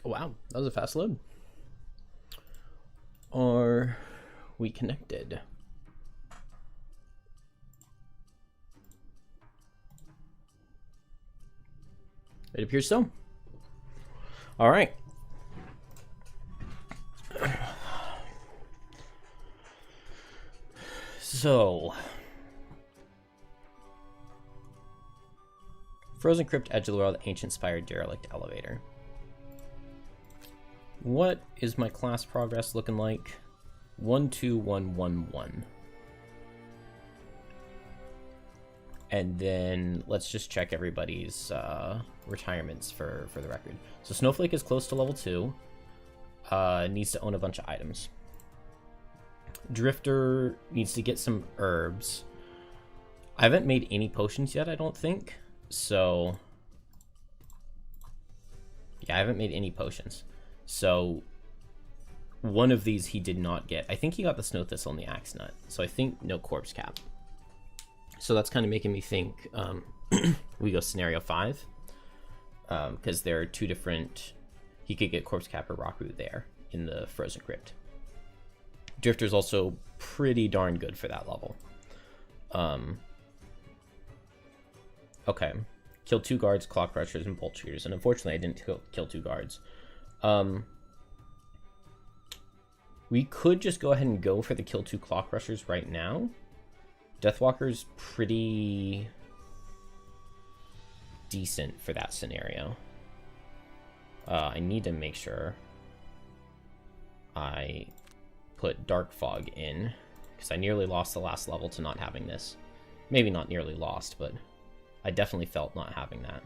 Oh, wow, that was a fast load. Are we connected? It appears so. All right. So, Frozen Crypt, Edge of the World, Ancient Spire, Derelict Elevator. What is my class progress looking like? 12111. And then let's just check everybody's retirements for the record. So Snowflake is close to level 2. Needs to own a bunch of items. Drifter needs to get some herbs. I haven't made any potions yet, I don't think. So, yeah, I haven't made any potions. So, one of these he did not get. I think he got the Snow Thistle and the Axe Nut. So I think no Corpse Cap. So that's kind of making me think we go scenario 5. Because there are two different... He could get Corpse Cap or Rock Root there in the Frozen Crypt. Drifter's also pretty darn good for that level. Okay. Kill 2 guards, Claw Crushers, and Bolt Shooters. And unfortunately, I didn't kill 2 guards. We could just go ahead and go for the kill 2 Claw Crushers right now. Deathwalker's pretty decent for that scenario. I need to make sure I put Dark Fog in, because I nearly lost the last level to not having this. Maybe not nearly lost, but I definitely felt not having that.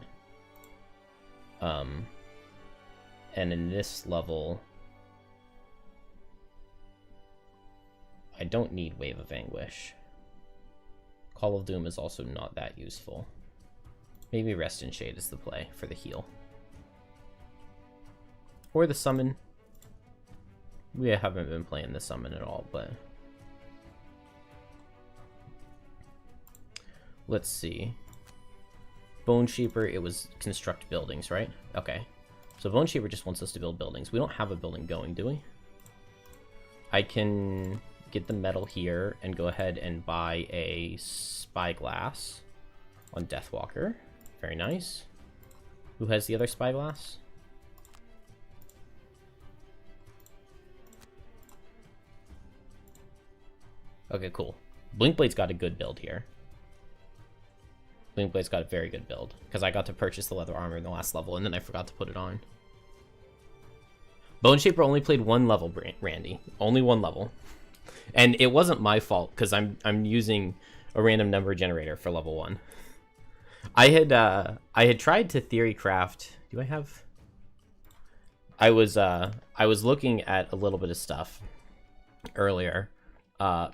And in this level, I don't need Wave of Anguish. Call of Doom is also not that useful. Maybe Rest in Shade is the play for the heal. Or the summon. We haven't been playing the summon at all, but... Let's see. Bone Shaper, it was construct buildings, right? Okay. So Bone Shaper just wants us to build buildings. We don't have a building going, do we? I can get the metal here and go ahead and buy a Spyglass on Deathwalker. Very nice. Who has the other Spyglass? Okay, cool. Blinkblade's got a good build here. Blinkblade's got a very good build, because I got to purchase the leather armor in the last level, and then I forgot to put it on. Bone Shaper only played 1 level, Randy. Only 1 level. And it wasn't my fault, because I'm using a random number generator for level 1. I had tried to theory craft... Do I have... I was looking at a little bit of stuff earlier.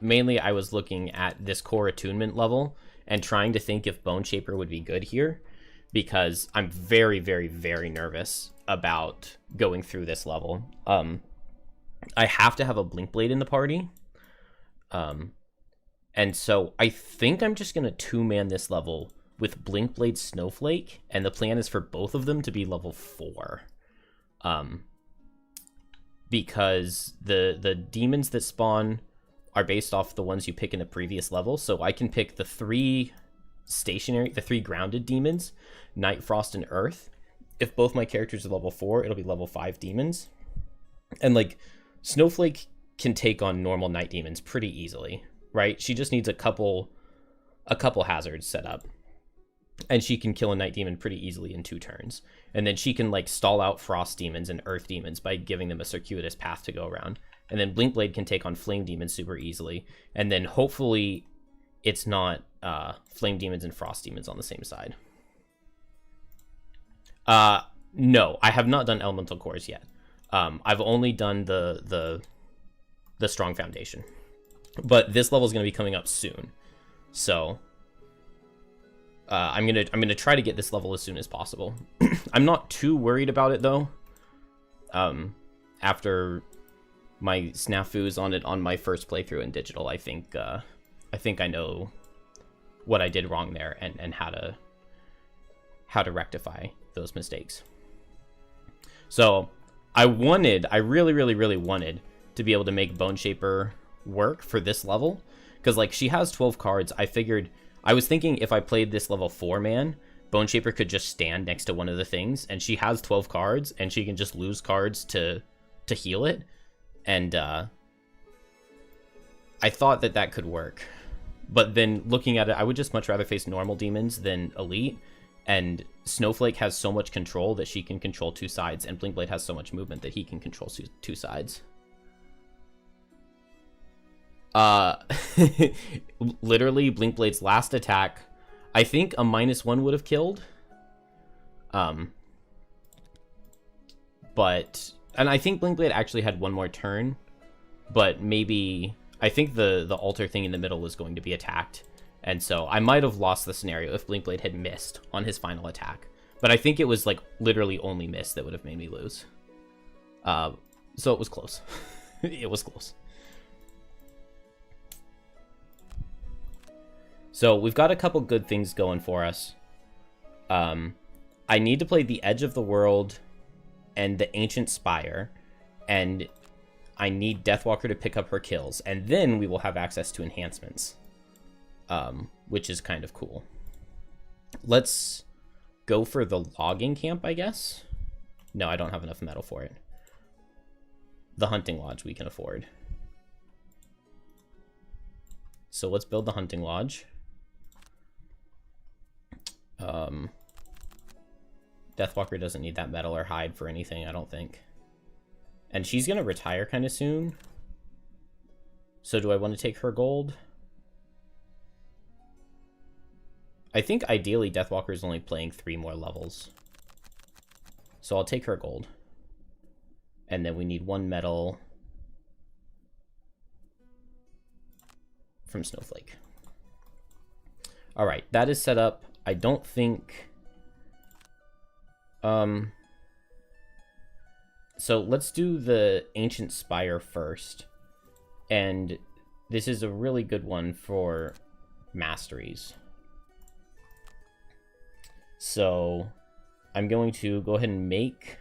Mainly, I was looking at this core attunement level and trying to think if Bone Shaper would be good here, because I'm very, very, very nervous about going through this level. I have to have a Blinkblade in the party, and so I think I'm just gonna 2-man this level with Blinkblade Snowflake, and the plan is for both of them to be level 4. Because the demons that spawn are based off the ones you pick in the previous level, so I can pick the 3 grounded demons, Night, Frost, and Earth. If both my characters are level 4, it'll be level 5 demons. And, like, Snowflake can take on normal night demons pretty easily, right? She just needs a couple hazards set up. And she can kill a night demon pretty easily in 2 turns. And then she can, like, stall out frost demons and earth demons by giving them a circuitous path to go around. And then Blinkblade can take on flame demons super easily. And then hopefully it's not flame demons and frost demons on the same side. No, I have not done elemental cores yet. I've only done the strong foundation. But this level is going to be coming up soon. So I'm gonna try to get this level as soon as possible. I'm not too worried about it though. After my snafus on it on my first playthrough in digital, I think I know what I did wrong there and how to rectify those mistakes. So I really wanted to be able to make Bone Shaper work for this level. Because, like, she has 12 cards. I was thinking if I played this level 4 man, Bone Shaper could just stand next to one of the things. And she has 12 cards, and she can just lose cards to heal it. And I thought that could work. But then looking at it, I would just much rather face normal demons than elite. And Snowflake has so much control that she can control 2 sides, and Blinkblade has so much movement that he can control 2 sides. Literally, Blinkblade's last attack, I think a -1 would have killed. But, and I think Blinkblade actually had 1 more turn, but maybe, I think the altar thing in the middle was going to be attacked. And so I might have lost the scenario if Blinkblade had missed on his final attack. But I think it was, like, literally only miss that would have made me lose. So it was close. It was close. So we've got a couple good things going for us. I need to play the Edge of the World and the Ancient Spire. And I need Deathwalker to pick up her kills. And then we will have access to enhancements. Which is kind of cool. Let's go for the logging camp, I guess. No, I don't have enough metal for it. The hunting lodge we can afford. So let's build the hunting lodge. Deathwalker doesn't need that metal or hide for anything, I don't think. And she's gonna retire kind of soon. So do I want to take her gold? I think ideally Deathwalker is only playing 3 more levels. So I'll take her gold. And then we need 1 metal from Snowflake. Alright, that is set up. I don't think... So let's do the Ancient Spire first. And this is a really good one for masteries. So I'm going to go ahead and make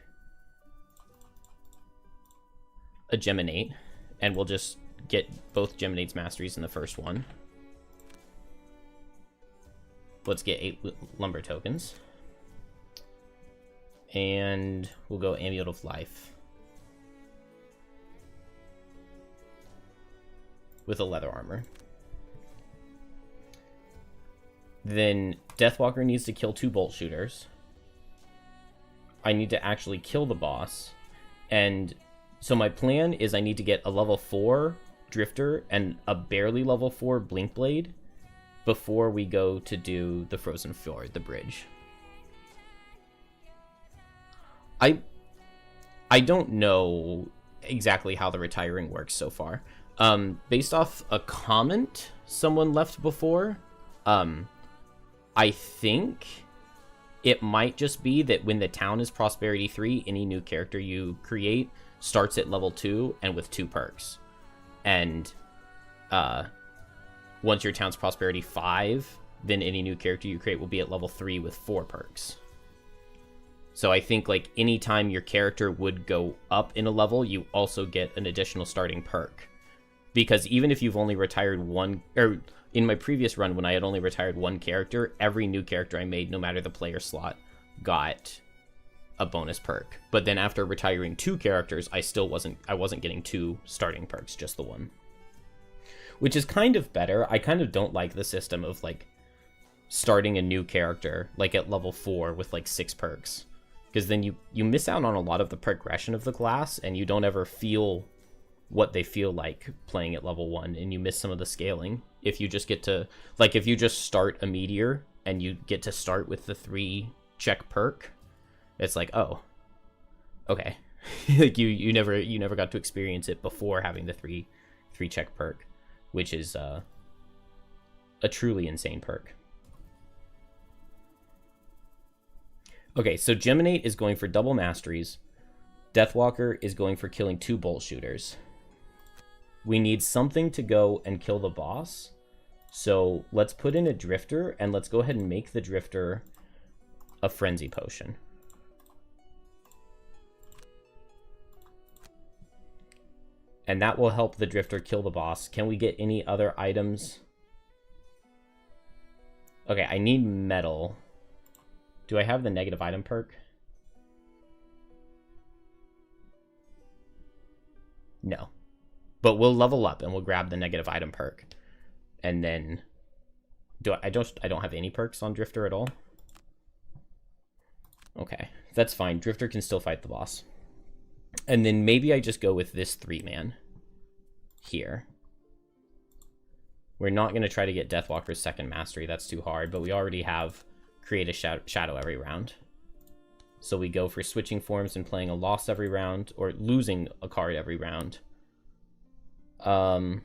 a Geminate, and we'll just get both Geminate's masteries in the first one. Let's get 8 lumber tokens. And we'll go Amulet of Life. With a leather armor. Then Deathwalker needs to kill 2 bolt shooters. I need to actually kill the boss. And so my plan is I need to get a level 4 Drifter and a barely level 4 Blinkblade before we go to do the Frozen Fjord, the bridge. I don't know exactly how the retiring works so far. Based off a comment someone left before, I think it might just be that when the town is Prosperity 3, any new character you create starts at level 2 and with 2 perks. And once your town's Prosperity 5, then any new character you create will be at level 3 with 4 perks. So I think, like, anytime your character would go up in a level, you also get an additional starting perk. Because even if you've only retired 1... or in my previous run, when I had only retired 1 character, every new character I made, no matter the player slot, got a bonus perk. But then after retiring 2 characters, I wasn't getting 2 starting perks, just the 1. Which is kind of better. I kind of don't like the system of, like, starting a new character, like, at level 4 with, like, 6 perks. Because then you miss out on a lot of the progression of the class, and you don't ever feel what they feel like playing at level 1, and you miss some of the scaling. If you just get to, like, if you just start a meteor, and you get to start with the 3 check perk, it's like, oh, okay. Like, you never got to experience it before having the 3 check perk, which is a truly insane perk. Okay, so Geminate is going for double masteries. Deathwalker is going for killing 2 bolt shooters. We need something to go and kill the boss. So let's put in a Drifter, and let's go ahead and make the Drifter a Frenzy Potion. And that will help the Drifter kill the boss. Can we get any other items? Okay, I need metal. Do I have the negative item perk? No. But we'll level up and we'll grab the negative item perk. And then I don't have any perks on Drifter at all. Okay, that's fine. Drifter can still fight the boss. And then maybe I just go with this 3-man here. We're not going to try to get Deathwalker's second mastery. That's too hard, but we already have create a shadow every round. So we go for switching forms and playing a loss every round, or losing a card every round. Oh,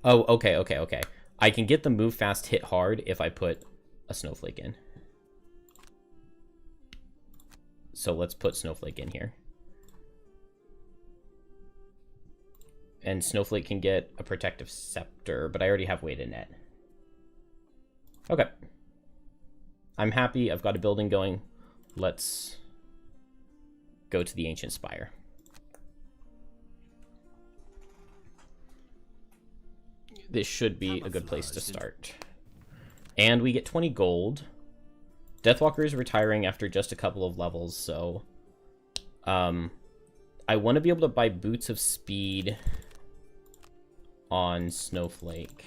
okay. I can get the move fast, hit hard if I put a Snowflake in. So let's put Snowflake in here. And Snowflake can get a protective scepter, but I already have weighted net. Okay. I'm happy. I've got a building going. Let's go to the Ancient Spire. This should be a good place to start. And we get 20 gold. Deathwalker is retiring after just a couple of levels, so I want to be able to buy Boots of Speed on Snowflake.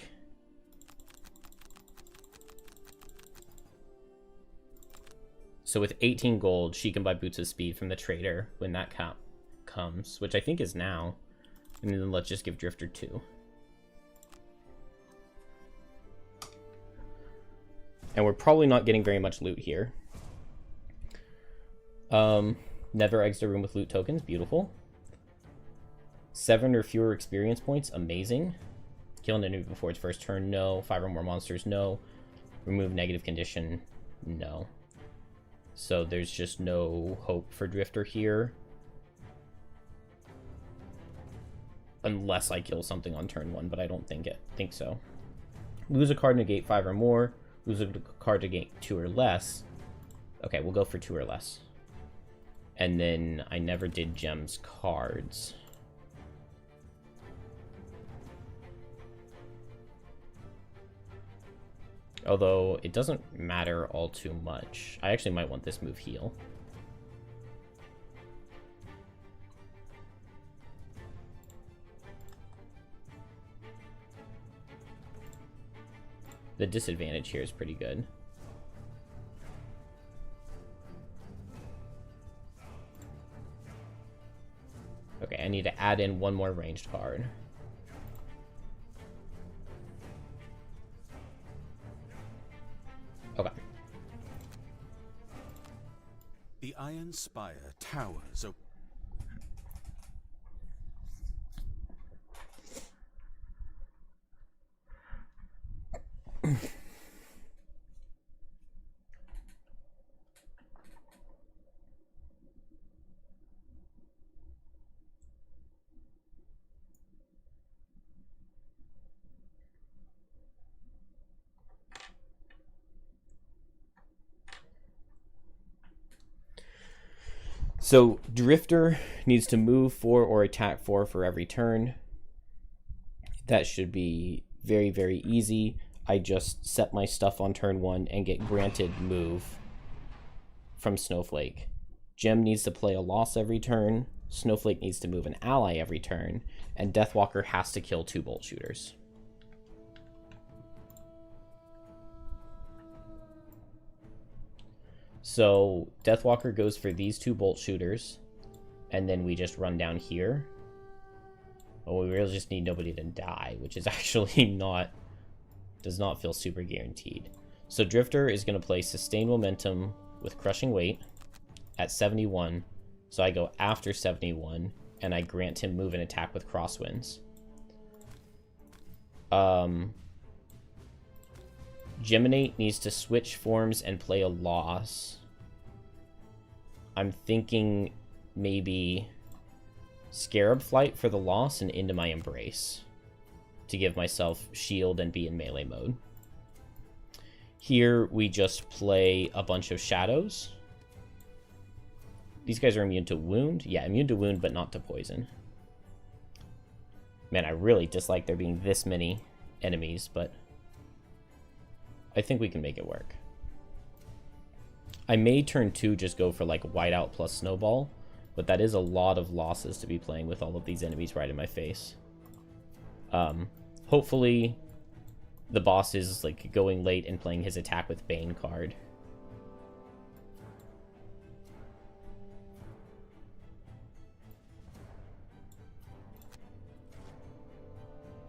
So with 18 gold, she can buy Boots of Speed from the trader when that cap comes, which I think is now. And then let's just give Drifter 2. And we're probably not getting very much loot here. Never exit a room with loot tokens. Beautiful. 7 or fewer experience points. Amazing. Kill an enemy before its first turn. No. 5 or more monsters. No. Remove negative condition. No. So there's just no hope for Drifter here. Unless I kill something on turn 1, but I don't think so. Lose a card, negate 5 or more. Lose a card to gain 2 or less. Okay, we'll go for 2 or less. And then I never did Gems cards. Although it doesn't matter all too much. I actually might want this move heal. The disadvantage here is pretty good. Okay, I need to add in 1 more ranged card. Okay. The Iron Spire towers over. So Drifter needs to move 4 or attack 4 for every turn. That should be very, very easy. I just set my stuff on turn 1 and get granted move from Snowflake. Gem needs to play a loss every turn. Snowflake needs to move an ally every turn. And Deathwalker has to kill 2 bolt shooters. So Deathwalker goes for these 2 bolt shooters, and then we just run down here. Oh, we really just need nobody to die, which is actually does not feel super guaranteed. So Drifter is going to play Sustained Momentum with Crushing Weight at 71. So I go after 71, and I grant him move and attack with Crosswinds. Geminate needs to switch forms and play a loss. I'm thinking maybe Scarab Flight for the loss and Into My Embrace to give myself shield and be in melee mode. Here we just play a bunch of shadows. These guys are immune to wound. Yeah, immune to wound, but not to poison. Man, I really dislike there being this many enemies, but I think we can make it work. I may turn 2 just go for like whiteout plus snowball, but that is a lot of losses to be playing with all of these enemies right in my face. Hopefully the boss is like going late and playing his attack with Bane card.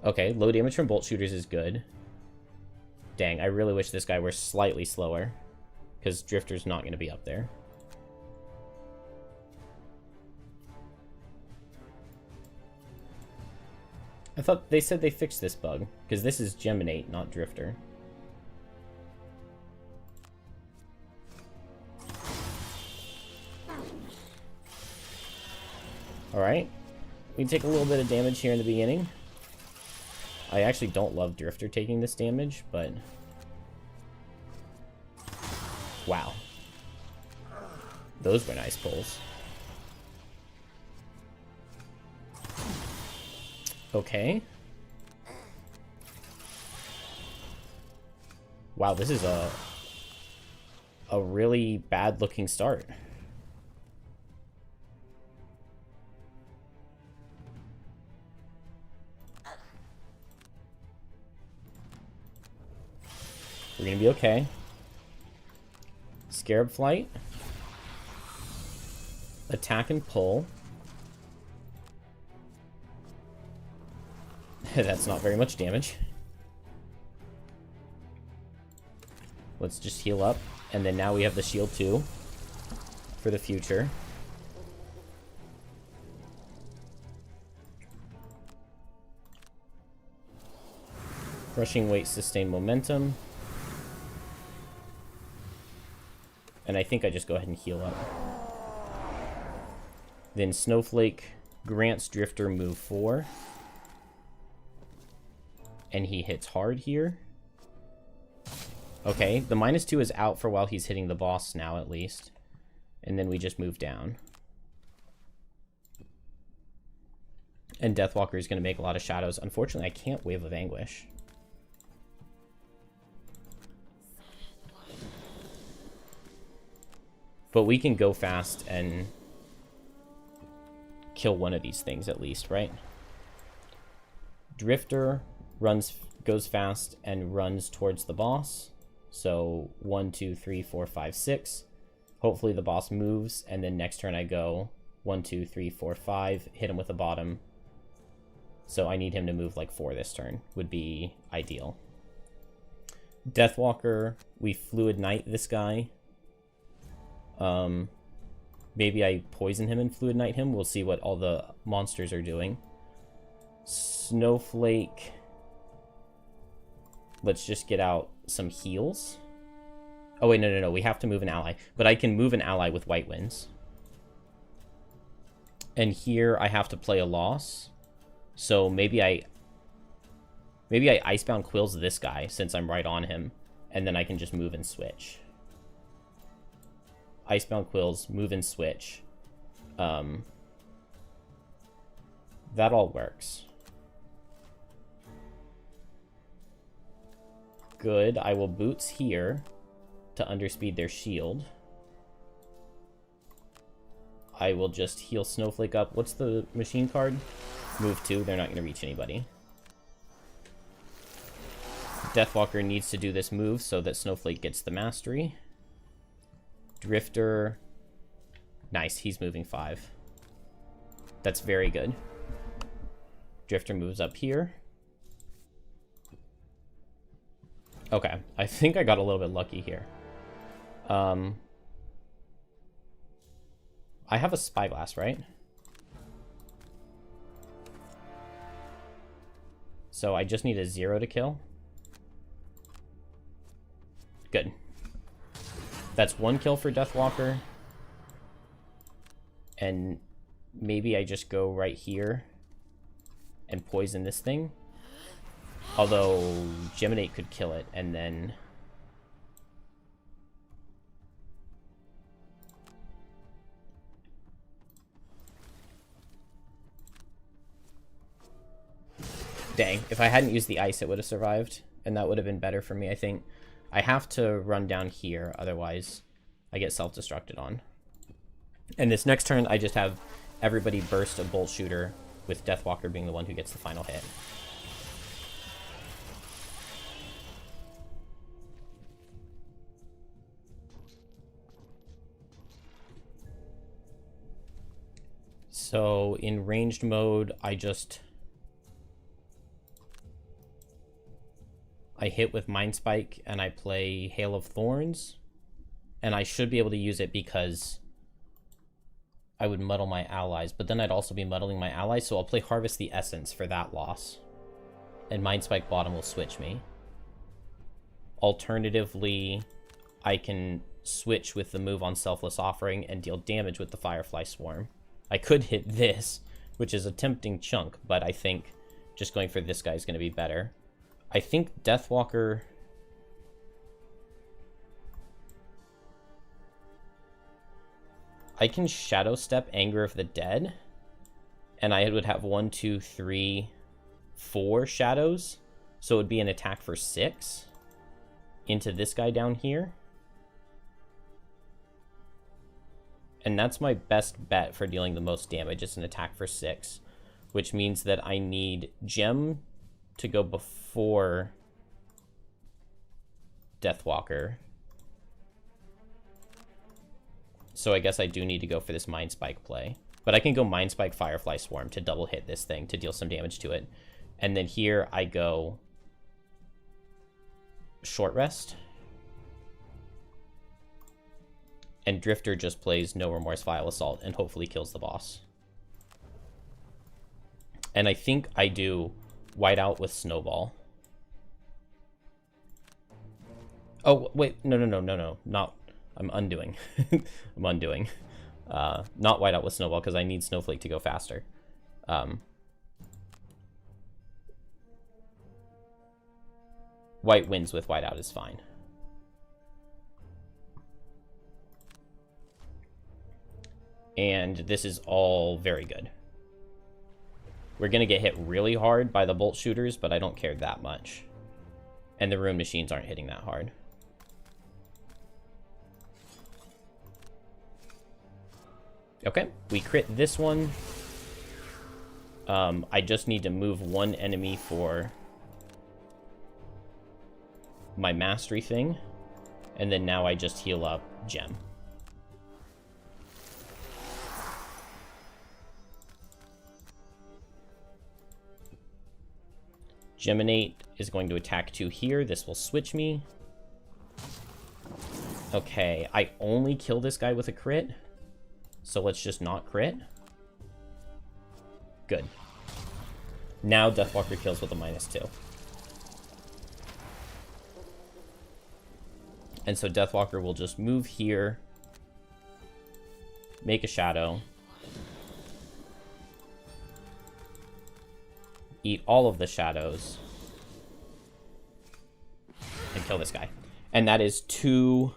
Okay, low damage from bolt shooters is good. Dang, I really wish this guy were slightly slower, because Drifter's not going to be up there. I thought they said they fixed this bug, because this is Geminate, not Drifter. Alright, we take a little bit of damage here in the beginning. I actually don't love Drifter taking this damage, but... Wow. Those were nice pulls. Okay. Wow, this is a really bad looking start. We're gonna be okay. Scarab Flight. Attack and pull. That's not very much damage. Let's just heal up. And then now we have the shield too. For the future. Crushing weight, sustain momentum. And I think I just go ahead and heal up. Then Snowflake grants Drifter move 4. And he hits hard here. Okay, the -2 is out for while he's hitting the boss now, at least. And then we just move down. And Deathwalker is going to make a lot of shadows. Unfortunately, I can't Wave of Anguish. But we can go fast and kill one of these things at least, right? Drifter goes fast and runs towards the boss. So 1, 2, 3, 4, 5, 6. Hopefully the boss moves, and then next turn I go 1, 2, 3, 4, 5, hit him with the bottom. So I need him to move like 4 this turn, would be ideal. Deathwalker, we Fluid Knight this guy. Maybe I poison him and Fluid Knight him. We'll see what all the monsters are doing. Snowflake. Let's just get out some heals. Oh, wait, no. We have to move an ally. But I can move an ally with White Winds. And here I have to play a loss. So maybe I Icebound Quills this guy, since I'm right on him. And then I can just move and switch. Icebound Quills, move and switch. That all works. Good. I will Boots here to underspeed their shield. I will just heal Snowflake up. What's the machine card? Move 2. They're not going to reach anybody. Deathwalker needs to do this move so that Snowflake gets the mastery. Drifter. Nice. He's moving 5. That's very good. Drifter moves up here. Okay. I think I got a little bit lucky here. I have a Spyglass, right? So I just need a 0 to kill. Good. That's 1 kill for Deathwalker. And maybe I just go right here and poison this thing. Although Geminate could kill it, and then... Dang, if I hadn't used the ice, it would have survived, and that would have been better for me, I think. I have to run down here, otherwise I get self-destructed on. And this next turn, I just have everybody burst a bolt shooter, with Deathwalker being the one who gets the final hit. So in ranged mode, I hit with Mind Spike and I play Hail of Thorns, and I should be able to use it because I would muddle my allies, but then I'd also be muddling my allies, so I'll play Harvest the Essence for that loss, and Mind Spike bottom will switch me. Alternatively, I can switch with the move on Selfless Offering and deal damage with the Firefly Swarm. I could hit this, which is a tempting chunk, but I think just going for this guy is going to be better. I think Deathwalker... I can Shadow Step Anger of the Dead, and I would have 1, 2, 3, 4 shadows, so it would be an attack for 6 into this guy down here. And that's my best bet for dealing the most damage. It's an attack for 6, which means that I need Gem to go before Deathwalker. So I guess I do need to go for this Mind Spike play. But I can go Mind Spike, Firefly Swarm to double hit this thing to deal some damage to it. And then here I go Short Rest. And Drifter just plays No Remorse, Vile Assault and hopefully kills the boss. And I think I do Whiteout with Snowball. Oh, wait, no, not... I'm undoing. I'm undoing. Not Whiteout with Snowball, because I need Snowflake to go faster. White wins with Whiteout is fine. And this is all very good. We're going to get hit really hard by the bolt shooters, but I don't care that much. And the rune machines aren't hitting that hard. Okay, we crit this one. I just need to move one enemy for my mastery thing. And then now I just heal up Gem. Geminate is going to attack 2 here. This will switch me. Okay, I only kill this guy with a crit. So let's just not crit. Good. Now Deathwalker kills with a -2. And so Deathwalker will just move here. Make a shadow. Eat all of the shadows. And kill this guy. And that is two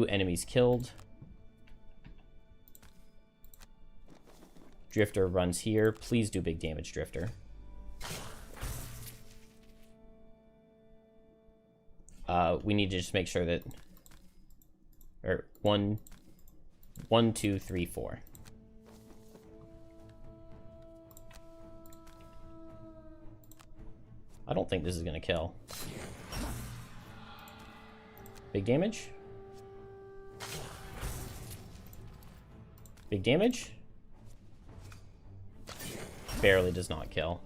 enemies killed. Drifter runs here. Please do big damage, Drifter. We need to just make sure that... Or 1, 2, 3, 4. I don't think this is going to kill. Big damage? Big damage? Barely does not kill.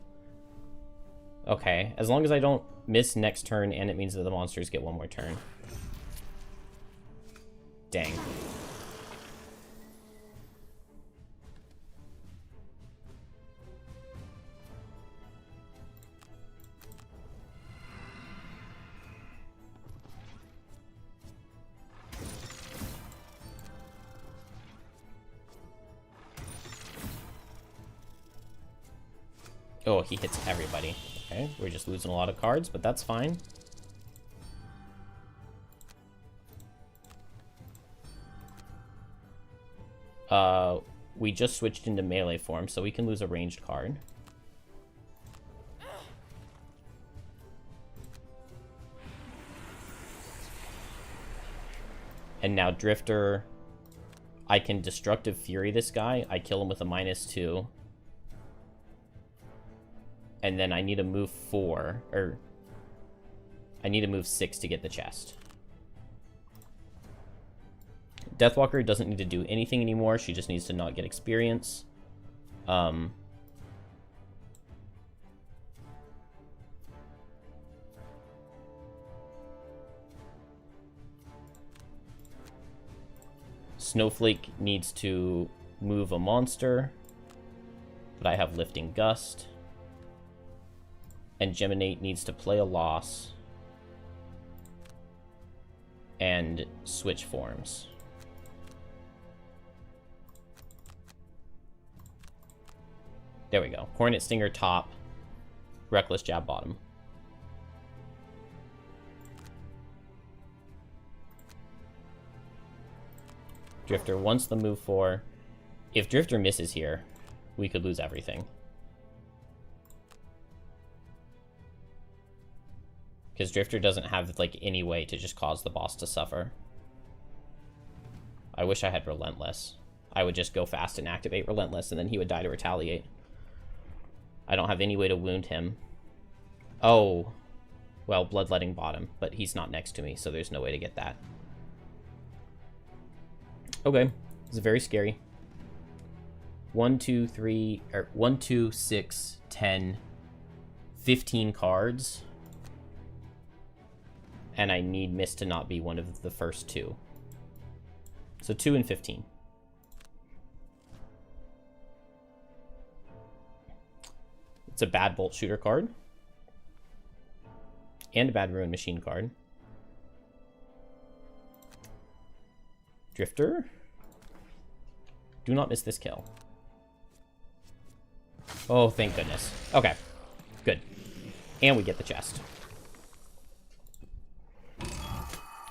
Okay, as long as I don't miss next turn, and it means that the monsters get one more turn. Dang. Oh, he hits everybody. Okay, we're just losing a lot of cards, but that's fine. We just switched into melee form, so we can lose a ranged card. And now Drifter, I can Destructive Fury this guy. I kill him with a -2. And then I need to move 4, or I need to move 6 to get the chest. Deathwalker doesn't need to do anything anymore. She just needs to not get experience. Snowflake needs to move a monster, but I have Lifting Gust. And Geminate needs to play a loss and switch forms. There we go. Hornet Stinger top, Reckless Jab bottom. Drifter wants the move 4. If Drifter misses here, we could lose everything. Because Drifter doesn't have, like, any way to just cause the boss to suffer. I wish I had Relentless. I would just go fast and activate Relentless, and then he would die to retaliate. I don't have any way to wound him. Oh. Well, Bloodletting bottom, but he's not next to me, so there's no way to get that. Okay. This is very scary. 1, 2, 3, or 1, 2, 6, 10, 15 cards. And I need Mist to not be one of the first 2. So 2 and 15. It's a bad Bolt Shooter card. And a bad Ruin Machine card. Drifter. Do not miss this kill. Oh, thank goodness. Okay. Good. And we get the chest.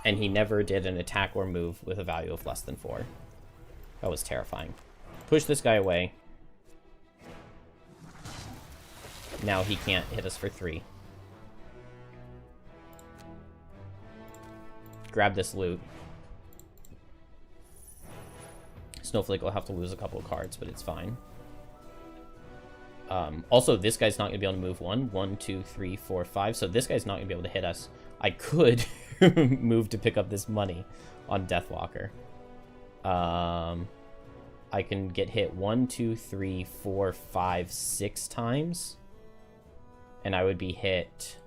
And he never did an attack or move with a value of less than 4. That was terrifying. Push this guy away. Now he can't hit us for 3. Grab this loot. Snowflake will have to lose a couple of cards, but it's fine. Also, this guy's not going to be able to move 1, 2, 3, 4, 5. So this guy's not going to be able to hit us. I could move to pick up this money on Deathwalker. I can get hit 1, 2, 3, 4, 5, 6 times. And I would be hit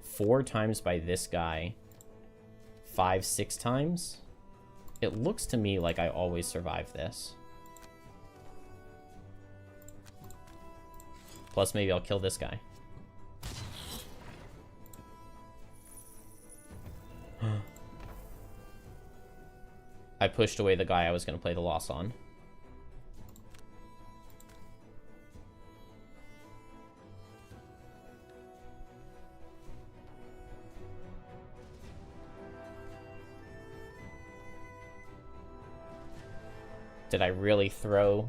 4 times by this guy. 5, 6 times. It looks to me like I always survive this. Plus, maybe I'll kill this guy. I pushed away the guy I was going to play the loss on. Did I really throw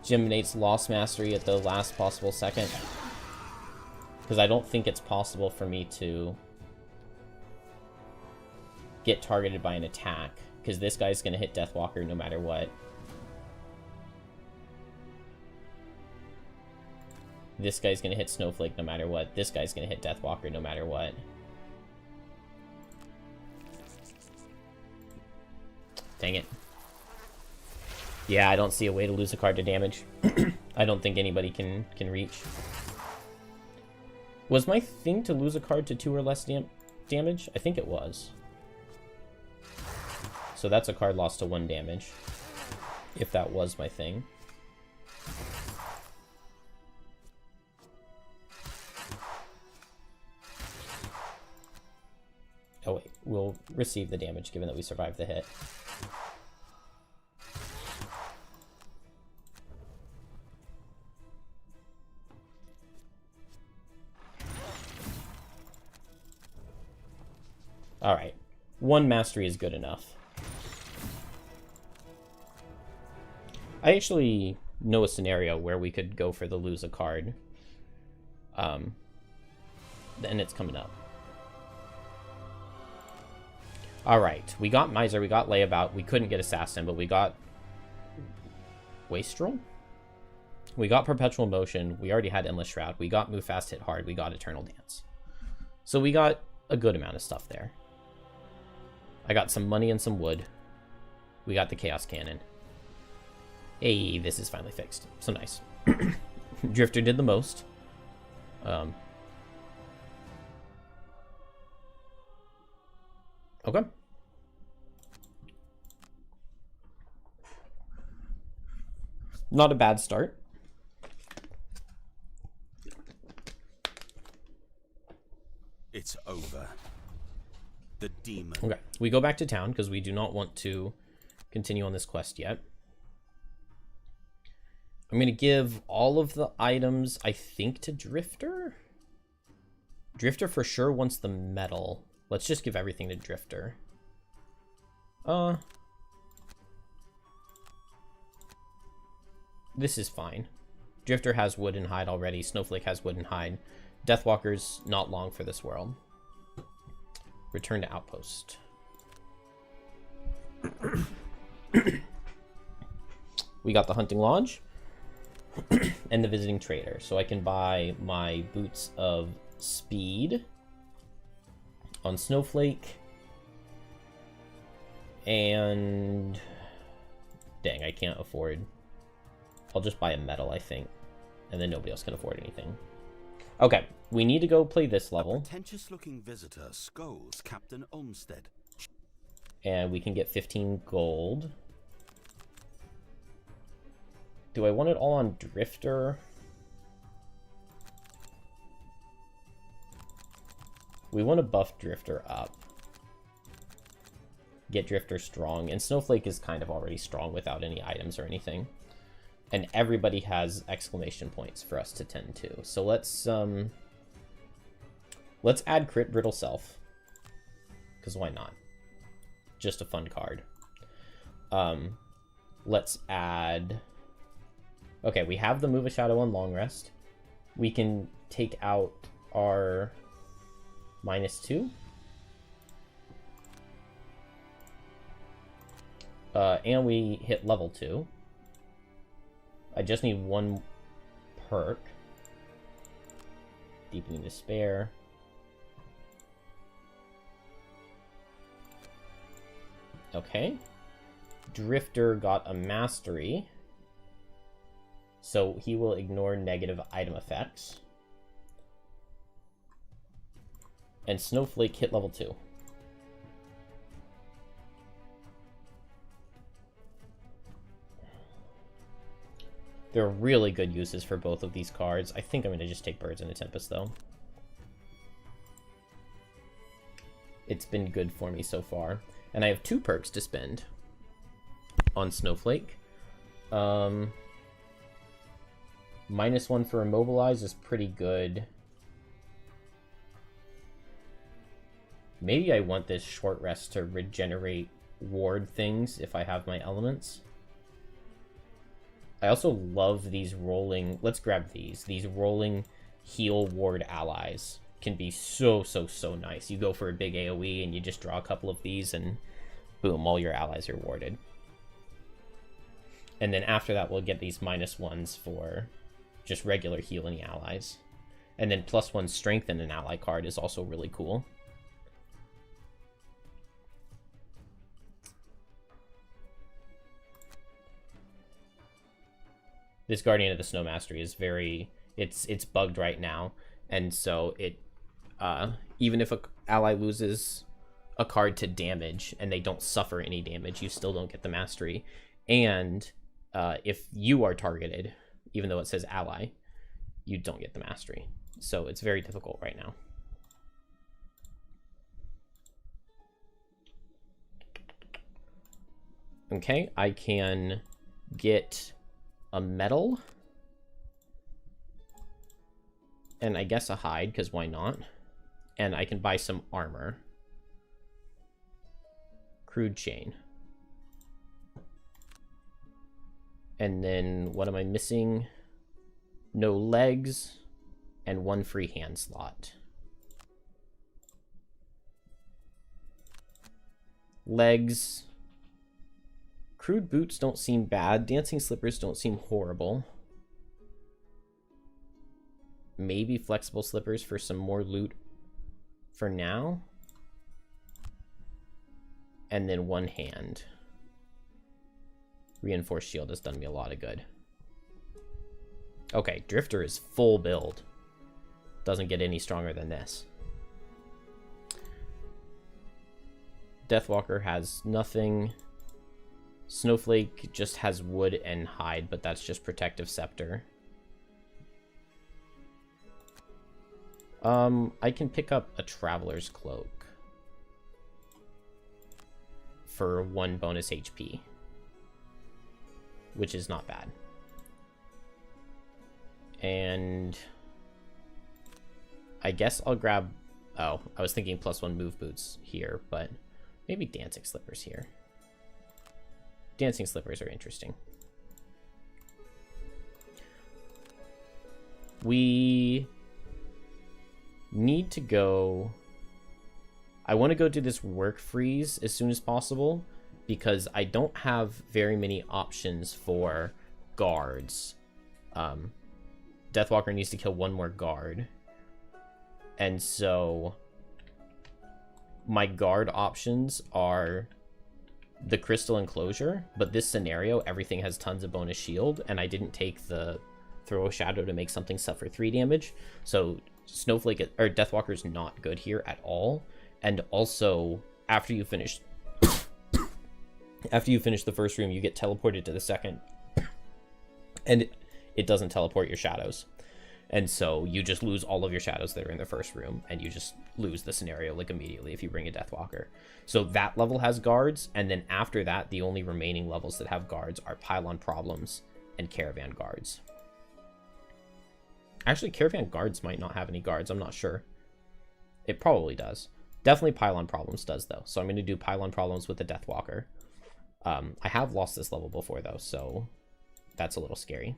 Geminate's Lost Mastery at the last possible second? Because I don't think it's possible for me to get targeted by an attack. Because this guy's going to hit Deathwalker no matter what. This guy's going to hit Snowflake no matter what. This guy's going to hit Deathwalker no matter what. Dang it. Yeah, I don't see a way to lose a card to damage. I don't think anybody can reach. Was my thing to lose a card to 2 or less damage? I think it was. So that's a card lost to 1 damage. If that was my thing. Oh wait, we'll receive the damage given that we survived the hit. Alright. 1 mastery is good enough. I actually know a scenario where we could go for the lose a card. And it's coming up. Alright, we got Miser, we got Layabout, we couldn't get Assassin, but we got Wastrel? We got Perpetual Motion, we already had Endless Shroud, we got Move Fast, Hit Hard, we got Eternal Dance. So we got a good amount of stuff there. I got some money and some wood. We got the Chaos Cannon. Hey, this is finally fixed. So nice. Drifter did the most. Okay. Not a bad start. It's over. The demon. Okay, we go back to town because we do not want to continue on this quest yet. I'm going to give all of the items, I think, to Drifter. Drifter for sure wants the metal. Let's just give everything to Drifter. This is fine. Drifter has wood and hide already. Snowflake has wood and hide. Deathwalker's not long for this world. Return to Outpost. We got the Hunting Lodge and the Visiting Trader. So I can buy my Boots of Speed on Snowflake. And dang, I can't afford. I'll just buy a metal, I think. And then nobody else can afford anything. Okay, we need to go play this level. Pretentious-looking visitor scolds Captain Olmsted. And we can get 15 gold. Do I want it all on Drifter? We want to buff Drifter up. Get Drifter strong. And Snowflake is kind of already strong without any items or anything. And everybody has exclamation points for us to tend to. So let's add Crit Brittle Self. Because why not? Just a fun card. Let's add... Okay, we have the Move a Shadow on Long Rest. We can take out our -2. And we hit level 2. I just need one perk. Deepening Despair. Okay. Drifter got a Mastery. So he will ignore negative item effects. And Snowflake hit level 2. There are really good uses for both of these cards. I think I'm going to just take Birds in the Tempest, though. It's been good for me so far. And I have 2 perks to spend on Snowflake. -1 for Immobilize is pretty good. Maybe I want this short rest to regenerate ward things if I have my elements. I also love these rolling... Let's grab these. These rolling heal ward allies can be so nice. You go for a big AoE and you just draw a couple of these and boom, all your allies are warded. And then after that, we'll get these -1s for just regular heal any allies. And then +1 strengthen an ally card is also really cool. This Guardian of the Snow Mastery is very... It's bugged right now. And so it... even if a ally loses a card to damage and they don't suffer any damage, you still don't get the Mastery. And if you are targeted, even though it says ally, you don't get the Mastery. So it's very difficult right now. Okay, I can get a metal. And I guess a hide, because why not? And I can buy some armor. Crude chain. And then what am I missing? No legs and 1 free hand slot. Legs. Crude boots don't seem bad. Dancing slippers don't seem horrible. Maybe flexible slippers for some more loot for now. And then one hand. Reinforced shield has done me a lot of good. Okay, Drifter is full build. Doesn't get any stronger than this. Deathwalker has nothing. Snowflake just has wood and hide, but that's just protective scepter. I can pick up a traveler's cloak for 1 bonus HP, which is not bad. And I guess I'll grab, oh, I was thinking +1 move boots here, but maybe dancing slippers here. Dancing slippers are interesting. We need to go... I want to go do this work freeze as soon as possible because I don't have very many options for guards. Deathwalker needs to kill 1 more guard. And so my guard options are the crystal enclosure, but this scenario, everything has tons of bonus shield, and I didn't take the throw a shadow to make something suffer 3 damage. So Snowflake or Deathwalker is not good here at all. And also, after you finish the first room, you get teleported to the second, and it doesn't teleport your shadows. And so you just lose all of your shadows that are in the first room, and you just lose the scenario like immediately if you bring a Deathwalker. So that level has guards, and then after that, the only remaining levels that have guards are Pylon Problems and Caravan Guards. Actually, Caravan Guards might not have any guards, I'm not sure. It probably does. Definitely Pylon Problems does, though. So I'm going to do Pylon Problems with the Deathwalker. I have lost this level before, though, so that's a little scary.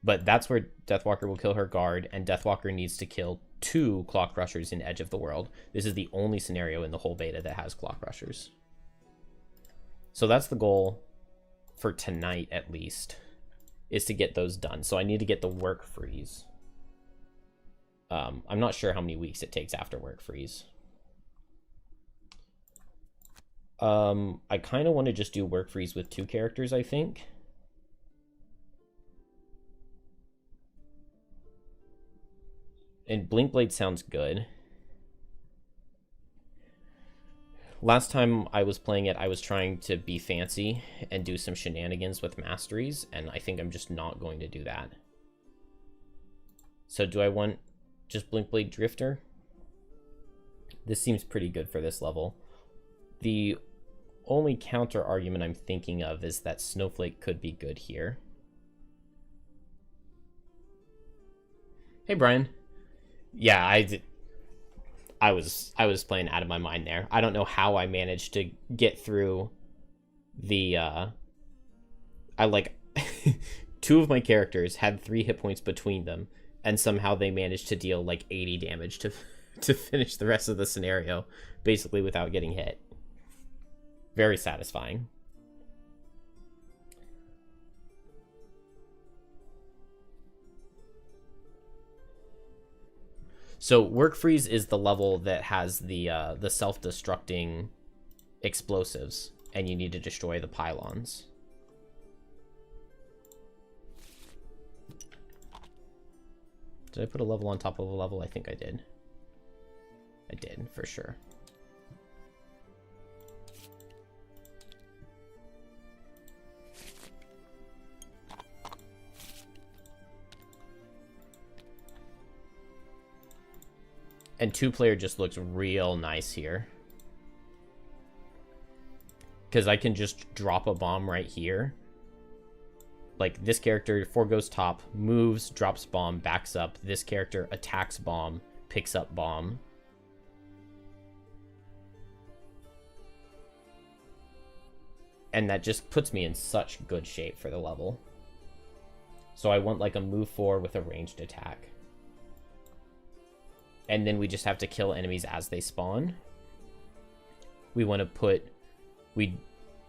But that's where Deathwalker will kill her guard, and Deathwalker needs to kill 2 Claw Crushers in Edge of the World. This is the only scenario in the whole beta that has Claw Crushers. So that's the goal for tonight, at least, is to get those done. So I need to get the work freeze. I'm not sure how many weeks it takes after work freeze. I kind of want to just do work freeze with 2 characters, I think. And Blinkblade sounds good. Last time I was playing it, I was trying to be fancy and do some shenanigans with masteries, and I think I'm just not going to do that. So do I want just Blinkblade Drifter? This seems pretty good for this level. The only counter argument I'm thinking of is that Snowflake could be good here. Hey, Brian. Yeah, I was playing out of my mind there. I don't know how I managed to get through the I like 2 of my characters had 3 hit points between them, and somehow they managed to deal like 80 damage to finish the rest of the scenario basically without getting hit. Very satisfying. So work freeze is the level that has the self-destructing explosives, and you need to destroy the pylons. Did I put a level on top of a level? I think I did. I did, for sure. And 2-player just looks real nice here. Because I can just drop a bomb right here. Like, this character foregoes top, moves, drops bomb, backs up. This character attacks bomb, picks up bomb. And that just puts me in such good shape for the level. So I want, like, a move 4 with a ranged attack. And then we just have to kill enemies as they spawn. we want to we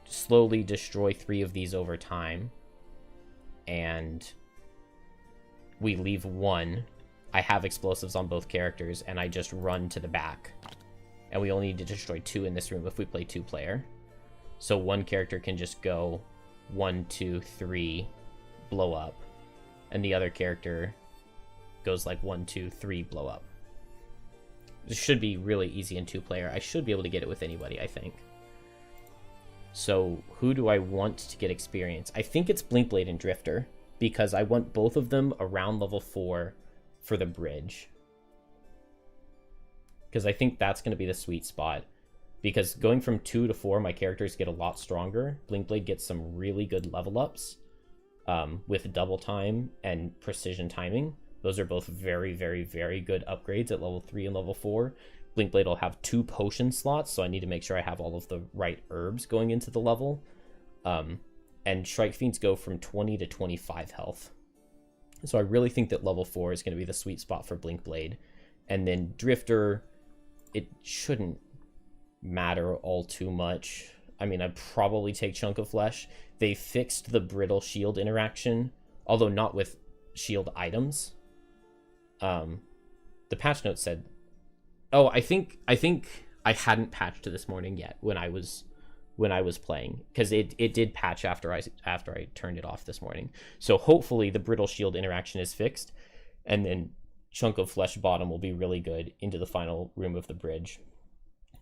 slowly destroy 3 of these over time, and we leave 1. I have explosives on both characters, and I just run to the back. And we only need to destroy 2 in this room if we play 2-player. So 1 character can just go 1, 2, 3, blow up. And the other character goes like 1, 2, 3, blow up. This should be really easy in 2-player. I should be able to get it with anybody, I think. So who do I want to get experience? I think it's Blinkblade and Drifter, because I want both of them around level 4 for the bridge. Because I think that's going to be the sweet spot. Because going from 2 to 4, my characters get a lot stronger. Blinkblade gets some really good level ups with double time and precision timing. Those are both very, very, very good upgrades at level 3 and level 4. Blinkblade will have 2 potion slots, so I need to make sure I have all of the right herbs going into the level. And Strike Fiends go from 20 to 25 health. So I really think that level 4 is going to be the sweet spot for Blinkblade. And then Drifter, it shouldn't matter all too much. I mean, I'd probably take Chunk of Flesh. They fixed the brittle shield interaction, although not with shield items. The patch note said, oh, I think I hadn't patched this morning yet when I was playing, because it did patch after I turned it off this morning. So hopefully the brittle shield interaction is fixed, and then Chunk of Flesh bottom will be really good into the final room of the bridge,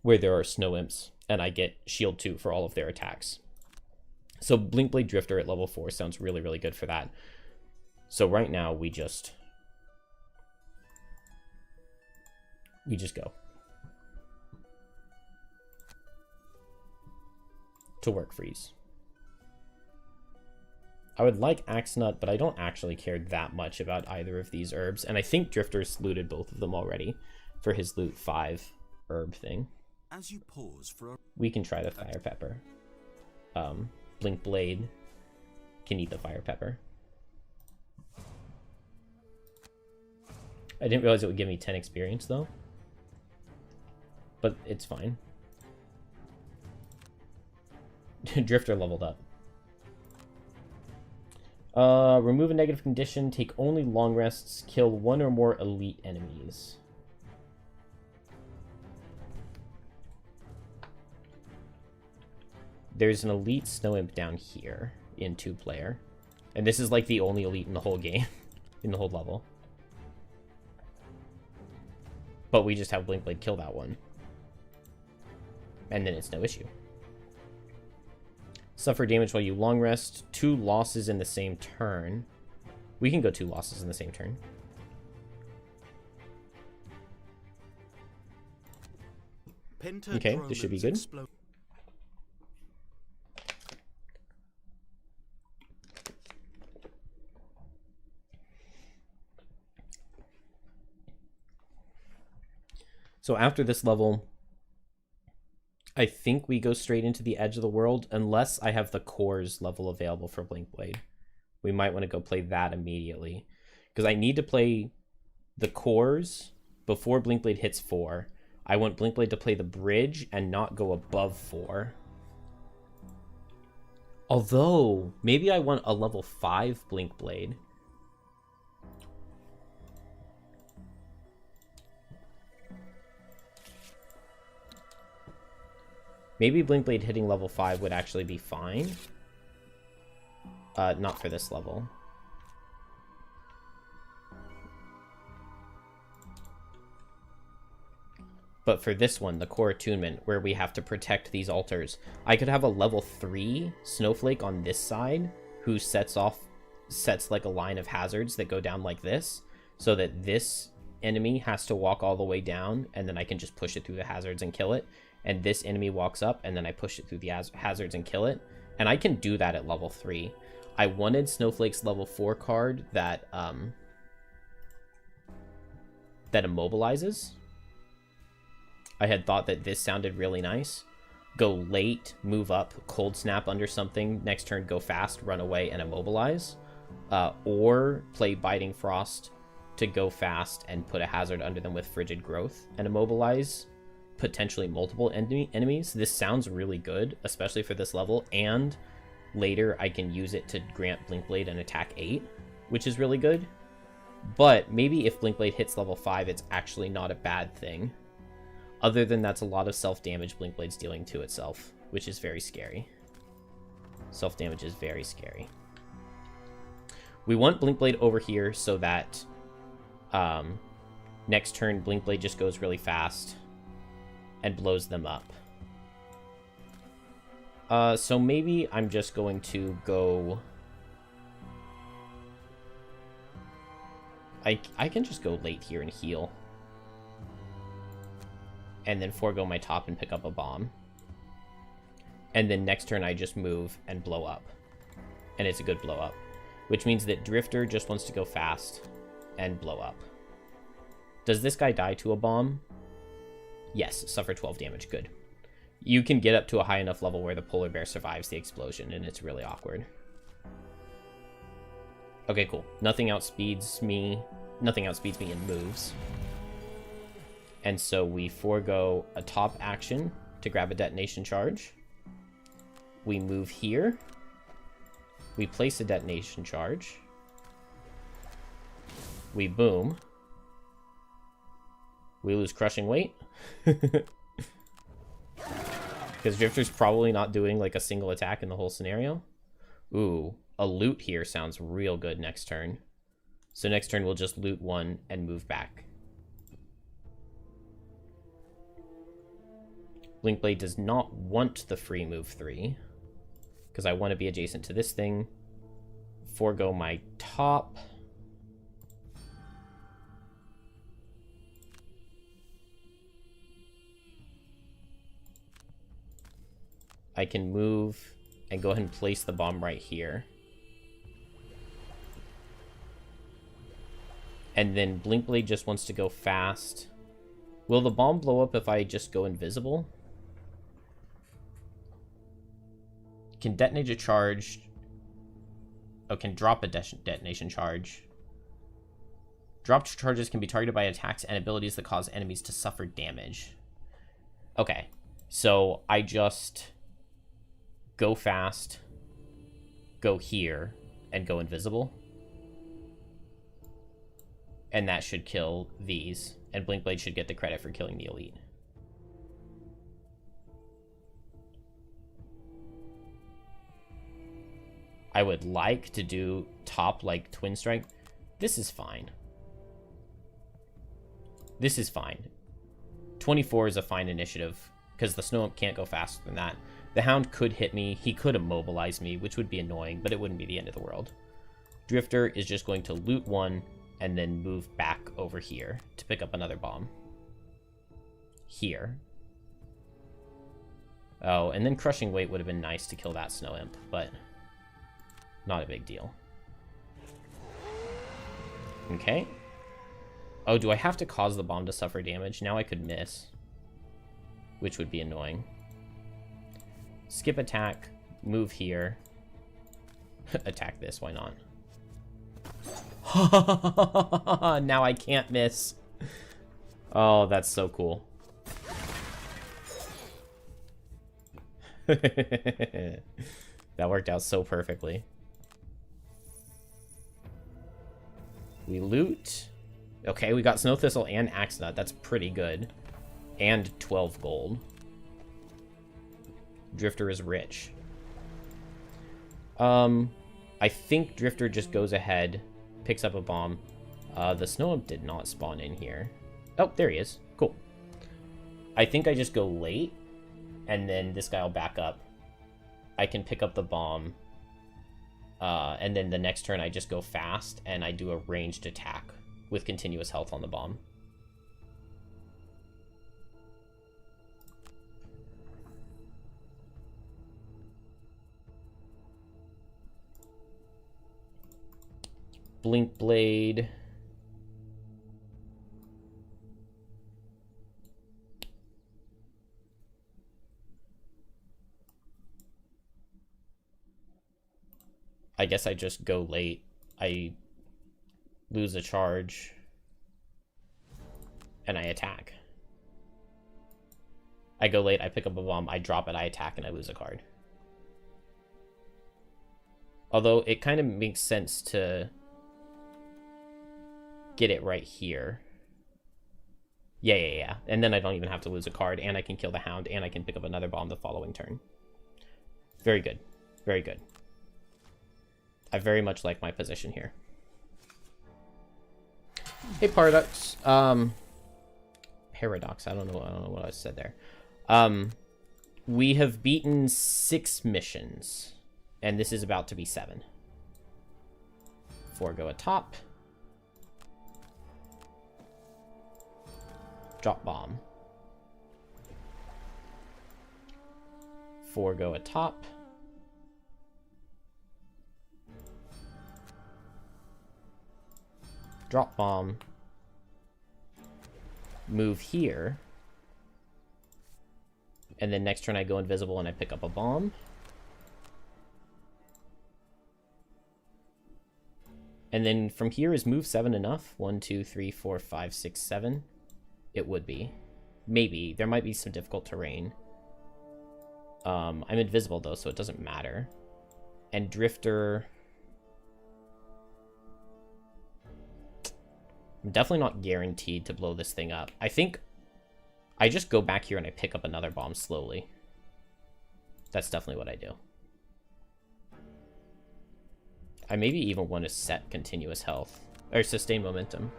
where there are snow imps, and I get shield 2 for all of their attacks. So Blinkblade Drifter at level 4 sounds really, really good for that. So right now we just go to work freeze. I would like Axe Nut, but I don't actually care that much about either of these herbs, and I think Drifter's looted both of them already for his loot 5 herb thing. As you pause for We can try the Fire Pepper. Blinkblade can eat the Fire Pepper. I didn't realize it would give me 10 experience though, but it's fine. Drifter leveled up. Remove a negative condition, take only long rests, kill 1 or more elite enemies. There's an elite snow imp down here in 2-player. And this is like the only elite in the whole game, in the whole level. But we just have Blinkblade kill that one. And then it's no issue. Suffer damage while you long rest. 2 losses in the same turn. We can go 2 losses in the same turn. Okay, this should be good. So after this level, I think we go straight into the Edge of the World, unless I have the cores level available for Blinkblade. We might want to go play that immediately, because I need to play the cores before Blinkblade hits 4. I want Blinkblade to play the bridge and not go above 4. Although, maybe I want a level 5 Blinkblade. Maybe Blinkblade hitting level 5 would actually be fine. Not for this level. But for this one, the core attunement, where we have to protect these altars, I could have a level 3 Snowflake on this side, who sets like a line of hazards that go down like this, so that this enemy has to walk all the way down, and then I can just push it through the hazards and kill it. And this enemy walks up, and then I push it through the hazards and kill it. And I can do that at level 3. I wanted Snowflake's level 4 card that immobilizes. I had thought that this sounded really nice. Go late, move up, cold snap under something, next turn go fast, run away, and immobilize. Or play Biting Frost to go fast and put a hazard under them with Frigid Growth and immobilize. potentially multiple enemies. This sounds really good, especially for this level, and later I can use it to grant Blinkblade an attack 8, which is really good. But maybe if Blinkblade hits level 5, it's actually not a bad thing. Other than that's a lot of self-damage Blinkblade's dealing to itself, which is very scary. Self-damage is very scary. We want Blinkblade over here so that next turn Blinkblade just goes really fast and blows them up. So maybe I'm just going to go... I can just go late here and heal. And then forego my top and pick up a bomb. And then next turn I just move and blow up. And it's a good blow up. Which means that Drifter just wants to go fast and blow up. Does this guy die to a bomb? Yes, suffer 12 damage. Good. You can get up to a high enough level where the polar bear survives the explosion, and it's really awkward. Okay, cool. Nothing outspeeds me in moves. And so we forego a top action to grab a detonation charge. We move here. We place a detonation charge. We boom. We lose crushing weight. Because Drifter's probably not doing like a single attack in the whole scenario. Ooh, a loot here sounds real good next turn. So next turn we'll just loot one and move back. Blinkblade does not want the free move 3. Because I want to be adjacent to this thing. Forego my top. I can move and go ahead and place the bomb right here. And then Blinkblade just wants to go fast. Will the bomb blow up if I just go invisible? Can detonate a charge. Oh, can drop a detonation charge. Dropped charges can be targeted by attacks and abilities that cause enemies to suffer damage. Okay, so I just go fast, go here, and go invisible. And that should kill these. And Blinkblade should get the credit for killing the elite. I would like to do top like Twin Strike. This is fine. This is fine. 24 is a fine initiative because the Snow Imp can't go faster than that. The Hound could hit me. He could immobilize me, which would be annoying, but it wouldn't be the end of the world. Drifter is just going to loot one and then move back over here to pick up another bomb. Here. Oh, and then Crushing Weight would have been nice to kill that Snow Imp, but not a big deal. Okay. Oh, do I have to cause the bomb to suffer damage? Now I could miss, which would be annoying. Skip attack, move here. Attack this, why not? Now I can't miss. Oh, that's so cool. That worked out so perfectly. We loot. Okay, we got Snow Thistle and Axe Nut. That's pretty good. And 12 gold. Drifter is rich. I think Drifter just goes ahead, picks up a bomb. The Snow Imp did not spawn in here. Oh, there he is. Cool. I think I just go late, and then this guy will back up. I can pick up the bomb, and then the next turn I just go fast, and I do a ranged attack with continuous health on the bomb. Blinkblade. I guess I just go late. I lose a charge. And I attack. I go late, I pick up a bomb, I drop it, I attack, and I lose a card. Although it kind of makes sense to get it right here. Yeah. And then I don't even have to lose a card, and I can kill the Hound, and I can pick up another bomb the following turn. Very good. Very good. I very much like my position here. Hey, Paradox. Paradox. I don't know what I said there. We have beaten 6 missions, and this is about to be 7. 4 go atop. Drop bomb. 4 go atop. Drop bomb. Move here. And then next turn I go invisible and I pick up a bomb. And then from here, is move 7 enough? 1, 2, 3, 4, 5, 6, 7. It would be. Maybe. There might be some difficult terrain. I'm invisible though, so it doesn't matter. And Drifter... I'm definitely not guaranteed to blow this thing up. I think I just go back here and I pick up another bomb slowly. That's definitely what I do. I maybe even want to set continuous health. Or sustain momentum.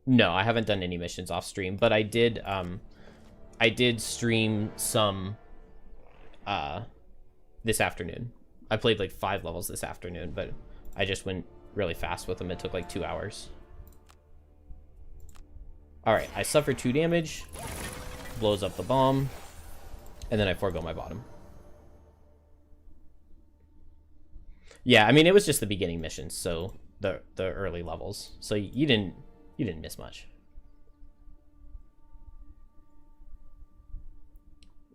No, I haven't done any missions off stream, but I did stream some this afternoon. I played like 5 levels this afternoon, but I just went really fast with them. It took like 2 hours. Alright, I suffer 2 damage. Blows up the bomb. And then I forego my bottom. Yeah, I mean, it was just the beginning missions, so the early levels. So you didn't miss much.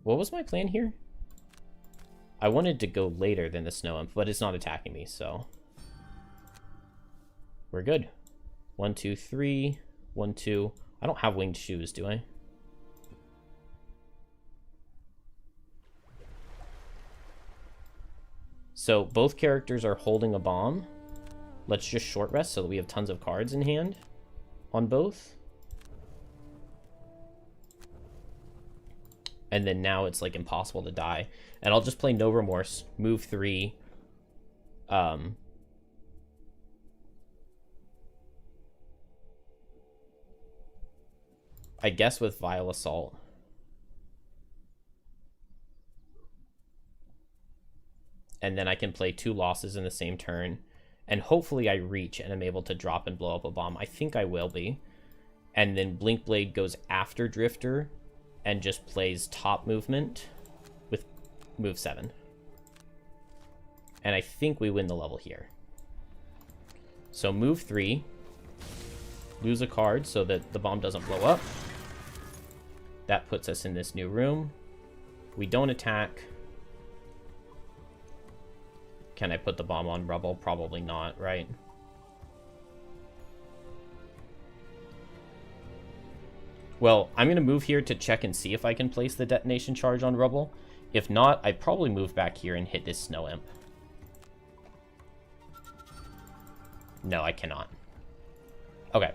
What was my plan here? I wanted to go later than the snow imp, but it's not attacking me, so we're good. 1, 2, 3. 1, 2. I don't have winged shoes, do I? So both characters are holding a bomb. Let's just short rest so that we have tons of cards in hand on both. And then now it's like impossible to die. And I'll just play No Remorse, move 3. I guess with Vile Assault. And then I can play 2 losses in the same turn. And hopefully I reach and I'm able to drop and blow up a bomb. I think I will be. And then Blink Blade goes after Drifter and just plays top movement with move 7. And I think we win the level here. So move 3. Lose a card so that the bomb doesn't blow up. That puts us in this new room. We don't attack. Can I put the bomb on rubble? Probably not, right? Well, I'm going to move here to check and see if I can place the detonation charge on rubble. If not, I'd probably move back here and hit this snow imp. No, I cannot. Okay.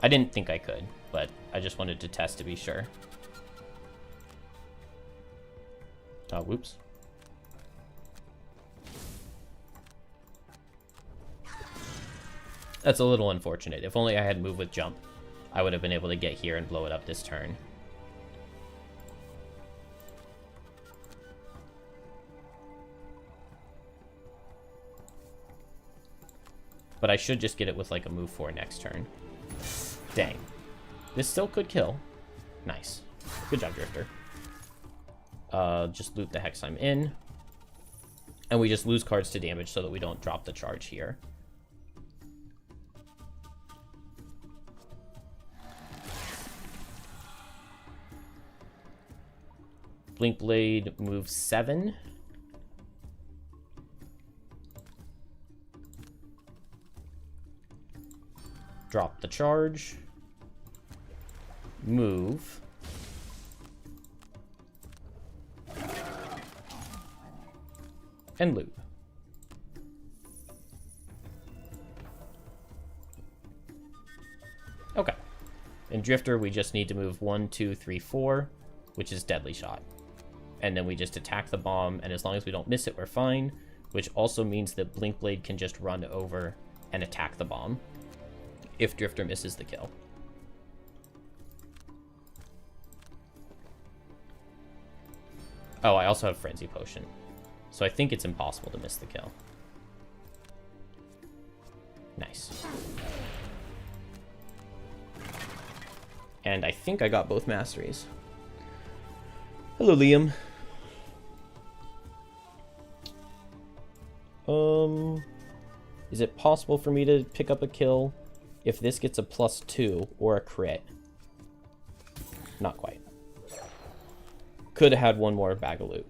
I didn't think I could, but I just wanted to test to be sure. Whoops. That's a little unfortunate. If only I had moved with jump, I would have been able to get here and blow it up this turn. But I should just get it with like a move 4 next turn. Dang. This still could kill. Nice. Good job, Drifter. Just loot the hex I'm in. And we just lose cards to damage so that we don't drop the charge here. Blink Blade, move 7. Drop the charge. move. And loop. Okay. In Drifter, we just need to move 1, 2, 3, 4, which is Deadly Shot. And then we just attack the bomb, and as long as we don't miss it, we're fine. Which also means that Blinkblade can just run over and attack the bomb if Drifter misses the kill. Oh, I also have Frenzy Potion. So I think it's impossible to miss the kill. Nice. And I think I got both masteries. Hello, Liam. Is it possible for me to pick up a kill if this gets a +2 or a crit? Not quite. Could have had one more bag of loot.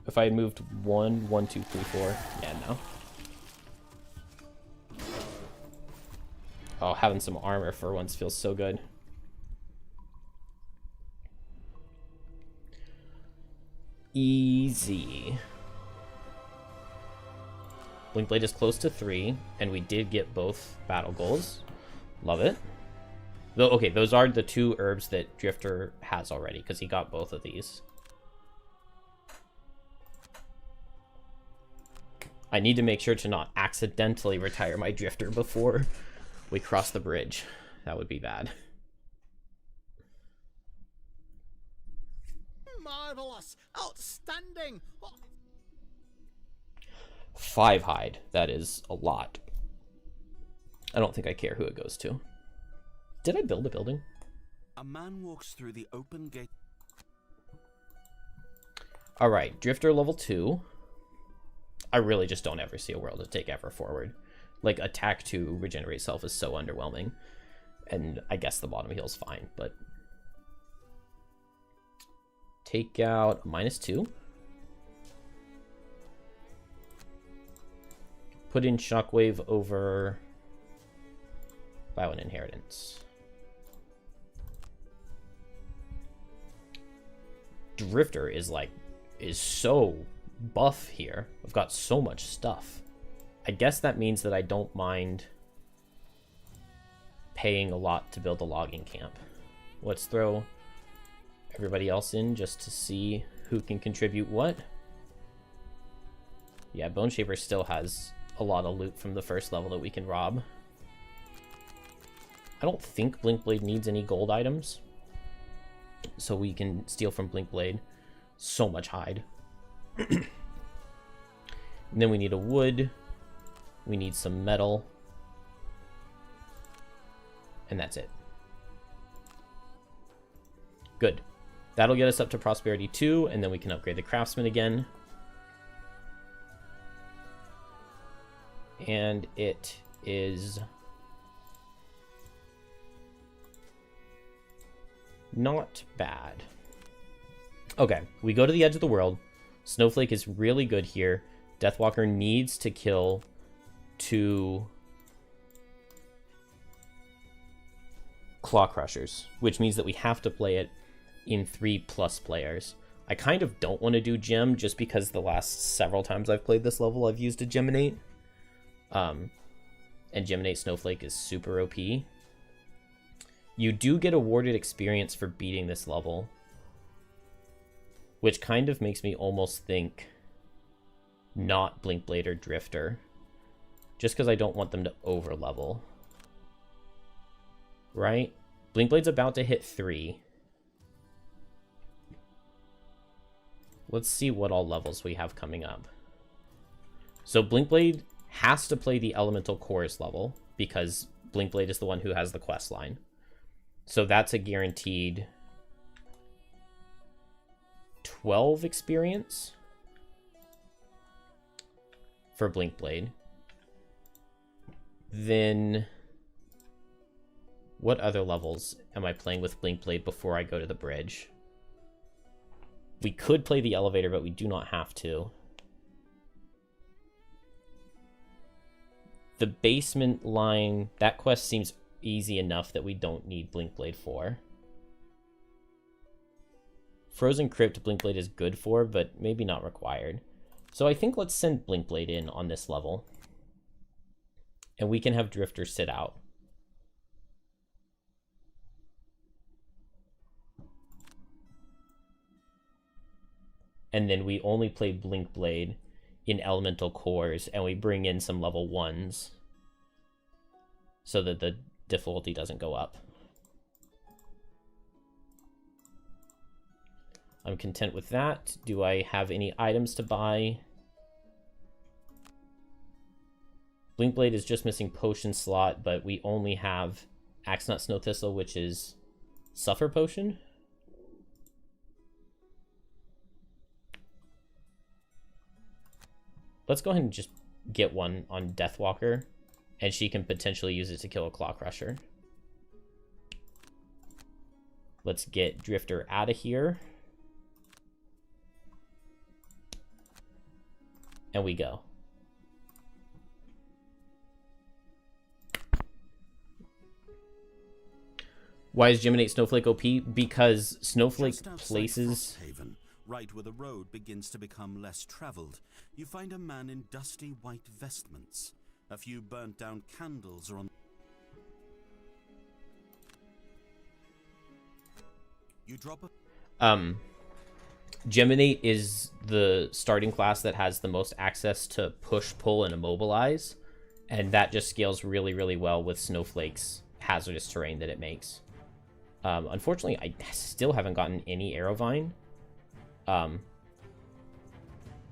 If I had moved 1, 1, 2, 3, 4, yeah, no. Oh, having some armor for once feels so good. Easy. Blinkblade is close to 3, and we did get both battle goals. Love it. Though, okay, those are the 2 herbs that Drifter has already, because he got both of these. I need to make sure to not accidentally retire my Drifter before we cross the bridge. That would be bad. Marvelous! Outstanding! 5 hide. That is a lot. I don't think I care who it goes to. Did I build a building? A man walks through the open gate. Alright, Drifter level 2. I really just don't ever see a world to take ever forward. Like, attack 2, regenerate self is so underwhelming. And I guess the bottom heal's fine, but... Take out -2. Put in Shockwave over Bio and Inheritance. Drifter is so buff here. I've got so much stuff. I guess that means that I don't mind paying a lot to build a logging camp. Let's throw everybody else in just to see who can contribute what. Yeah, Bone Shaper still has a lot of loot from the first level that we can rob. I don't think Blinkblade needs any gold items, so we can steal from Blinkblade. So much hide. And then we need a wood. We need some metal. And that's it. Good. That'll get us up to Prosperity 2, and then we can upgrade the Craftsman again. And it is not bad. Okay, we go to the edge of the world. Snowflake is really good here. Deathwalker needs to kill 2 Claw Crushers, which means that we have to play it in 3+ players. I kind of don't want to do Gem just because the last several times I've played this level I've used a Geminate. And Geminate Snowflake is super OP. You do get awarded experience for beating this level, which kind of makes me almost think not Blinkblade or Drifter, just because I don't want them to overlevel. Right? Blinkblade's about to hit 3. Let's see what all levels we have coming up. So Blinkblade has to play the Elemental Chorus level, because Blinkblade is the one who has the quest line. So that's a guaranteed 12 experience for Blinkblade. Then what other levels am I playing with Blinkblade before I go to the bridge? We could play the elevator, but we do not have to. The basement line, that quest seems easy enough that we don't need Blinkblade for. Frozen Crypt Blinkblade is good for, but maybe not required. So I think let's send Blinkblade in on this level. And we can have Drifter sit out. And then we only play Blinkblade in Elemental Cores, and we bring in some level 1s so that the difficulty doesn't go up. I'm content with that. Do I have any items to buy? Blinkblade is just missing potion slot, but we only have Axenut Snow Thistle, which is Suffer Potion. Let's go ahead and just get one on Deathwalker, and she can potentially use it to kill a Claw Crusher. Let's get Drifter out of here. And we go. Why is Geminate Snowflake OP? Because Snowflake places... Frosthaven, right where the road begins to become less traveled, you find a man in dusty white vestments. A few burnt down candles are on... You drop a... Geminate is the starting class that has the most access to push, pull, and immobilize. And that just scales really, really well with Snowflake's hazardous terrain that it makes. Unfortunately, I still haven't gotten any Arrowvine.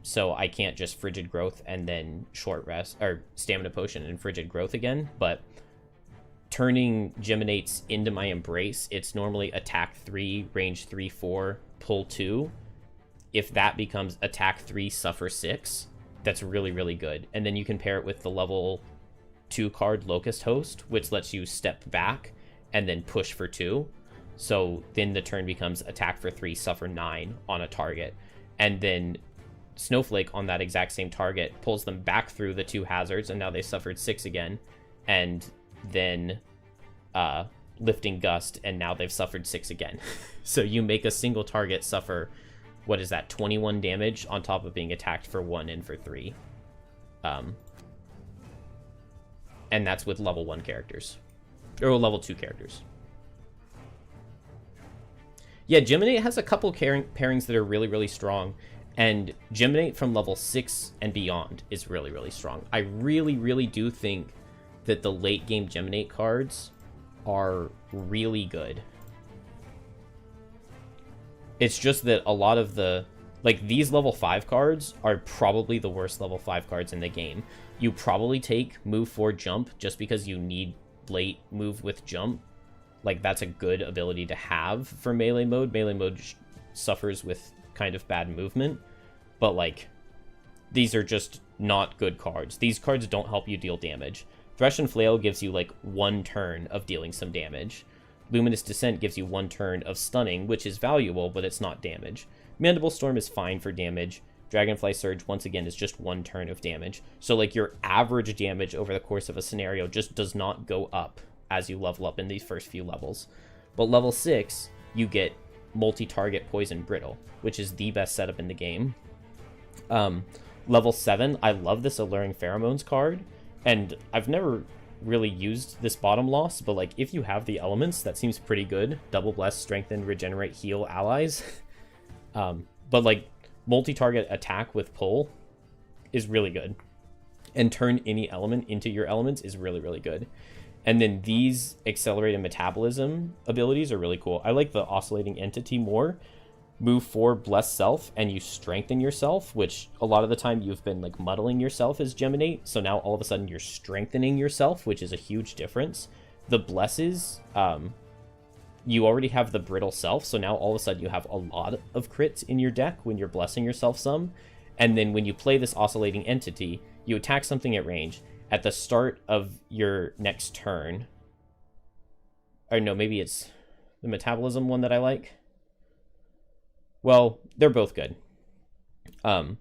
So I can't just Frigid Growth and then Short Rest, or Stamina Potion and Frigid Growth again. But turning Geminates into my Embrace, it's normally attack 3, range 3, 4, pull 2. If that becomes attack 3, suffer 6, that's really, really good. And then you can pair it with the level 2 card Locust Host, which lets you step back and then push for 2. So then the turn becomes attack for 3, suffer 9 on a target. And then Snowflake on that exact same target pulls them back through the 2 hazards, and now they suffered 6 again. And then Lifting Gust, and now they've suffered 6 again. So you make a single target suffer, what is that, 21 damage on top of being attacked for 1 and for 3. And that's with level 1 characters. Or level 2 characters. Yeah, Geminate has a couple pairings that are really, really strong. And Geminate from level 6 and beyond is really, really strong. I really, really do think that the late game Geminate cards are really good. It's just that a lot of the... Like, these level 5 cards are probably the worst level 5 cards in the game. You probably take move 4 jump just because you need late move with jump. Like, that's a good ability to have for melee mode. Melee mode suffers with kind of bad movement. But, like, these are just not good cards. These cards don't help you deal damage. Thresh and Flail gives you, like, 1 turn of dealing some damage. Luminous Descent gives you 1 turn of stunning, which is valuable, but it's not damage. Mandible Storm is fine for damage. Dragonfly Surge, once again, is just 1 turn of damage. So, like, your average damage over the course of a scenario just does not go up as you level up in these first few levels. But level 6, you get multi-target Poison Brittle, which is the best setup in the game. Level 7, I love this Alluring Pheromones card, and I've never really used this bottom loss, but like if you have the elements, that seems pretty good. Double Bless, Strengthen, Regenerate, Heal allies. But like multi-target attack with pull is really good, and turn any element into your elements is really, really good. And then these accelerated metabolism abilities are really cool. I like the Oscillating Entity more. Move 4, Bless Self, and you strengthen yourself, which a lot of the time you've been like muddling yourself as Geminate, so now all of a sudden you're strengthening yourself, which is a huge difference. The Blesses, you already have the Brittle Self, so now all of a sudden you have a lot of crits in your deck when you're blessing yourself some. And then when you play this Oscillating Entity, you attack something at range. At the start of your next turn, or no, maybe it's the Metabolism one that I like. Well, they're both good. At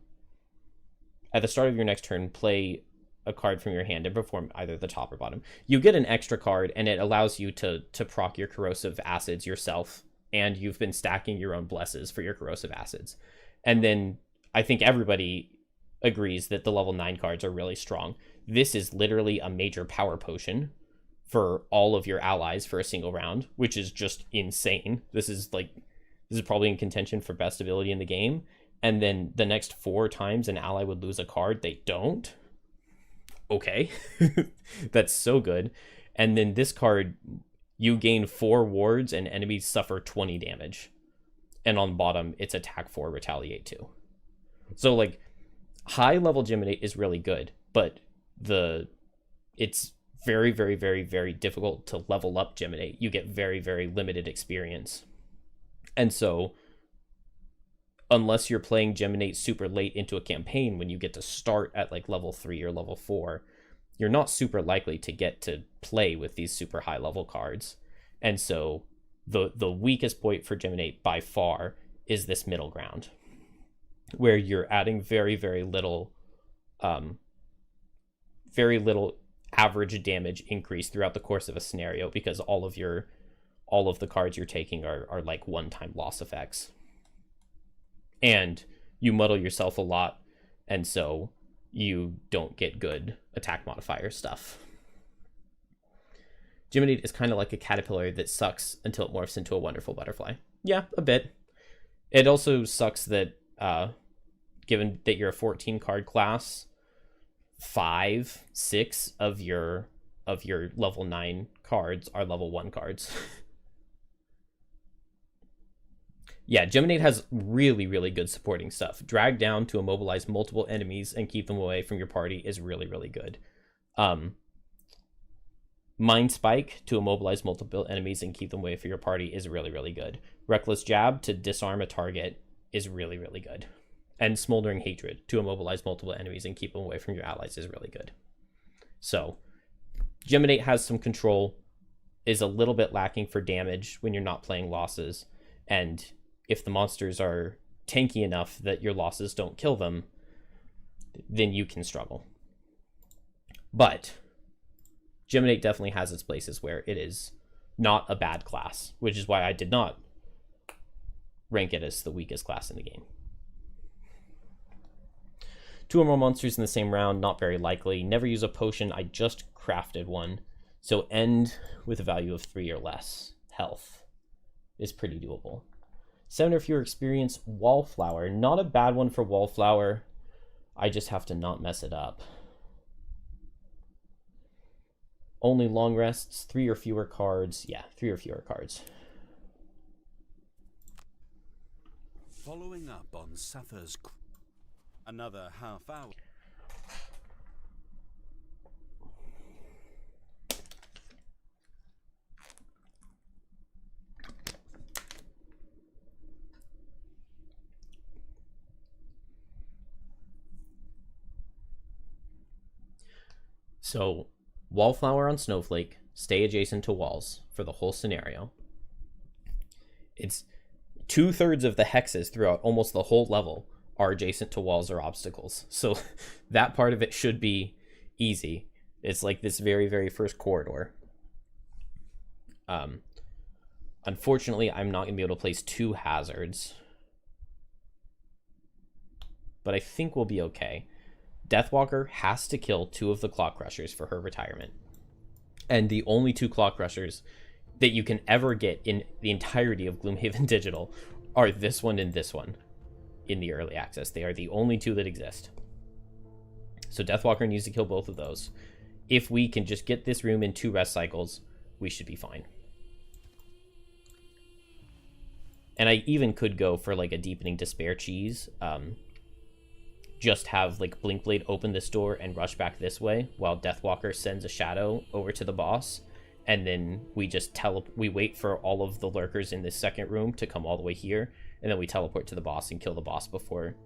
the start of your next turn, play a card from your hand and perform either the top or bottom. You get an extra card, and it allows you to proc your corrosive acids yourself, and you've been stacking your own blesses for your corrosive acids. And then I think everybody agrees that the level 9 cards are really strong. This is literally a major power potion for all of your allies for a single round, which is just insane. This is probably in contention for best ability in the game. And then the next 4 times an ally would lose a card, they don't. Okay. That's so good. And then this card, you gain 4 wards and enemies suffer 20 damage. And on bottom, it's attack 4, retaliate 2. So like high level Geminate is really good, but it's very, very, very, very difficult to level up Geminate. You get very, very limited experience. And so unless you're playing Geminate super late into a campaign, when you get to start at like level 3 or level 4, you're not super likely to get to play with these super high level cards. And so the weakest point for Geminate by far is this middle ground, where you're adding very, very little average damage increase throughout the course of a scenario, because all of the cards you're taking are like one-time loss effects. And you muddle yourself a lot, and so you don't get good attack modifier stuff. Geminate is kind of like a caterpillar that sucks until it morphs into a wonderful butterfly. Yeah, a bit. It also sucks that given that you're a 14 card class, 5, 6 of your level 9 cards are level 1 cards. Yeah, Geminate has really, really good supporting stuff. Drag down to immobilize multiple enemies and keep them away from your party is really, really good. Mind Spike to immobilize multiple enemies and keep them away from your party is really, really good. Reckless Jab to disarm a target is really, really good. And Smoldering Hatred to immobilize multiple enemies and keep them away from your allies is really good. So, Geminate has some control, is a little bit lacking for damage when you're not playing losses, and if the monsters are tanky enough that your losses don't kill them, then you can struggle. But Geminate definitely has its places where it is not a bad class, which is why I did not rank it as the weakest class in the game. 2 or more monsters in the same round, not very likely. Never use a potion, I just crafted one. So end with a value of 3 or less health is pretty doable. 7 or fewer experience, Wallflower. Not a bad one for Wallflower. I just have to not mess it up. Only long rests, 3 or fewer cards. Yeah, 3 or fewer cards. Following up on Sapphire's another half hour. So, Wallflower on Snowflake, stay adjacent to walls for the whole scenario. It's 2/3 of the hexes throughout almost the whole level are adjacent to walls or obstacles. So that part of it should be easy. It's like this very, very first corridor. Unfortunately, I'm not going to be able to place 2 hazards, but I think we'll be okay. Deathwalker has to kill 2 of the Claw Crushers for her retirement. And the only 2 Claw Crushers that you can ever get in the entirety of Gloomhaven Digital are this one and this one in the early access. They are the only 2 that exist. So Deathwalker needs to kill both of those. If we can just get this room in 2 rest cycles, we should be fine. And I even could go for like a Deepening Despair cheese. Just have like Blinkblade open this door and rush back this way while Deathwalker sends a shadow over to the boss, and then we just we wait for all of the lurkers in this second room to come all the way here, and then we teleport to the boss and kill the boss before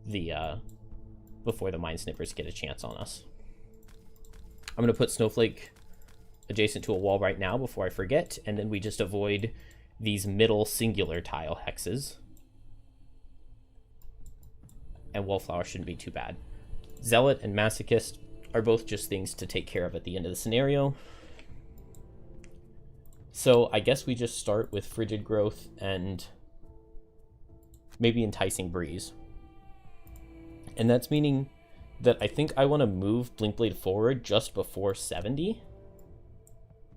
the Mind Snippers get a chance on us. I'm gonna put Snowflake adjacent to a wall right now before I forget, and then we just avoid these middle singular tile hexes. And Wallflower shouldn't be too bad. Zealot and Masochist are both just things to take care of at the end of the scenario. So I guess we just start with Frigid Growth and maybe Enticing Breeze. And that's meaning that I think I want to move Blinkblade forward just before 70.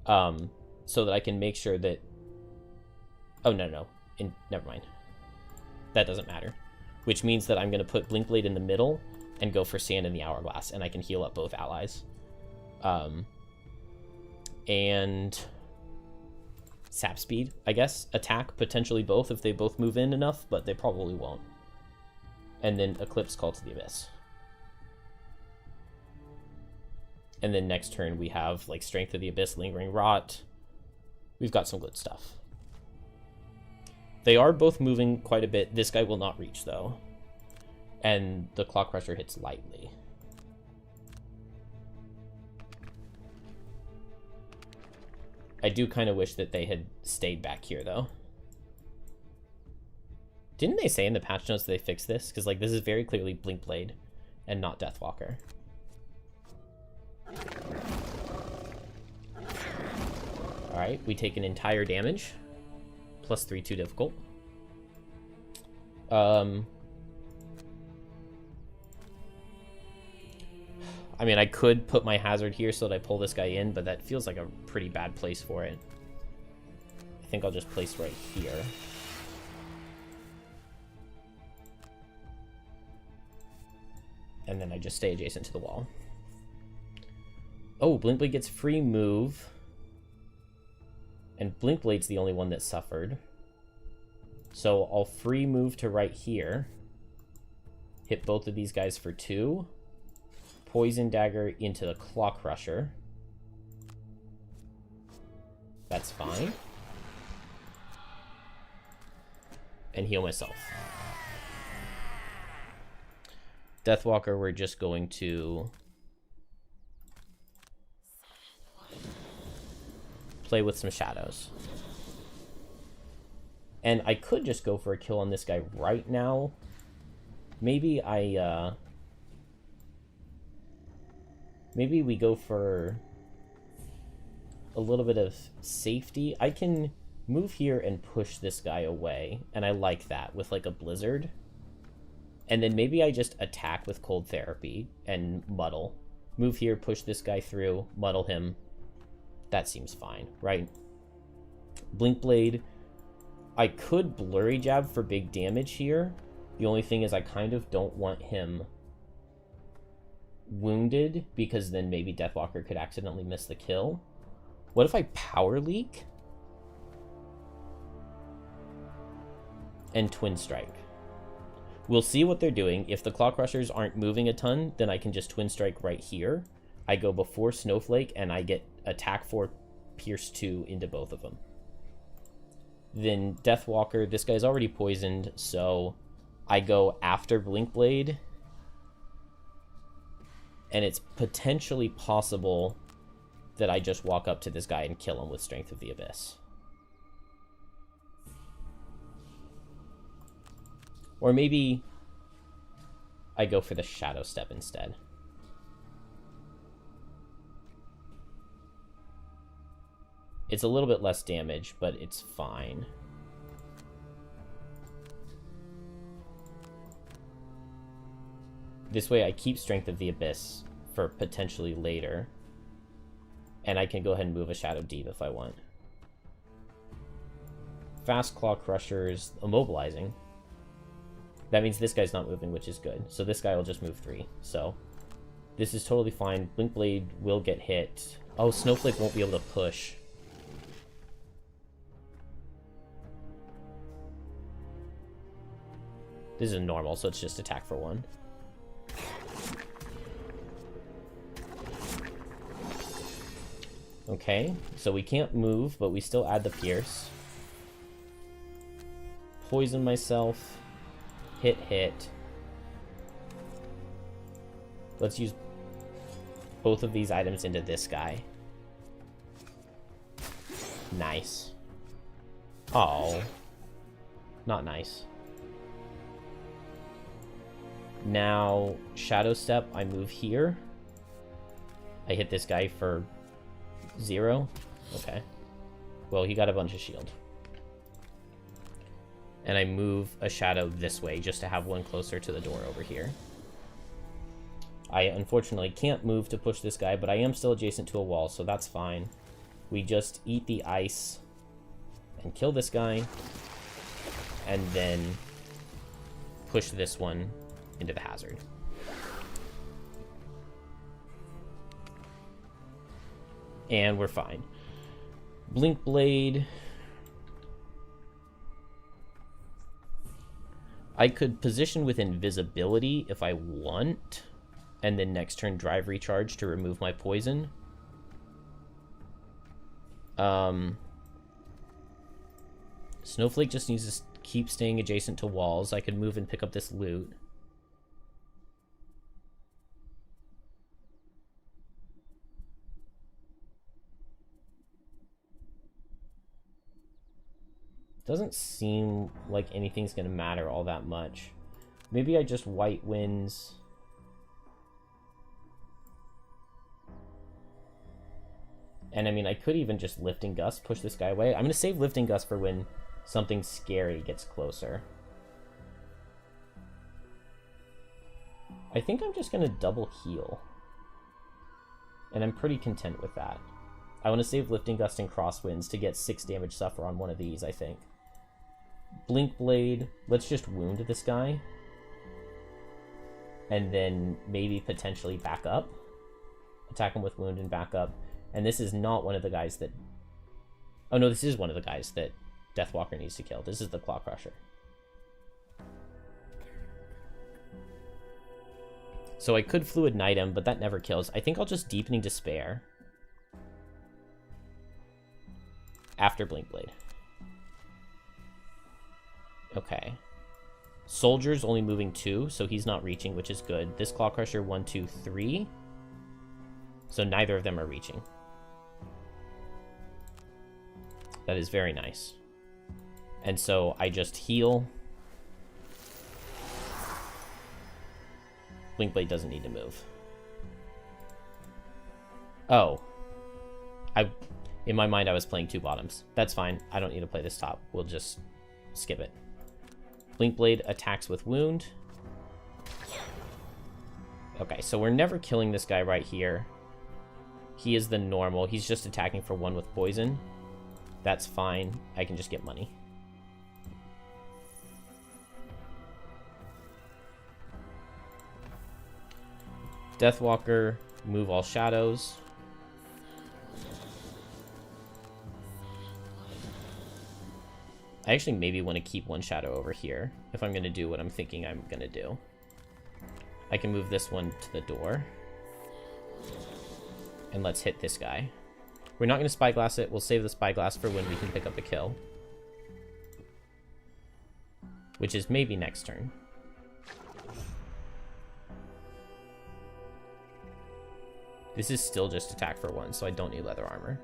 So that I can make sure that... Oh, no. Never mind. That doesn't matter. Which means that I'm going to put Blinkblade in the middle and go for Sand in the Hourglass, and I can heal up both allies. And... Sap Speed, I guess. Attack, potentially both if they both move in enough, but they probably won't. And then Eclipse, Call to the Abyss. And then next turn we have like Strength of the Abyss, Lingering Rot. We've got some good stuff. They are both moving quite a bit. This guy will not reach though. And the Claw Crusher hits lightly. I do kind of wish that they had stayed back here, though. Didn't they say in the patch notes that they fixed this? Because, like, this is very clearly Blinkblade and not Deathwalker. Alright, we take an entire damage. Plus 3, 2 difficult. I mean, I could put my hazard here so that I pull this guy in, but that feels like a pretty bad place for it. I think I'll just place right here. And then I just stay adjacent to the wall. Oh, Blinkblade gets free move. And Blinkblade's the only one that suffered. So I'll free move to right here. Hit both of these guys for 2. Poison Dagger into the Claw Crusher. That's fine. And heal myself. Deathwalker, we're just going to play with some shadows. And I could just go for a kill on this guy right now. Maybe maybe we go for a little bit of safety. I can move here and push this guy away, and I like that with like a blizzard. And then maybe I just attack with Cold Therapy and muddle. Move here, push this guy through, muddle him. That seems fine, right? Blinkblade. I could Blurry Jab for big damage here. The only thing is I kind of don't want him wounded, because then maybe Deathwalker could accidentally miss the kill. What if I Power Leak and Twin Strike? We'll see what they're doing. If the Claw Crushers aren't moving a ton, then I can just Twin Strike right here. I go before Snowflake, and I get Attack 4, Pierce 2 into both of them. Then Deathwalker, this guy's already poisoned, so I go after Blinkblade. And it's potentially possible that I just walk up to this guy and kill him with Strength of the Abyss. Or maybe I go for the Shadow Step instead. It's a little bit less damage, but it's fine. This way I keep Strength of the Abyss for potentially later. And I can go ahead and move a Shadow Deep if I want. Fast Claw Crushers immobilizing. That means this guy's not moving, which is good. So this guy will just move 3. So this is totally fine. Blinkblade will get hit. Oh, Snowflake won't be able to push. This is normal, so it's just attack for 1. Okay, so we can't move, but we still add the Pierce. Poison myself. Hit. Let's use both of these items into this guy. Nice. Oh. Not nice. Now, Shadow Step, I move here. I hit this guy for 0. Okay. Well, he got a bunch of shield. And I move a shadow this way just to have one closer to the door over here. I unfortunately can't move to push this guy, but I am still adjacent to a wall, so that's fine. We just eat the ice and kill this guy, and then push this one into the hazard. And we're fine. Blink Blade. I could position with invisibility if I want, and then next turn drive recharge to remove my poison. Snowflake just needs to keep staying adjacent to walls. I could move and pick up this loot. Doesn't seem like anything's going to matter all that much. Maybe I just White Winds. And I mean, I could even just Lifting Gust, push this guy away. I'm going to save Lifting Gust for when something scary gets closer. I think I'm just going to double heal. And I'm pretty content with that. I want to save Lifting Gust and Crosswinds to get 6 damage suffer on one of these, I think. Blink Blade. Let's just wound this guy. And then maybe potentially back up. Attack him with wound and back up. And this is not one of the guys that... Oh no, this is one of the guys that Deathwalker needs to kill. This is the Claw Crusher. So I could Fluid Knight him, but that never kills. I think I'll just Deepening Despair after Blink Blade. Okay. Soldier's only moving 2, so he's not reaching, which is good. This Claw Crusher, 1, 2, 3. So neither of them are reaching. That is very nice. And so I just heal. Blink Blade doesn't need to move. Oh. In my mind, I was playing 2 bottoms. That's fine. I don't need to play this top. We'll just skip it. Blink Blade attacks with wound. Okay, so we're never killing this guy right here. He is the normal. He's just attacking for 1 with poison. That's fine. I can just get money. Deathwalker, move all shadows. I actually maybe want to keep 1 shadow over here if I'm going to do what I'm thinking I'm going to do. I can move this one to the door. And let's hit this guy. We're not going to Spyglass it. We'll save the Spyglass for when we can pick up the kill. Which is maybe next turn. This is still just attack for 1, so I don't need leather armor.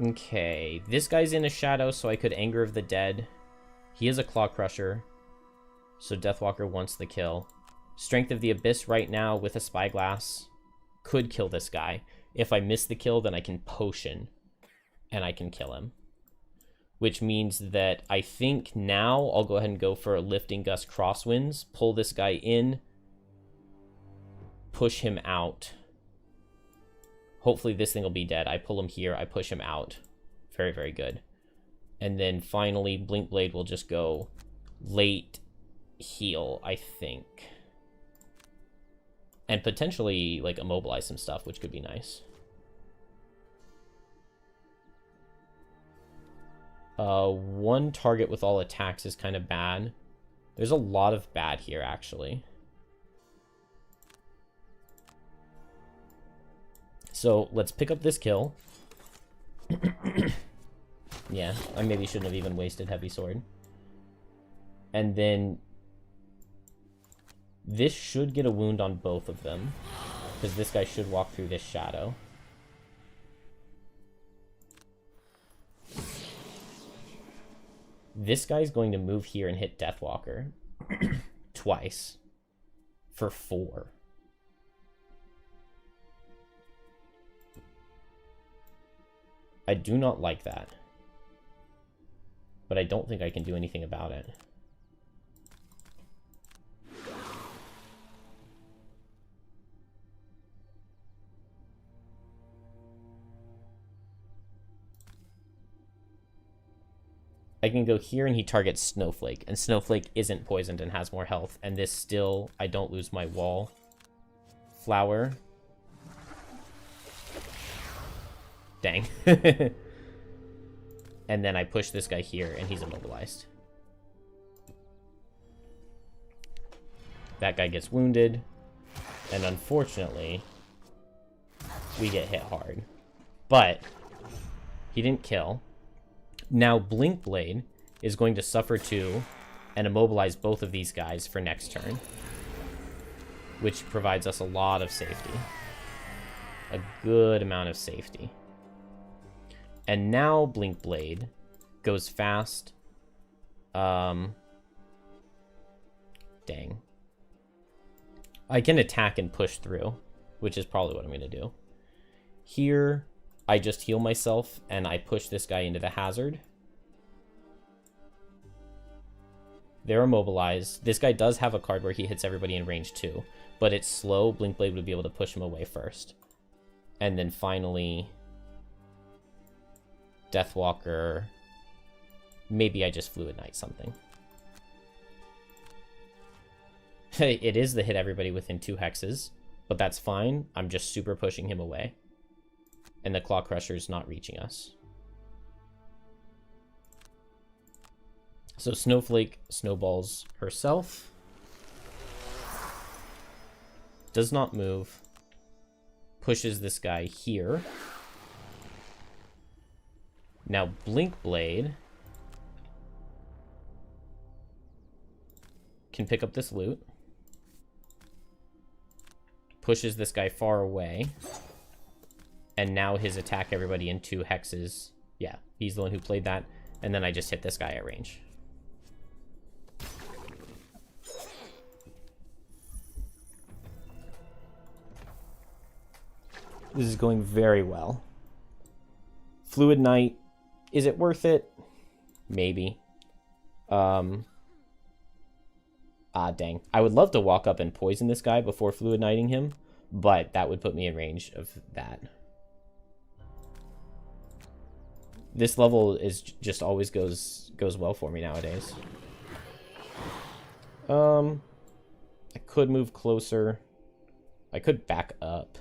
Okay, this guy's in a shadow, so I could Anger of the Dead. He is a Claw Crusher, so Deathwalker wants the kill. Strength of the Abyss right now with a Spyglass could kill this guy. If I miss the kill, then I can Potion, and I can kill him. Which means that I think now I'll go ahead and go for a Lifting Gust Crosswinds, pull this guy in, push him out. Hopefully this thing will be dead. I pull him here, I push him out. Very, very good. And then finally, Blink Blade will just go late heal, I think. And potentially, like, immobilize some stuff, which could be nice. One target with all attacks is kind of bad. There's a lot of bad here, actually. So let's pick up this kill. Yeah, I maybe shouldn't have even wasted Heavy Sword. And then this should get a wound on both of them, because this guy should walk through this shadow. This guy's going to move here and hit Deathwalker twice for 4. I do not like that. But I don't think I can do anything about it. I can go here and he targets Snowflake, and Snowflake isn't poisoned and has more health, and this still, I don't lose my wall. Flower. Dang. And then I push this guy here, and he's immobilized. That guy gets wounded, and unfortunately, we get hit hard. But he didn't kill. Now Blink Blade is going to suffer 2 and immobilize both of these guys for next turn, which provides us a lot of safety. A good amount of safety. And now Blink Blade goes fast. Dang. I can attack and push through, which is probably what I'm going to do. Here, I just heal myself, and I push this guy into the hazard. They're immobilized. This guy does have a card where he hits everybody in range 2, but it's slow. Blink Blade would be able to push him away first. And then finally, Deathwalker. Maybe I just Fluid Knight something. It is the hit everybody within 2 hexes, but that's fine. I'm just super pushing him away. And the Claw Crusher is not reaching us. So Snowflake snowballs herself. Does not move. Pushes this guy here. Now Blink Blade can pick up this loot. Pushes this guy far away. And now his attack everybody in 2 hexes. Yeah, he's the one who played that. And then I just hit this guy at range. This is going very well. Fluid Knight. Is it worth it? Maybe. Dang. I would love to walk up and poison this guy before Fluid Knighting him, but that would put me in range of that. This level is just always goes well for me nowadays. I could move closer. I could back up.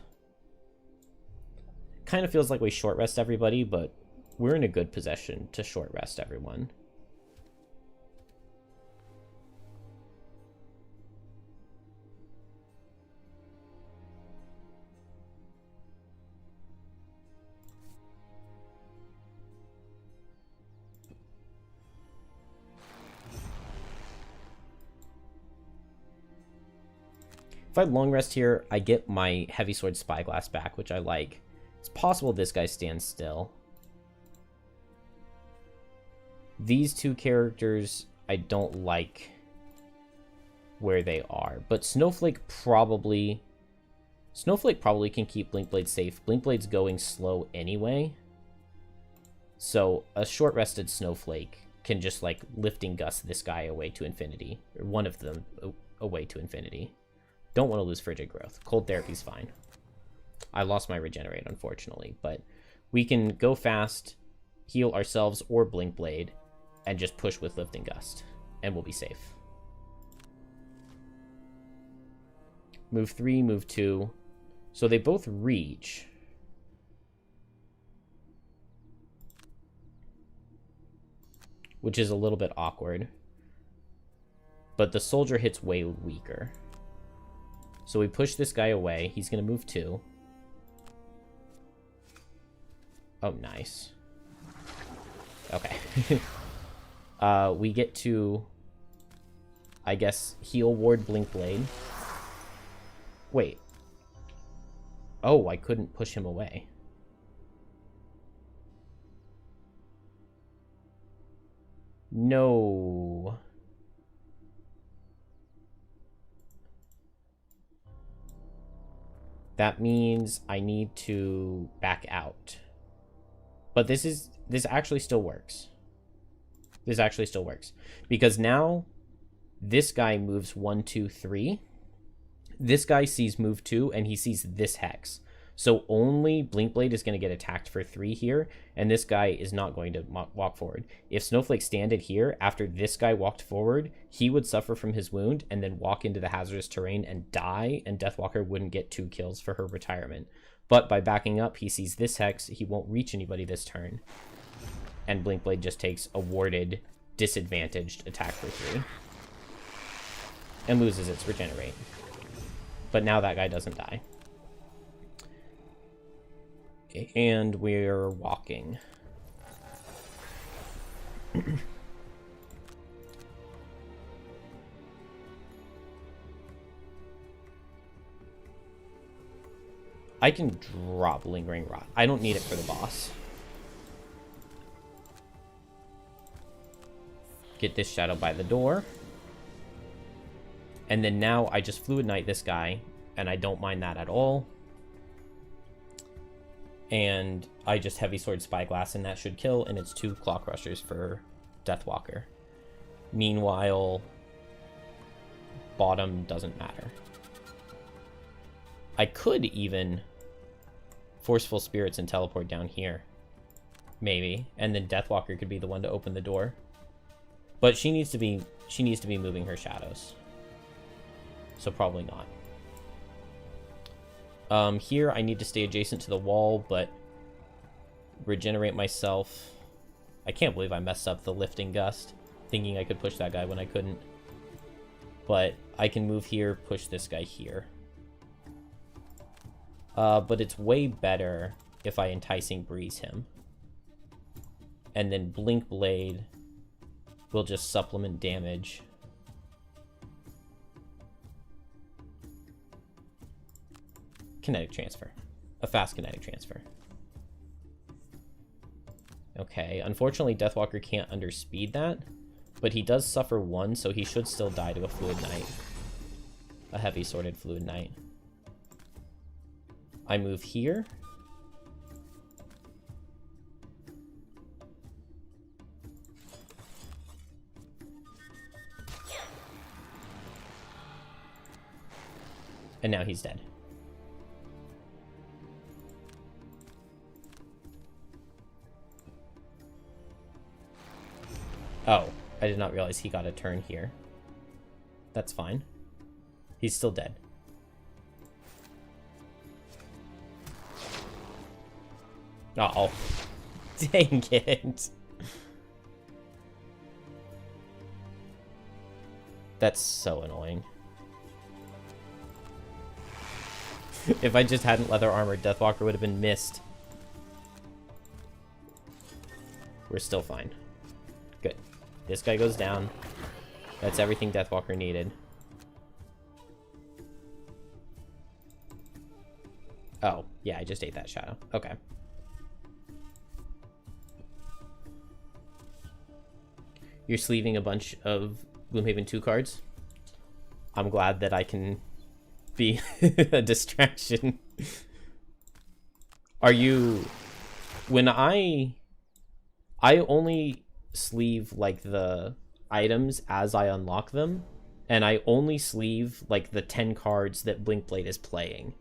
Kind of feels like we short rest everybody, but we're in a good position to short rest everyone. If I long rest here, I get my Heavy Sword Spyglass back, which I like. It's possible this guy stands still. These 2 characters, I don't like where they are. But Snowflake probably can keep Blink Blade safe. Blink Blade's going slow anyway. So a short-rested Snowflake can just, like, lifting gust this guy away to infinity. Or one of them away to infinity. Don't want to lose Frigid Growth. Cold Therapy's fine. I lost my Regenerate, unfortunately. But we can go fast, heal ourselves or Blink Blade, and just push with Lifting Gust. And we'll be safe. Move 3, move 2. So they both reach. Which is a little bit awkward. But the soldier hits way weaker. So we push this guy away. He's going to move 2. Oh, nice. Okay. We get to, I guess, heal ward Blink Blade. Wait. Oh, I couldn't push him away. No. That means I need to back out. But this actually still works. This actually still works. Because now this guy moves 1, 2, 3. This guy sees move 2 and he sees this hex. So only Blinkblade is going to get attacked for 3 here, and this guy is not going to walk forward. If Snowflake standed here after this guy walked forward, he would suffer from his wound and then walk into the hazardous terrain and die, and Deathwalker wouldn't get 2 kills for her retirement. But by backing up, he sees this hex, he won't reach anybody this turn, and Blinkblade just takes a warded, disadvantaged attack for 3. And loses its regenerate. But now that guy doesn't die. And we're walking. I can drop Lingering Rot. I don't need it for the boss. Get this shadow by the door. And then now I just Fluid Knight this guy, and I don't mind that at all. And I just Heavy Sword Spyglass, and that should kill, and it's 2 Claw Crushers for Deathwalker. Meanwhile, bottom doesn't matter. I could even Forceful Spirits and teleport down here. Maybe. And then Deathwalker could be the one to open the door. But she needs to be moving her shadows. So probably not. Here I need to stay adjacent to the wall, but regenerate myself. I can't believe I messed up the Lifting Gust, thinking I could push that guy when I couldn't. But I can move here, push this guy here. But it's way better if I Enticing Breeze him. And then Blink Blade will just supplement damage. Kinetic transfer. A fast kinetic transfer. Okay, unfortunately Deathwalker can't underspeed that, but he does suffer 1, so he should still die to a Fluid Knight. A Heavy Sworded Fluid Knight. I move here. And now he's dead. Oh, I did not realize he got a turn here. That's fine. He's still dead. Uh-oh. Dang it. That's so annoying. If I just hadn't leather armored, Deathwalker would have been missed. We're still fine. Good. This guy goes down. That's everything Deathwalker needed. Oh, yeah, I just ate that shadow. Okay. You're sleeving a bunch of Gloomhaven 2 cards. I'm glad that I can be a distraction. Are you... When I only sleeve, like, the items as I unlock them, and I only sleeve, like, the 10 cards that Blinkblade is playing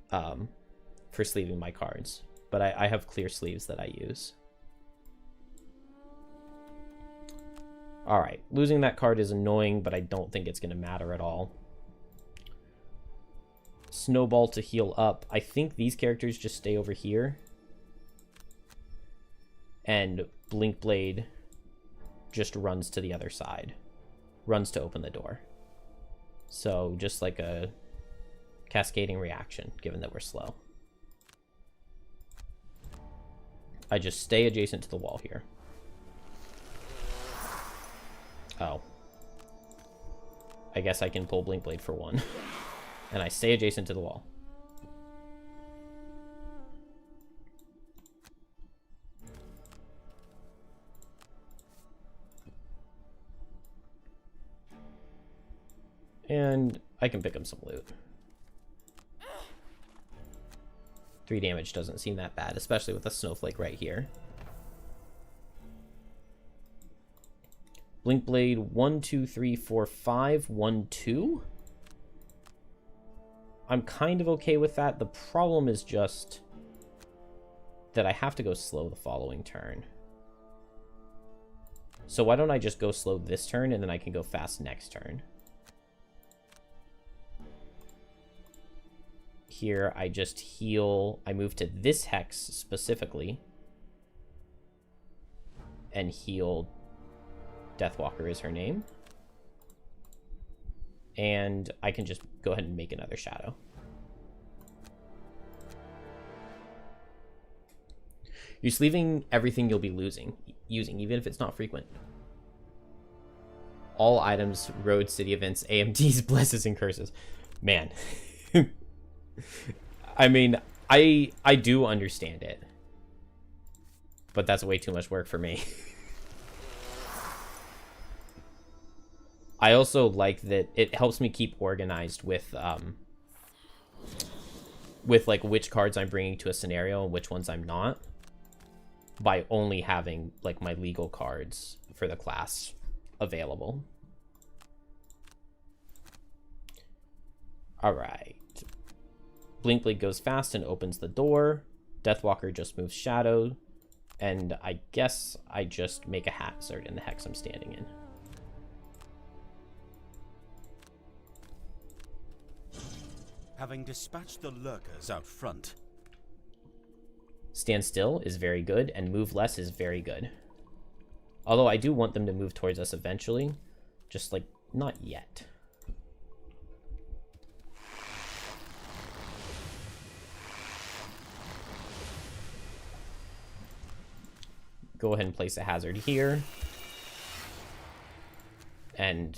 for sleeving my cards. But I have clear sleeves that I use. Alright, losing that card is annoying, but I don't think it's going to matter at all. Snowball to heal up. I think these characters just stay over here. And Blinkblade just runs to the other side. Runs to open the door. So just like a cascading reaction, given that we're slow. I just stay adjacent to the wall here. Oh. I guess I can pull Blinkblade for 1. And I stay adjacent to the wall. And I can pick him some loot. 3 damage doesn't seem that bad, especially with a snowflake right here. Blink Blade 1, 2, 3, 4, 5, 1, 2. I'm kind of okay with that. The problem is just that I have to go slow the following turn. So why don't I just go slow this turn and then I can go fast next turn. Here I just heal. I move to this hex specifically and heal. Deathwalker is her name. And I can just go ahead and make another shadow. You're sleeving everything you'll be using, even if it's not frequent. All items, road, city events, AMDs, blesses, and curses. Man. I mean, I do understand it. But that's way too much work for me. I also like that it helps me keep organized with like which cards I'm bringing to a scenario and which ones I'm not, by only having like my legal cards for the class available. All right. Blink Blade goes fast and opens the door. Deathwalker just moves shadow, and I guess I just make a hazard in the hex I'm standing in. Having dispatched the lurkers out front. Stand still is very good, and move less is very good. Although I do want them to move towards us eventually, just like not yet. Go ahead and place a hazard here. And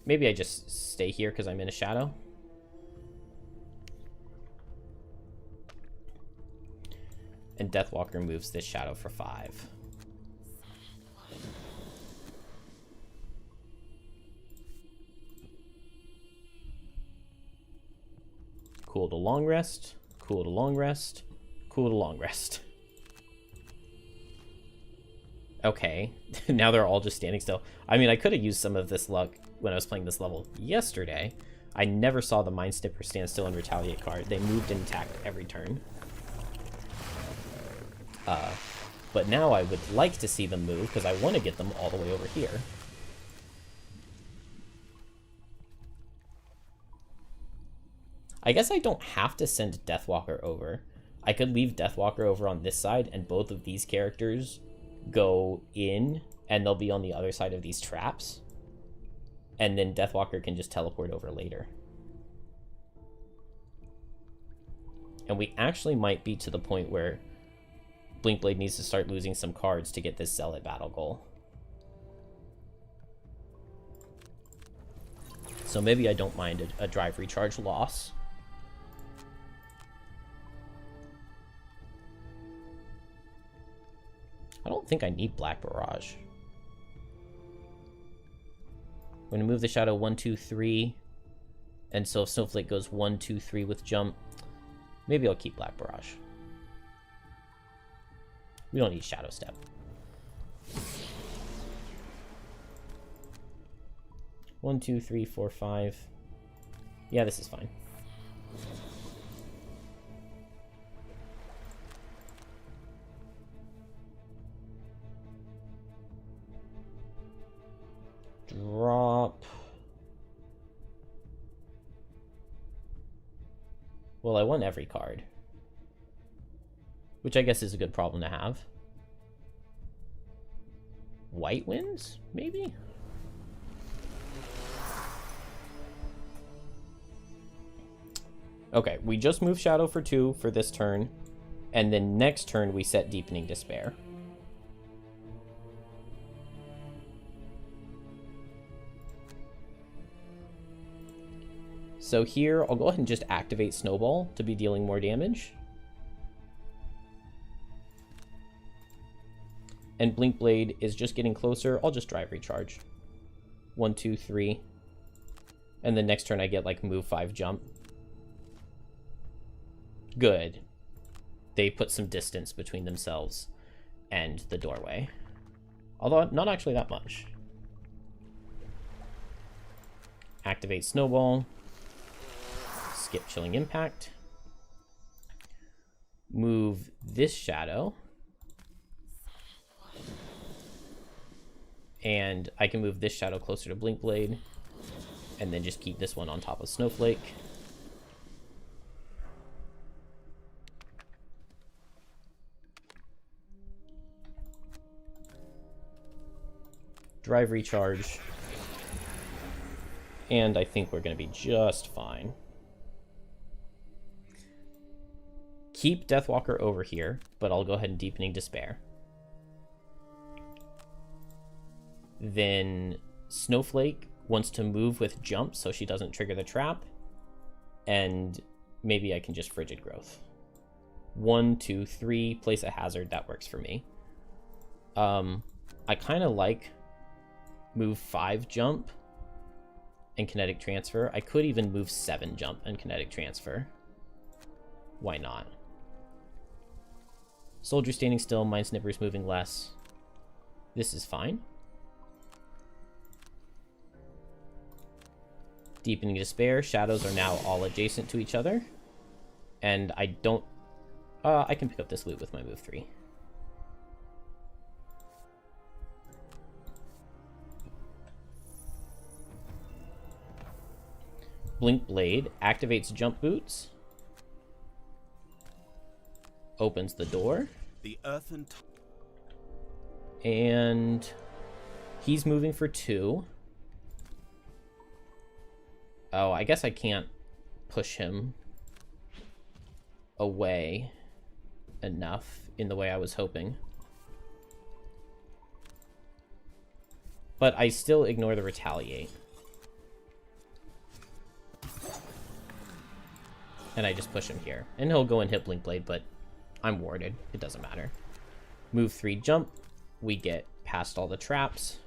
maybe I just stay here because I'm in a shadow. And Deathwalker moves this shadow for 5. Cool to long rest. Cool to long rest. Cool to long rest. Okay, now they're all just standing still. I mean, I could have used some of this luck when I was playing this level yesterday. I never saw the Mind Snipper stand still and retaliate card. They moved and attacked every turn. But now I would like to see them move because I want to get them all the way over here. I guess I don't have to send Deathwalker over. I could leave Deathwalker over on this side and both of these characters go in and they'll be on the other side of these traps. And then Deathwalker can just teleport over later. And we actually might be to the point where Blinkblade needs to start losing some cards to get this Zealot battle goal. So maybe I don't mind a drive recharge loss. I don't think I need Black Barrage. I'm going to move the shadow 1, 2, 3. And so if Snowflake goes 1, 2, 3 with jump, maybe I'll keep Black Barrage. We don't need Shadow Step. One, 2, 3, 4, 5. Yeah, this is fine. Drop. Well, I won every card, which I guess is a good problem to have. White wins, maybe? Okay, we just move Shadow for 2 for this turn, and then next turn we set Deepening Despair. So here, I'll go ahead and just activate Snowball to be dealing more damage. And Blink Blade is just getting closer. I'll just drive recharge. 1, 2, 3. And then next turn I get, like, move 5, jump. Good. They put some distance between themselves and the doorway. Although, not actually that much. Activate Snowball. Skip Chilling Impact. Move this shadow. And I can move this shadow closer to Blink Blade. And then just keep this one on top of Snowflake. Drive Recharge. And I think we're going to be just fine. Keep Deathwalker over here, but I'll go ahead and Deepening Despair. Then Snowflake wants to move with jump so she doesn't trigger the trap. And maybe I can just Frigid Growth. 1, 2, 3, place a hazard. That works for me. I kind of like move 5 jump and Kinetic Transfer. I could even move 7 jump and Kinetic Transfer. Why not? Soldier standing still, Mind Snipper's moving less. This is fine. Deepening Despair. Shadows are now all adjacent to each other. And I don't... I can pick up this loot with my move 3. Blink Blade activates Jump Boots. Opens the door. The earth and he's moving for 2. Oh, I guess I can't push him away enough in the way I was hoping. But I still ignore the Retaliate. And I just push him here. And he'll go and hit Blink Blade, but I'm warded. It doesn't matter. Move 3, jump. We get past all the traps.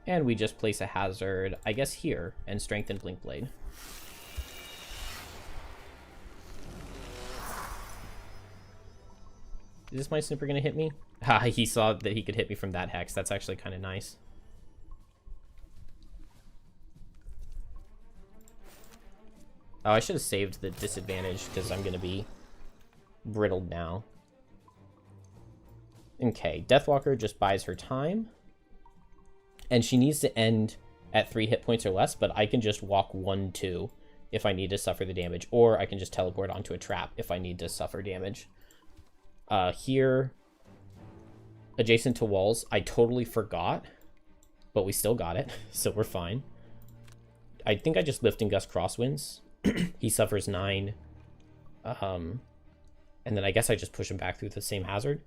And we just place a hazard, I guess here, and strengthen Blink Blade. Is this my snipper gonna hit me? Ha, he saw that he could hit me from that hex. That's actually kind of nice. Oh, I should have saved the disadvantage because I'm gonna be brittled now. Okay, Deathwalker just buys her time. And she needs to end at 3 hit points or less, but I can just walk 1, 2 if I need to suffer the damage, or I can just teleport onto a trap if I need to suffer damage. Here, adjacent to walls, I totally forgot, but we still got it, so we're fine. I think I just Lifting Gust Crosswinds. He suffers 9. And then I guess I just push him back through the same hazard.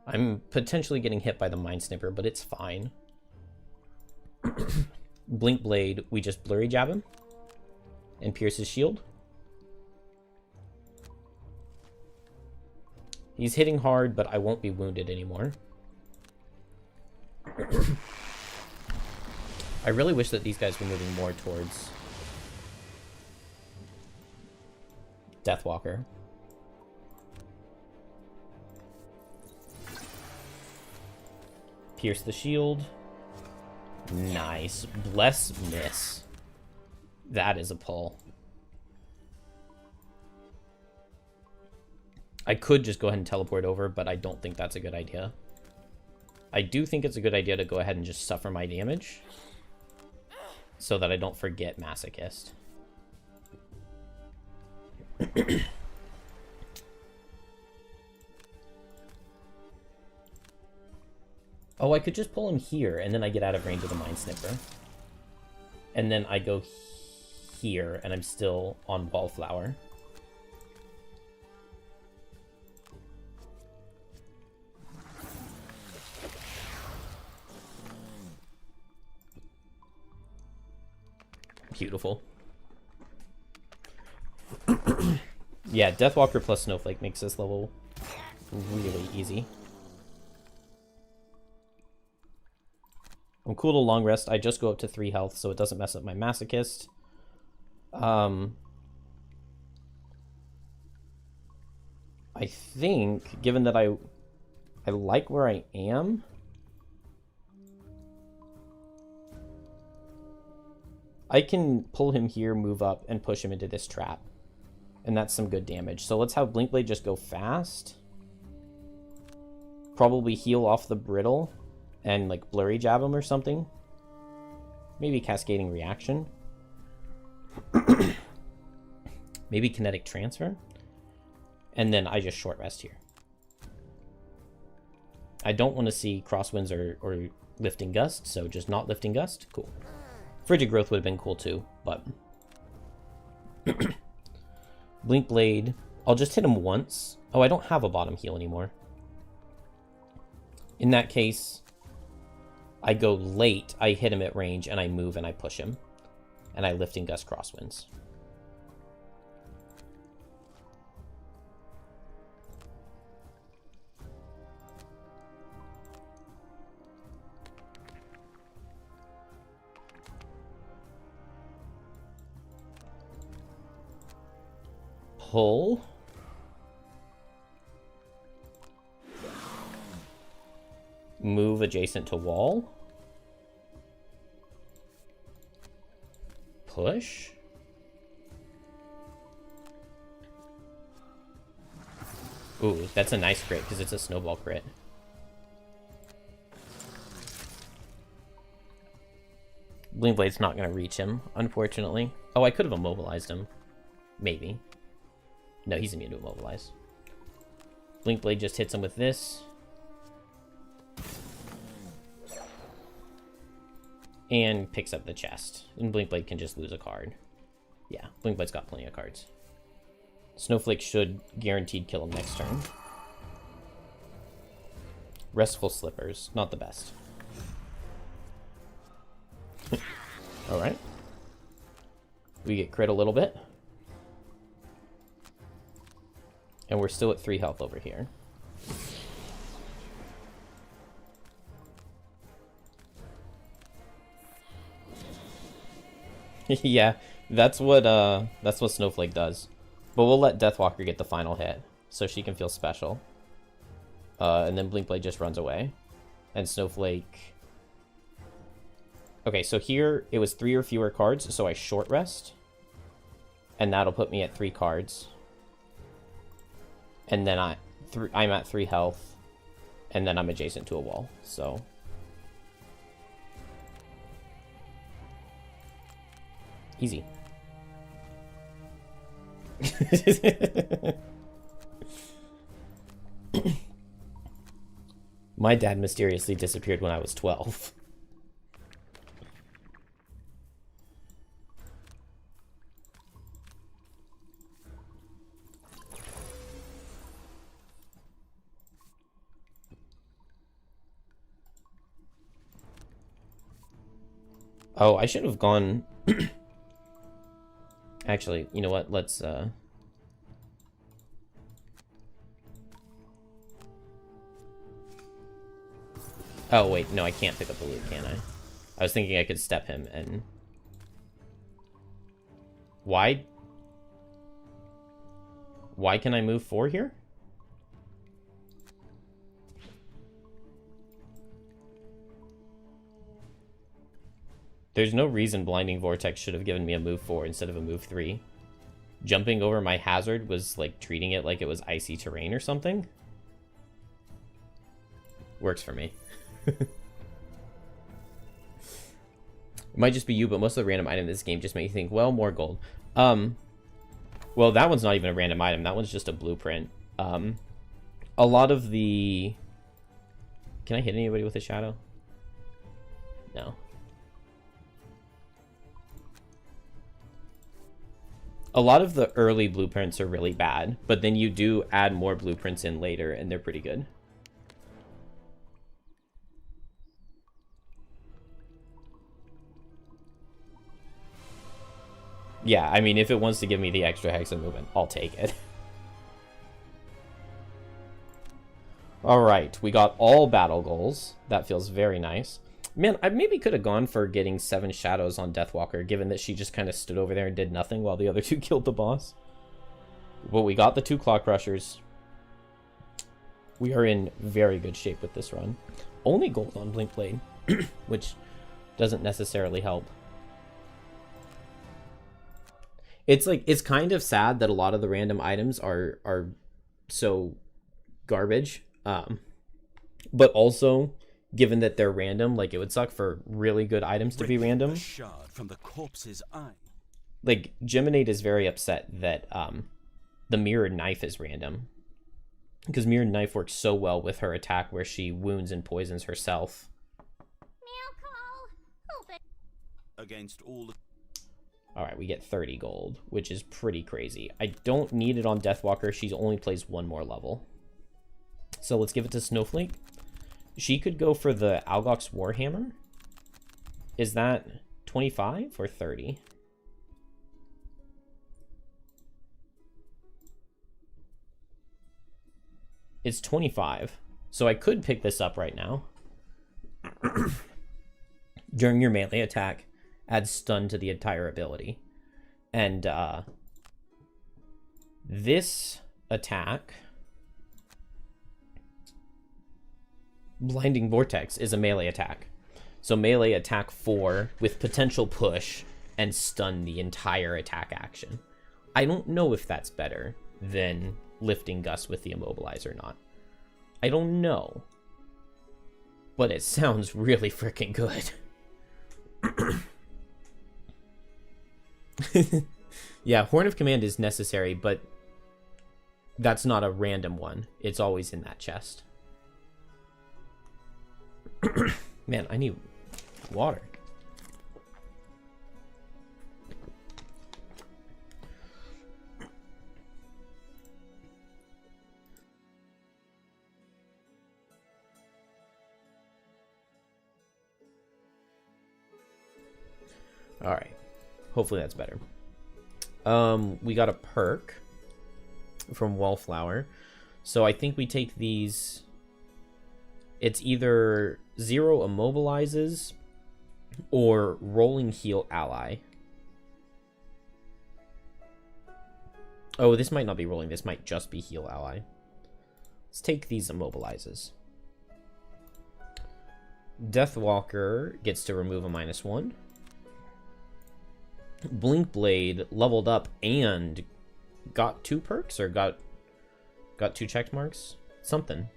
I'm potentially getting hit by the Mind Snipper, but it's fine. Blink Blade, we just Blurry Jab him and pierce his shield. He's hitting hard, but I won't be wounded anymore. I really wish that these guys were moving more towards Deathwalker. Pierce the shield. Nice. Bless Miss. That is a pull. I could just go ahead and teleport over, but I don't think that's a good idea. I do think it's a good idea to go ahead and just suffer my damage so that I don't forget Masochist. Oh, I could just pull him here, and then I get out of range of the Mind Snipper. And then I go here, and I'm still on Wallflower. Beautiful. Yeah, Deathwalker plus Snowflake makes this level really easy. I'm cool to long rest. I just go up to 3 health, so it doesn't mess up my masochist. I think, given that I like where I am, I can pull him here, move up, and push him into this trap. And that's some good damage. So let's have Blinkblade just go fast. Probably heal off the brittle and like blurry jab him or something. Maybe cascading reaction. Maybe kinetic transfer. And then I just short rest here. I don't want to see crosswinds or lifting gust, so just not lifting gust. Cool. Frigid growth would have been cool too, but Blink Blade. I'll just hit him once. Oh, I don't have a bottom heal anymore. In that case, I go late, I hit him at range, and I move and I push him. And I lifting gust crosswinds. Pull. Move adjacent to wall. Push. Ooh, that's a nice crit because it's a snowball crit. Blinkblade's not going to reach him, unfortunately. Oh, I could have immobilized him. Maybe. No, he's immune to immobilize. Blinkblade just hits him with this. And picks up the chest. And Blinkblade can just lose a card. Yeah, Blinkblade's got plenty of cards. Snowflake should guaranteed kill him next turn. Restful Slippers, not the best. Alright. We get crit a little bit. And we're still at 3 health over here. Yeah, that's what Snowflake does. But we'll let Deathwalker get the final hit, so she can feel special. And then Blinkblade just runs away. And Snowflake... Okay, so here it was 3 or fewer cards, so I short rest. And that'll put me at 3 cards. And then I'm at 3 health. And then I'm adjacent to a wall, so... Easy. My dad mysteriously disappeared when I was 12. Oh, I should have gone... Actually, you know what? Let's, Oh, wait. No, I can't pick up the loot, can I? I was thinking I could step him and... Why can I move 4 here? There's no reason Blinding Vortex should have given me a move 4 instead of a move 3. Jumping over my hazard was like treating it like it was icy terrain or something. Works for me. It might just be you, but most of the random items in this game just make you think, well, more gold. Well, that one's not even a random item. That one's just a blueprint. A lot of the... Can I hit anybody with a shadow? No. A lot of the early blueprints are really bad, but then you do add more blueprints in later, and they're pretty good. Yeah, I mean, if it wants to give me the extra hexa movement, I'll take it. Alright, we got all battle goals. That feels very nice. Man, I maybe could have gone for getting 7 shadows on Deathwalker, given that she just kind of stood over there and did nothing while the other 2 killed the boss. But we got the 2 Claw Crushers. We are in very good shape with this run. Only gold on Blink Blade, which doesn't necessarily help. It's kind of sad that a lot of the random items are so garbage. But also, given that they're random, like, it would suck for really good items to be random. Shard from the corpse's eye. Like, Geminate is very upset that the Mirrored Knife is random. Because Mirrored Knife works so well with her attack where she wounds and poisons herself. Against all the... Alright, we get 30 gold, which is pretty crazy. I don't need it on Deathwalker. She only plays 1 more level. So let's give it to Snowflake. She could go for the Algox Warhammer. Is that 25 or 30? It's 25. So I could pick this up right now. During your melee attack, add stun to the entire ability. And this attack, Blinding Vortex, is a melee attack. So melee attack 4 with potential push and stun the entire attack action. I don't know if that's better than lifting Gus with the Immobilize or not. I don't know. But it sounds really freaking good. Yeah, Horn of Command is necessary, but that's not a random one. It's always in that chest. Man, I need water. All right. Hopefully that's better. We got a perk from Wallflower. So I think we take these. It's either 0 immobilizes or rolling heal ally. Oh, this might not be rolling. This might just be heal ally. Let's take these immobilizes. Deathwalker gets to remove a -1. Blink Blade leveled up and got 2 perks, or got 2 check marks? Something.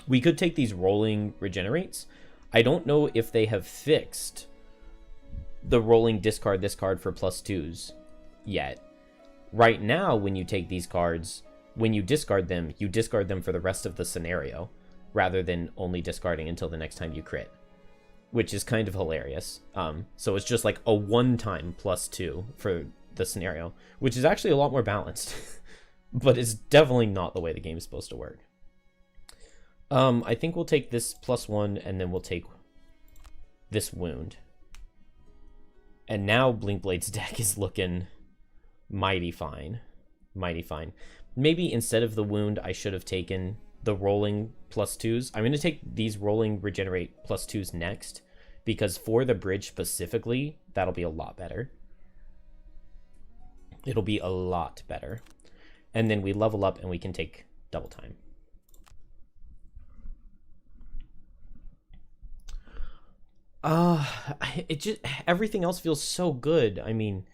We could take these rolling regenerates. I don't know if they have fixed the rolling discard this card for +2s yet. Right now, when you take these cards, when you discard them for the rest of the scenario, rather than only discarding until the next time you crit, which is kind of hilarious. So it's just like a one-time +2 for the scenario, which is actually a lot more balanced. But it's definitely not the way the game is supposed to work. I think we'll take this +1, and then we'll take this wound. And now Blink Blade's deck is looking mighty fine. Mighty fine. Maybe instead of the wound, I should have taken the rolling +2s. I'm going to take these rolling regenerate +2s next, because for the bridge specifically, that'll be a lot better. It'll be a lot better. And then we level up and we can take double time. It just, everything else feels so good. I mean,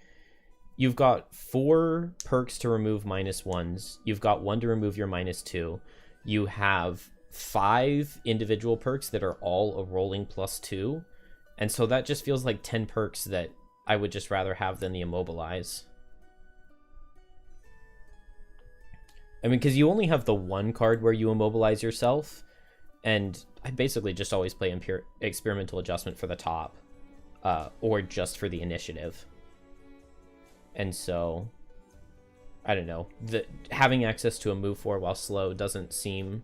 you've got 4 perks to remove -1s. You've got 1 to remove your -2. You have 5 individual perks that are all a rolling +2. And so that just feels like 10 perks that I would just rather have than the Immobilize. I mean, because you only have the 1 card where you immobilize yourself, and I basically just always play Experimental Adjustment for the top, or just for the initiative. And so, I don't know. Having access to a move 4 while slow doesn't seem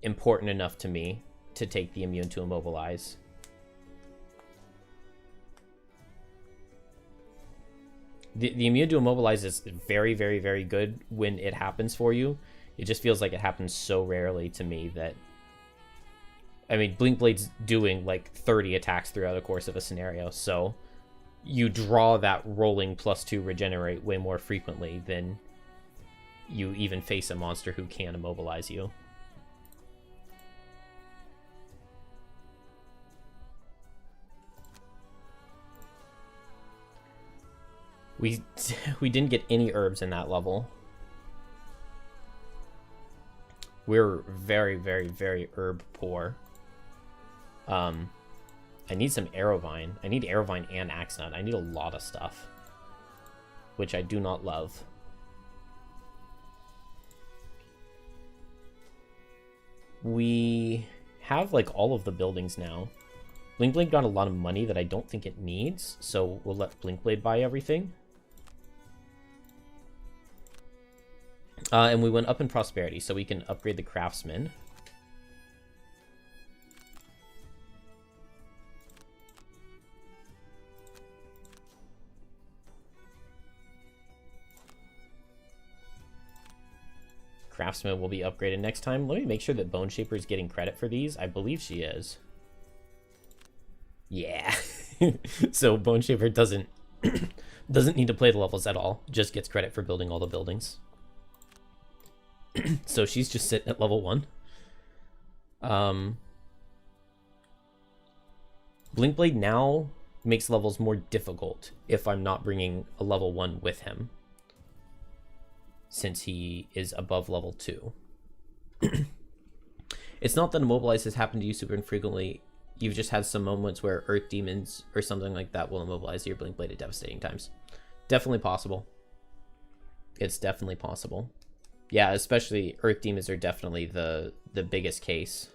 important enough to me to take the immune to immobilize. The immune to immobilize is very, very, very good when it happens for you. It just feels like it happens so rarely to me that I mean, Blink Blade's doing like 30 attacks throughout the course of a scenario, so you draw that rolling +2 regenerate way more frequently than you even face a monster who can immobilize you. We didn't get any herbs in that level. We're very, very, very herb poor. I need some Arrowvine. I need Arrowvine and Axenut. I need a lot of stuff, which I do not love. We have like all of the buildings now. Blinkblade got a lot of money that I don't think it needs, so we'll let Blinkblade buy everything. And we went up in prosperity, so we can upgrade the craftsman. Craftsman will be upgraded next time. Let me make sure that Bone Shaper is getting credit for these. I believe she is. Yeah. So Bone Shaper doesn't need to play the levels at all. Just gets credit for building all the buildings. So she's just sitting at level 1. Blinkblade now makes levels more difficult if I'm not bringing a level 1 with him, since he is above level 2. It's not that immobilize has happened to you super infrequently. You've just had some moments where Earth Demons or something like that will immobilize your Blinkblade at devastating times. Definitely possible. It's definitely possible. Yeah, especially Earth Demons are definitely the biggest case.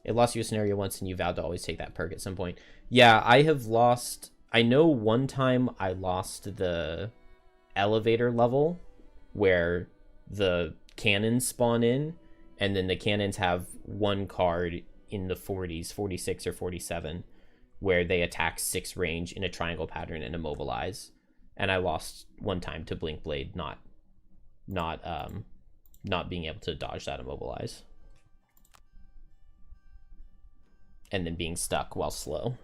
It lost you a scenario once and you vowed to always take that perk at some point. Yeah, I have lost... I know one time I lost the elevator level where the cannons spawn in, and then the cannons have one card in the 40s, 46 or 47, where they attack 6 range in a triangle pattern and immobilize. And I lost one time to Blinkblade not being able to dodge that immobilize, and then being stuck while slow.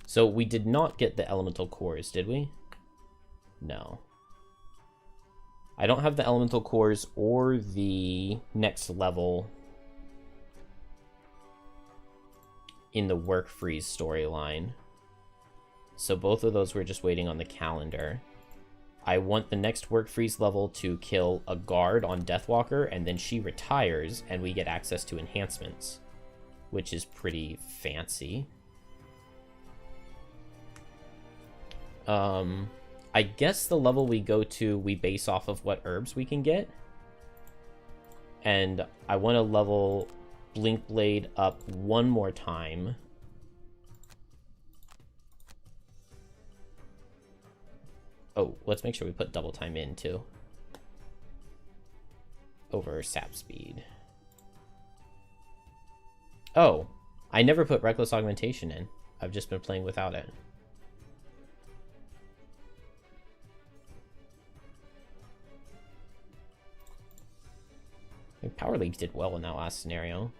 So we did not get the elemental cores, did we? No. I don't have the elemental cores or the next level in the work freeze storyline. So both of those we're just waiting on the calendar. I want the next work freeze level to kill a guard on Deathwalker, and then she retires and we get access to enhancements, which is pretty fancy. I guess the level we go to, we base off of what herbs we can get. And I want to level Blinkblade up one more time. Oh, let's make sure we put double time in too. Over sap speed. Oh, I never put reckless augmentation in. I've just been playing without it. I mean, Power Leagues did well in that last scenario.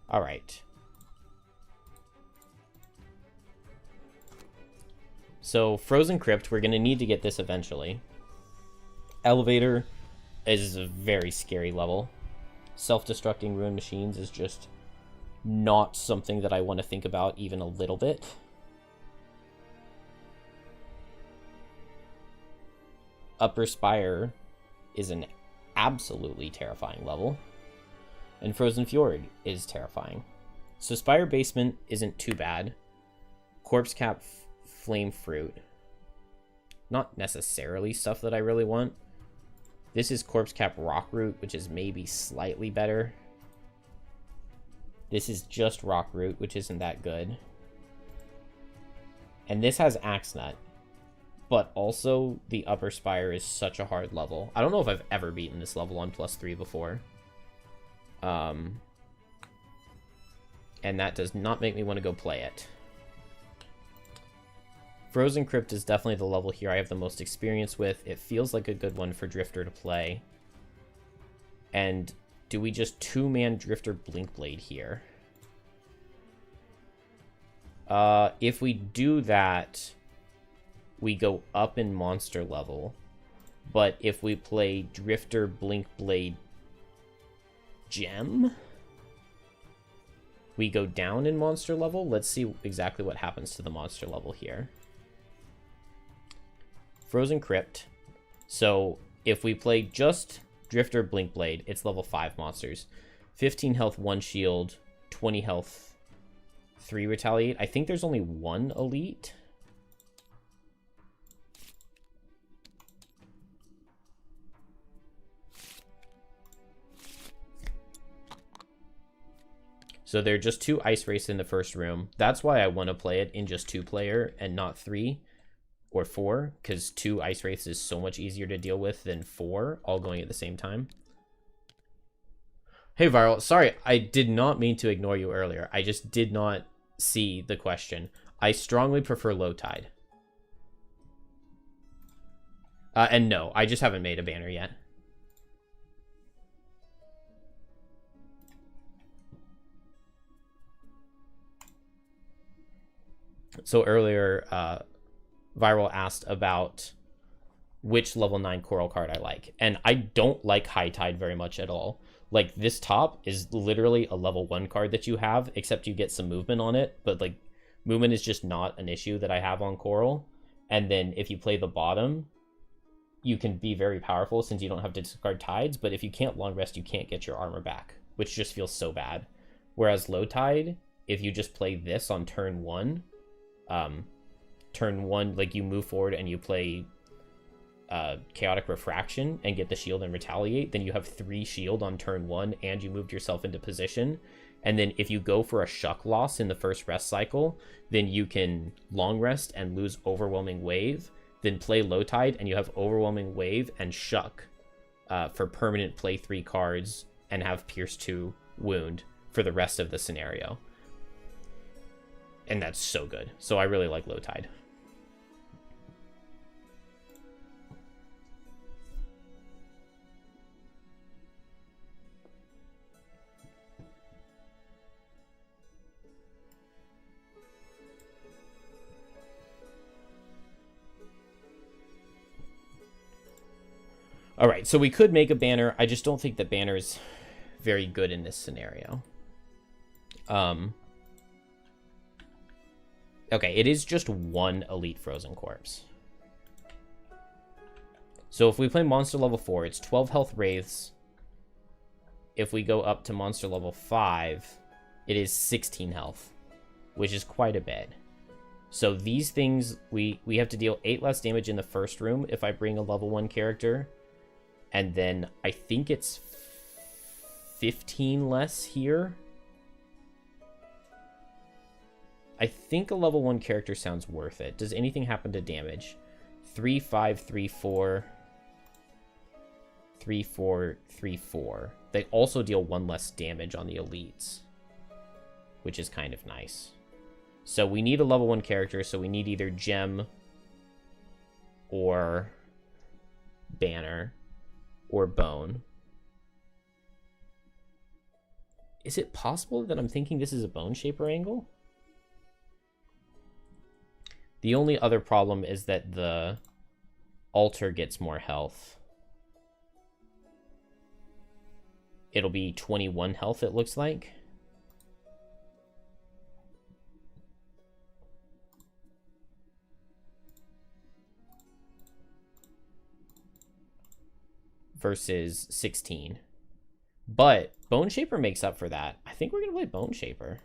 All right. So Frozen Crypt, we're going to need to get this eventually. Elevator is a very scary level. Self-destructing ruined machines is just not something that I want to think about even a little bit. Upper Spire is an absolutely terrifying level. And Frozen Fjord is terrifying. So Spire Basement isn't too bad. Corpse Cap Flame Fruit. Not necessarily stuff that I really want. This is Corpse Cap Rockroot, which is maybe slightly better. This is just Rockroot, which isn't that good. And this has Axenut. But also, the Upper Spire is such a hard level. I don't know if I've ever beaten this level on +3 before. and that does not make me want to go play it. Frozen Crypt is definitely the level here I have the most experience with. It feels like a good one for Drifter to play. And do we just 2-man Drifter Blinkblade here? If we do that, we go up in monster level. But if we play Drifter Blinkblade Gem, we go down in monster level. Let's see exactly what happens to the monster level here. Frozen Crypt. So if we play just Drifter Blinkblade, it's level 5 monsters. 15 health, 1 shield, 20 health, 3 retaliate. I think there's only 1 elite. So there are just 2 ice wraiths in the first room. That's why I want to play it in just 2-player and not 3 or 4, because 2 ice wraiths is so much easier to deal with than 4 all going at the same time. Hey Viral, sorry, I did not mean to ignore you earlier. I just did not see the question. I strongly prefer low tide. And no, I just haven't made a banner yet. So earlier, Viral asked about which level 9 coral card I like. And I don't like High Tide very much at all. Like, this top is literally a level 1 card that you have, except you get some movement on it. But, like, movement is just not an issue that I have on coral. And then if you play the bottom, you can be very powerful since you don't have to discard tides. But if you can't long rest, you can't get your armor back, which just feels so bad. Whereas low tide, if you just play this on turn 1... turn 1, like, you move forward and you play Chaotic Refraction and get the shield and retaliate, then you have 3 shield on turn 1 and you moved yourself into position. And then if you go for a shuck loss in the first rest cycle, then you can long rest and lose Overwhelming Wave, then play low tide and you have Overwhelming Wave and shuck for permanent play 3 cards and have Pierce 2 wound for the rest of the scenario. And that's so good. So I really like low tide. All right, so we could make a banner. I just don't think the banner is very good in this scenario. Okay, it is just 1 Elite Frozen Corpse. So if we play monster level 4, it's 12 health Wraiths. If we go up to monster level 5, it is 16 health, which is quite a bit. So these things, we have to deal 8 less damage in the first room if I bring a level 1 character. And then I think it's 15 less here. I think a level 1 character sounds worth it. Does anything happen to damage? 3, 5, 3, 4. 3, 4, 3, 4. They also deal 1 less damage on the elites, which is kind of nice. So we need a level 1 character, so we need either Gem or Banner or Bone. Is it possible that I'm thinking this is a Bone Shaper angle? The only other problem is that the altar gets more health. It'll be 21 health, it looks like. Versus 16. But Bone Shaper makes up for that. I think we're going to play Bone Shaper.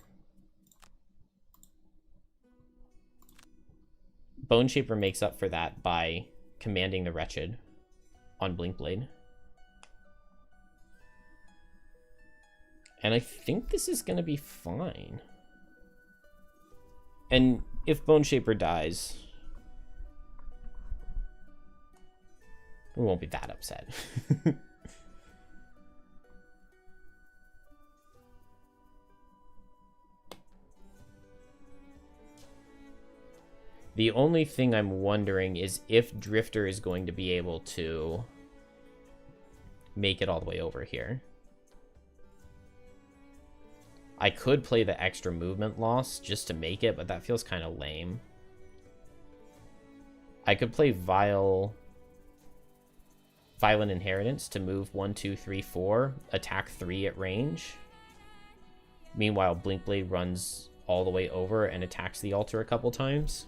Bone Shaper makes up for that by commanding the Wretched on Blinkblade. And I think this is going to be fine. And if Bone Shaper dies, we won't be that upset. The only thing I'm wondering is if Drifter is going to be able to make it all the way over here. I could play the extra movement loss just to make it, but that feels kind of lame. I could play Violent Inheritance to move 1, 2, 3, 4, attack 3 at range. Meanwhile, Blinkblade runs all the way over and attacks the altar a couple times.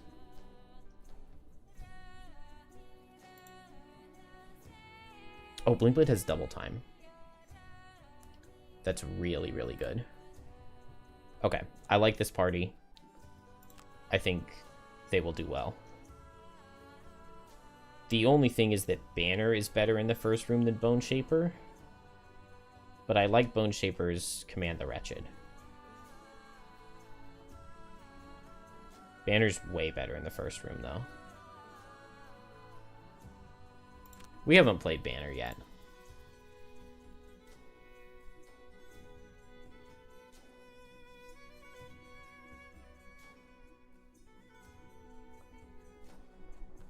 Oh, Blinkblade has double time. That's really, really good. Okay, I like this party. I think they will do well. The only thing is that Banner is better in the first room than Bone Shaper. But I like Bone Shaper's Command the Wretched. Banner's way better in the first room, though. We haven't played Banner yet.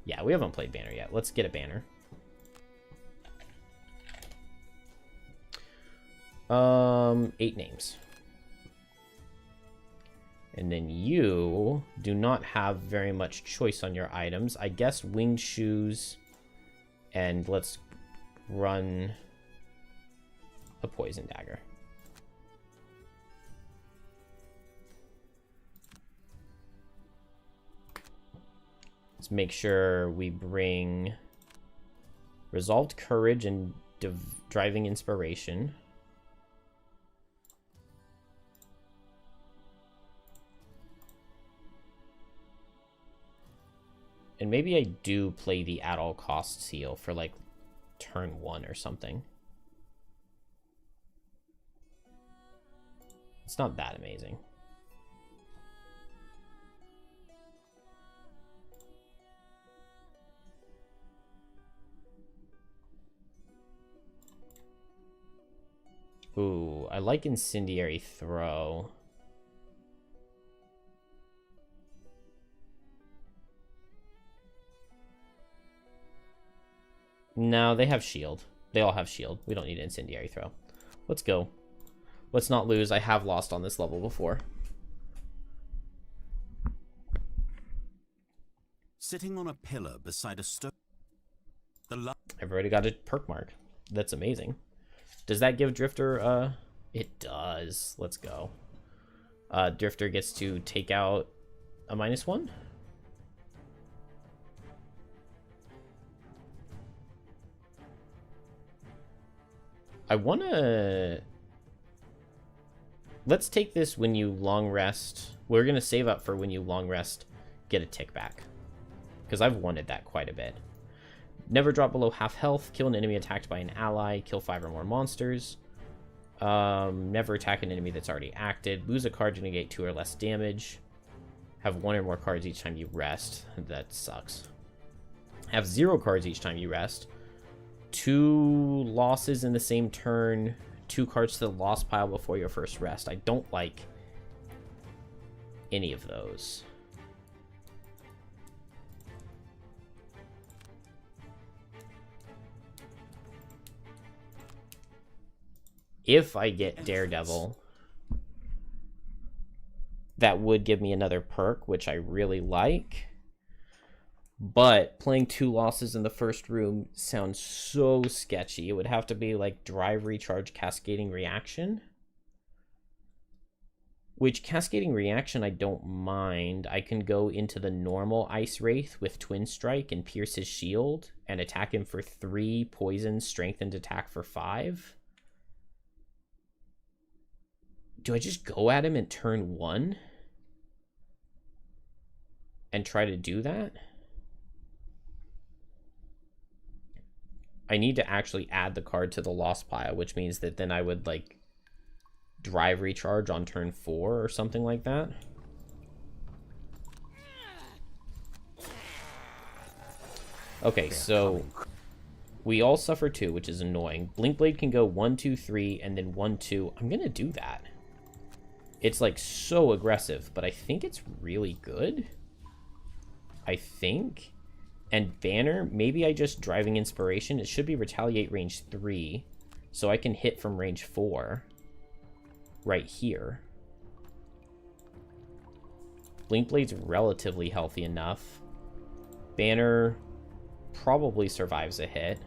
Yeah, we haven't played Banner yet. Let's get a Banner. 8 names. And then you do not have very much choice on your items. I guess Winged Shoes, and let's run a Poison Dagger. Let's make sure we bring Resolved Courage and Driving Inspiration. And maybe I do play the At All Costs seal for, like, turn 1 or something. It's not that amazing. Ooh, I like Incendiary Throw. No, they have shield. They all have shield. We don't need Incendiary Throw. Let's go. Let's not lose. I have lost on this level before. Sitting on a pillar beside a stone. I've already got a perk mark. That's amazing. Does that give Drifter, It does. Let's go. Drifter gets to take out a -1. I want to... Let's take this when you long rest. We're going to save up for when you long rest, get a tick back. Because I've wanted that quite a bit. Never drop below half health. Kill an enemy attacked by an ally. Kill 5 or more monsters. Never attack an enemy that's already acted. Lose a card to negate 2 or less damage. Have 1 or more cards each time you rest. That sucks. Have 0 cards each time you rest. 2 losses in the same turn. 2 cards to the loss pile before your first rest. I don't like any of those. If I get Daredevil, that would give me another perk, which I really like. But playing 2 losses in the first room sounds so sketchy. It would have to be like Drive, Recharge, Cascading Reaction. Which Cascading Reaction I don't mind. I can go into the normal Ice Wraith with Twin Strike and pierce his shield and attack him for 3 poison, strengthened attack for 5. Do I just go at him in turn 1? And try to do that? I need to actually add the card to the loss pile, which means that then I would, like, Drive Recharge on turn 4 or something like that. Okay, so we all suffer 2, which is annoying. Blinkblade can go 1, 2, 3, and then 1, 2. I'm gonna do that. It's, like, so aggressive, but I think it's really good. I think. And Banner, maybe I just Driving Inspiration. It should be Retaliate range 3. So I can hit from range 4. Right here. Blink Blade's relatively healthy enough. Banner probably survives a hit.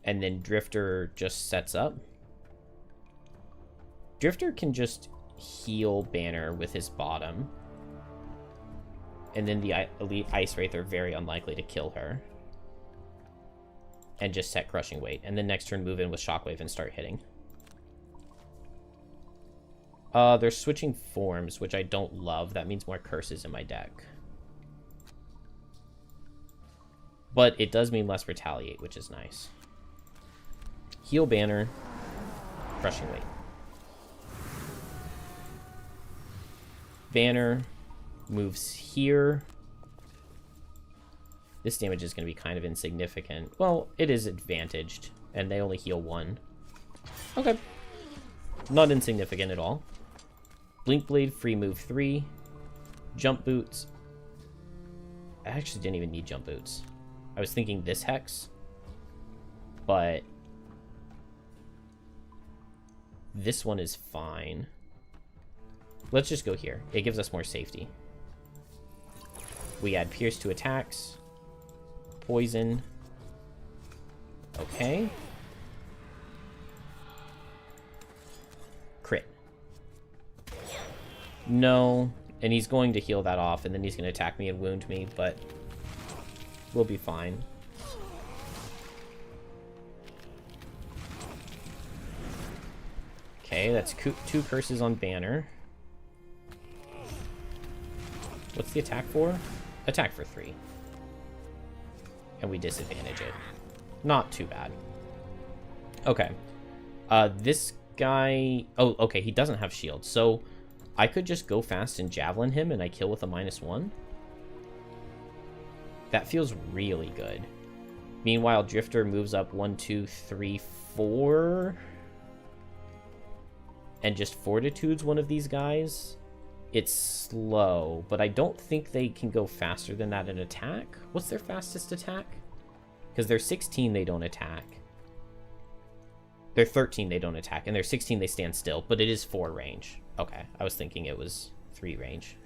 And then Drifter just sets up. Drifter can just heal Banner with his bottom. And then the Elite Ice Wraith are very unlikely to kill her. And just set Crushing Weight. And then next turn move in with Shockwave and start hitting. They're switching forms, which I don't love. That means more curses in my deck. But it does mean less Retaliate, which is nice. Heal Banner. Crushing Weight. Banner moves here. This damage is going to be kind of insignificant. Well, it is advantaged, and they only heal 1. Okay. Not insignificant at all. Blink Blade, free move 3. Jump Boots. I actually didn't even need Jump Boots. I was thinking this Hex, but this one is fine. Let's just go here. It gives us more safety. We add Pierce to attacks. Poison. Okay. Crit. No. And he's going to heal that off, and then he's going to attack me and wound me, but we'll be fine. Okay, that's 2 curses on Banner. What's the attack for? Attack for 3. And we disadvantage it. Not too bad. Okay. This guy... Oh, okay, he doesn't have shield. So I could just go fast and Javelin him and I kill with a -1. That feels really good. Meanwhile, Drifter moves up 1, 2, 3, 4. And just Fortitudes one of these guys. It's slow, but I don't think they can go faster than that in attack. What's their fastest attack? Because they're 16, they don't attack. They're 13, they don't attack. And they're 16, they stand still. But it is 4 range. Okay, I was thinking it was 3 range.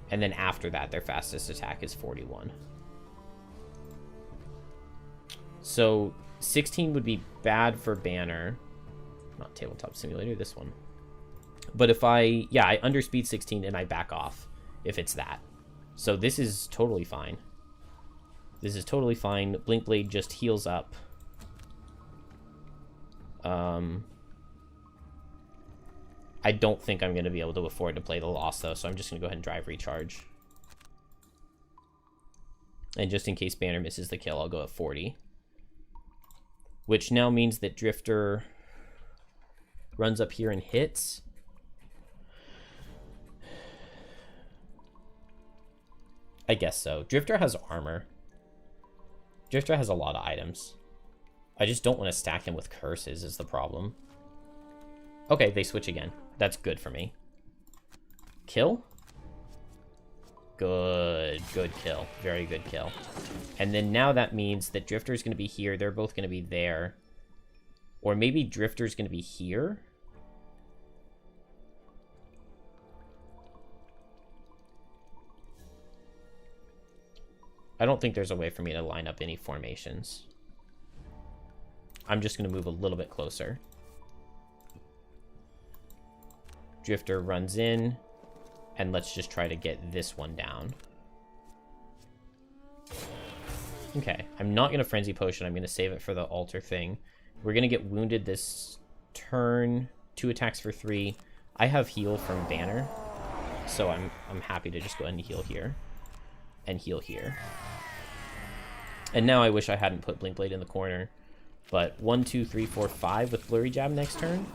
And then after that, their fastest attack is 41. So 16 would be bad for Banner. Not Tabletop Simulator, this one. But if I underspeed 16 and I back off, if it's that. So this is totally fine. This is totally fine. Blink Blade just heals up. I don't think I'm going to be able to afford to play the loss, though, so I'm just going to go ahead and drive recharge. And just in case Banner misses the kill, I'll go at 40. Which now means that Drifter runs up here and hits. I guess so. Drifter has armor. Drifter has a lot of items. I just don't want to stack him with curses is the problem. Okay, they switch again. That's good for me. Kill? Good. Good kill. Very good kill. And then now that means that Drifter's going to be here. They're both going to be there. Or maybe Drifter's going to be here. I don't think there's a way for me to line up any formations. I'm just going to move a little bit closer. Drifter runs in, and let's just try to get this one down. Okay, I'm not going to Frenzy Potion. I'm going to save it for the altar thing. We're going to get wounded this turn. 2 attacks for 3. I have heal from Banner, so I'm happy to just go ahead and heal here. And heal here. And now I wish I hadn't put Blink Blade in the corner. But 1, 2, 3, 4, 5 with Blurry Jab next turn.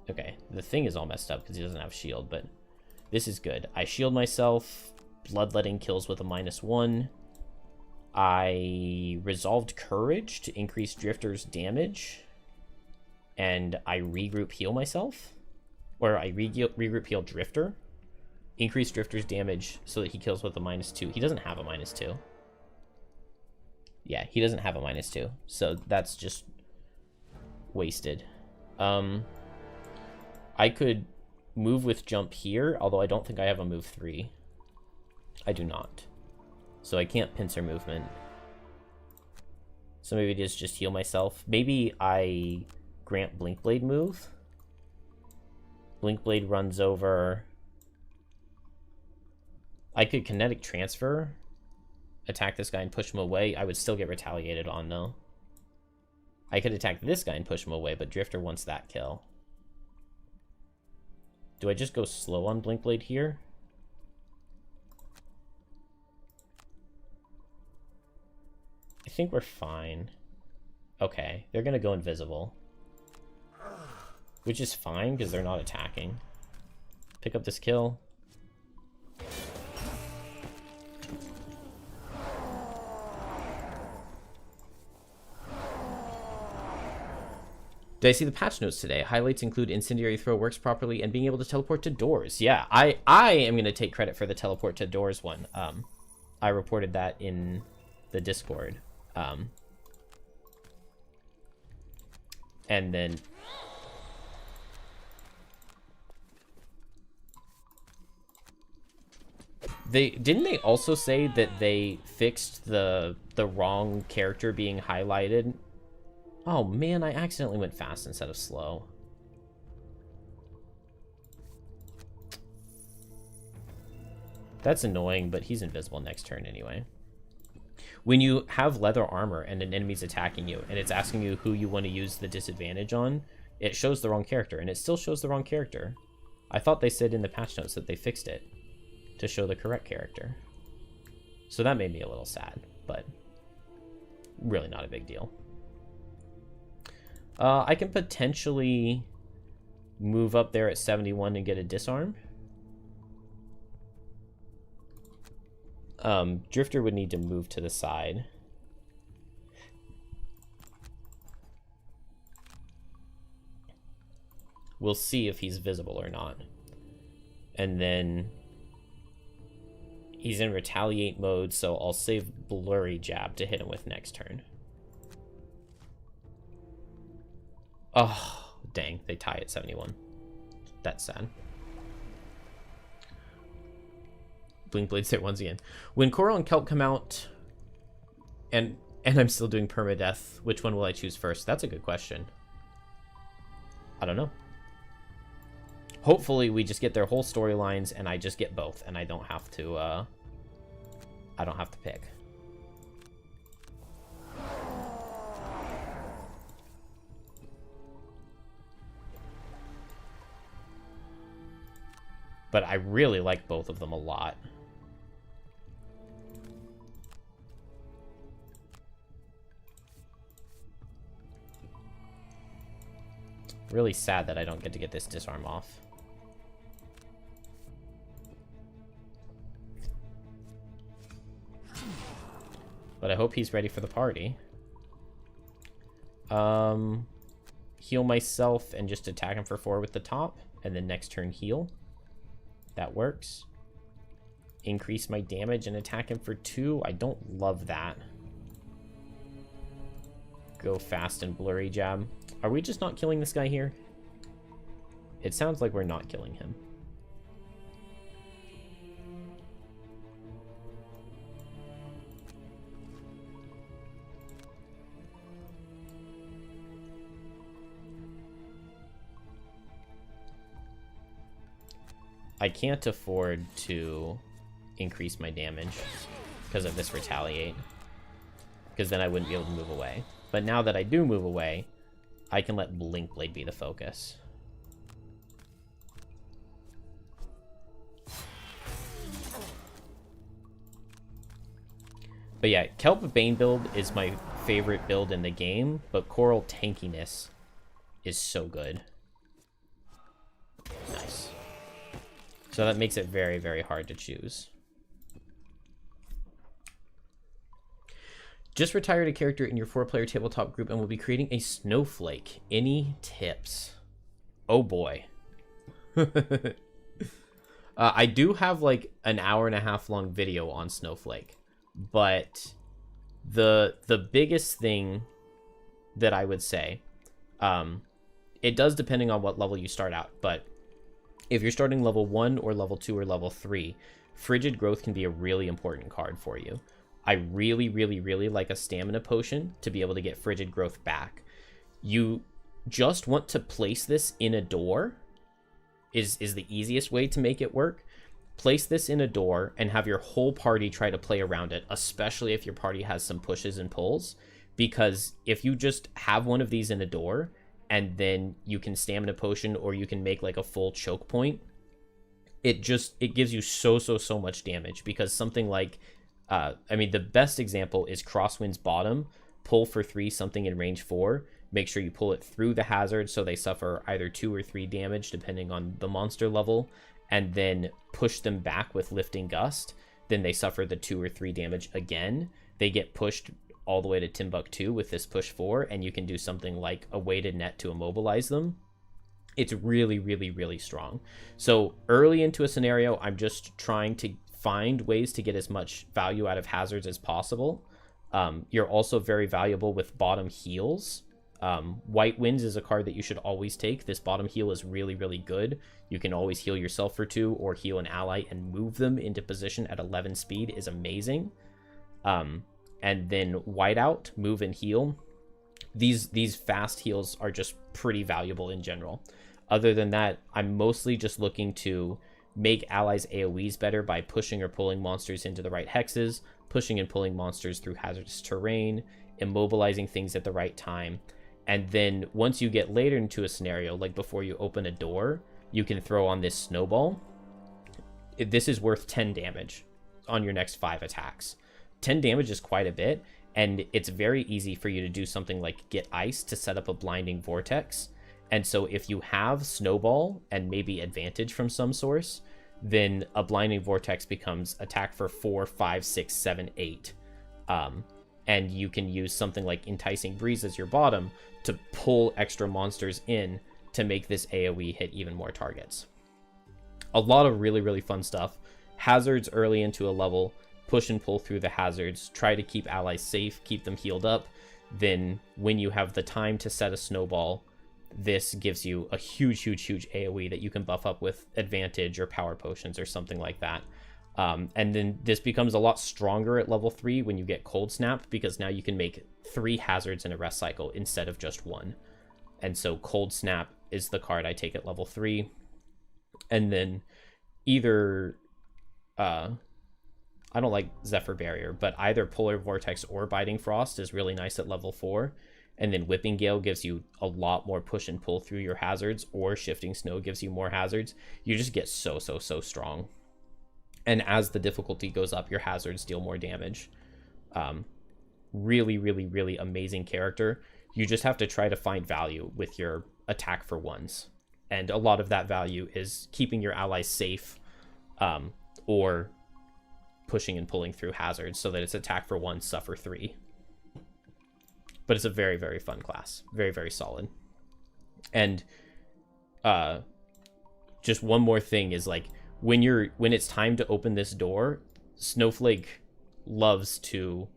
Okay, the thing is all messed up because he doesn't have shield, but this is good. I shield myself. Bloodletting kills with a -1. I resolved Courage to increase Drifter's damage, and I regroup heal myself, or I regroup heal Drifter, increase Drifter's damage so that he kills with a -2. He doesn't have a -2. Yeah, he doesn't have a -2, so that's just wasted. I could move with jump here, although I don't think I have a move 3. I do not. So I can't pincer movement. So maybe just heal myself. Maybe I grant Blink Blade move. Blink Blade runs over. I could kinetic transfer, attack this guy and push him away. I would still get retaliated on though. I could attack this guy and push him away, but Drifter wants that kill. Do I just go slow on Blink Blade here? I think we're fine. Okay, they're gonna go invisible. Which is fine, because they're not attacking. Pick up this kill. Did I see the patch notes today? Highlights include Incendiary Throw works properly and being able to teleport to doors. Yeah, I am going to take credit for the teleport to doors one. I reported that in the Discord. And then... Didn't they also say that they fixed the wrong character being highlighted? Oh man, I accidentally went fast instead of slow. That's annoying, but he's invisible next turn anyway. When you have leather armor and an enemy's attacking you, and it's asking you who you want to use the disadvantage on, it shows the wrong character, and it still shows the wrong character. I thought they said in the patch notes that they fixed it to show the correct character. So that made me a little sad, but really not a big deal. I can potentially move up there at 71 and get a disarm. Drifter would need to move to the side. We'll see if he's visible or not. And then he's in retaliate mode, so I'll save Blurry Jab to hit him with next turn. Oh, dang. They tie at 71. That's sad. Blink Blades there once again. When Coral and Kelp come out, and I'm still doing permadeath, which one will I choose first? That's a good question. I don't know. Hopefully we just get their whole storylines and I just get both, and I don't have to pick. But I really like both of them a lot. Really sad that I don't get to get this disarm off. But I hope he's ready for the party. Heal myself and just attack him for 4 with the top, and then next turn heal. That works. Increase my damage and attack him for 2. I don't love that. Go fast and Blurry Jab. Are we just not killing this guy here? It sounds like we're not killing him. I can't afford to increase my damage because of this retaliate, because then I wouldn't be able to move away. But now that I do move away, I can let Blink Blade be the focus. But yeah, Kelp Bane build is my favorite build in the game, but Coral tankiness is so good. Nice. So that makes it very, very hard to choose. Just retired a character in your 4-player tabletop group and will be creating a snowflake. Any tips? Oh boy. I do have like an hour-and-a-half long video on snowflake, but the biggest thing that I would say, it does depending on what level you start out, but if you're starting level 1 or level 2 or level 3, Frigid Growth can be a really important card for you. I really, really, really like a stamina potion to be able to get Frigid Growth back. You just want to place this in a door is the easiest way to make it work. Place this in a door and have your whole party try to play around it, especially if your party has some pushes and pulls, because if you just have one of these in a door and then you can stamina potion or you can make like a full choke point, it gives you so much damage. Because something like I mean, the best example is Crosswind's Bottom. Pull for 3 something in range 4. Make sure you pull it through the hazard so they suffer either 2 or 3 damage depending on the monster level, and then push them back with Lifting Gust. Then they suffer the 2 or 3 damage again. They get pushed all the way to Timbuktu with this push 4, and you can do something like a weighted net to immobilize them. It's really, really, really strong. So early into a scenario, I'm just trying to find ways to get as much value out of hazards as possible. You're also very valuable with bottom heals. White Winds is a card that you should always take. This bottom heal is really, really good. You can always heal yourself for 2 or heal an ally and move them into position at 11 speed is amazing. And then Whiteout, move and heal. These fast heals are just pretty valuable in general. Other than that, I'm mostly just looking to make allies AoEs better by pushing or pulling monsters into the right hexes, pushing and pulling monsters through hazardous terrain, immobilizing things at the right time. And then once you get later into a scenario, like before you open a door, you can throw on this snowball. This is worth 10 damage on your next 5 attacks. 10 damage is quite a bit, and it's very easy for you to do something like get ice to set up a blinding vortex. And so if you have snowball and maybe advantage from some source, then a blinding vortex becomes attack for 4, 5, 6, 7, 8. And you can use something like enticing breeze as your bottom to pull extra monsters in to make this AoE hit even more targets. A lot of really, really fun stuff. Hazards early into a level, push and pull through the hazards, try to keep allies safe, keep them healed up. Then when you have the time to set a snowball, this gives you a huge AoE that you can buff up with advantage or power potions or something like that. And then this becomes a lot stronger at level 3 when you get Cold Snap, because now you can make 3 hazards in a rest cycle instead of just 1. And so Cold Snap is the card I take at level 3. And then either I don't like Zephyr Barrier, but either Polar Vortex or Biting Frost is really nice at level 4. And then Whipping Gale gives you a lot more push and pull through your hazards, or Shifting Snow gives you more hazards. You just get so strong. And as the difficulty goes up, your hazards deal more damage. Really amazing character. You just have to try to find value with your attack for 1s. And a lot of that value is keeping your allies safe, or pushing and pulling through hazards so that it's attack for 1, suffer 3. But it's a very fun class. Very solid. And just one more thing is, like, when it's time to open this door, Snowflake loves to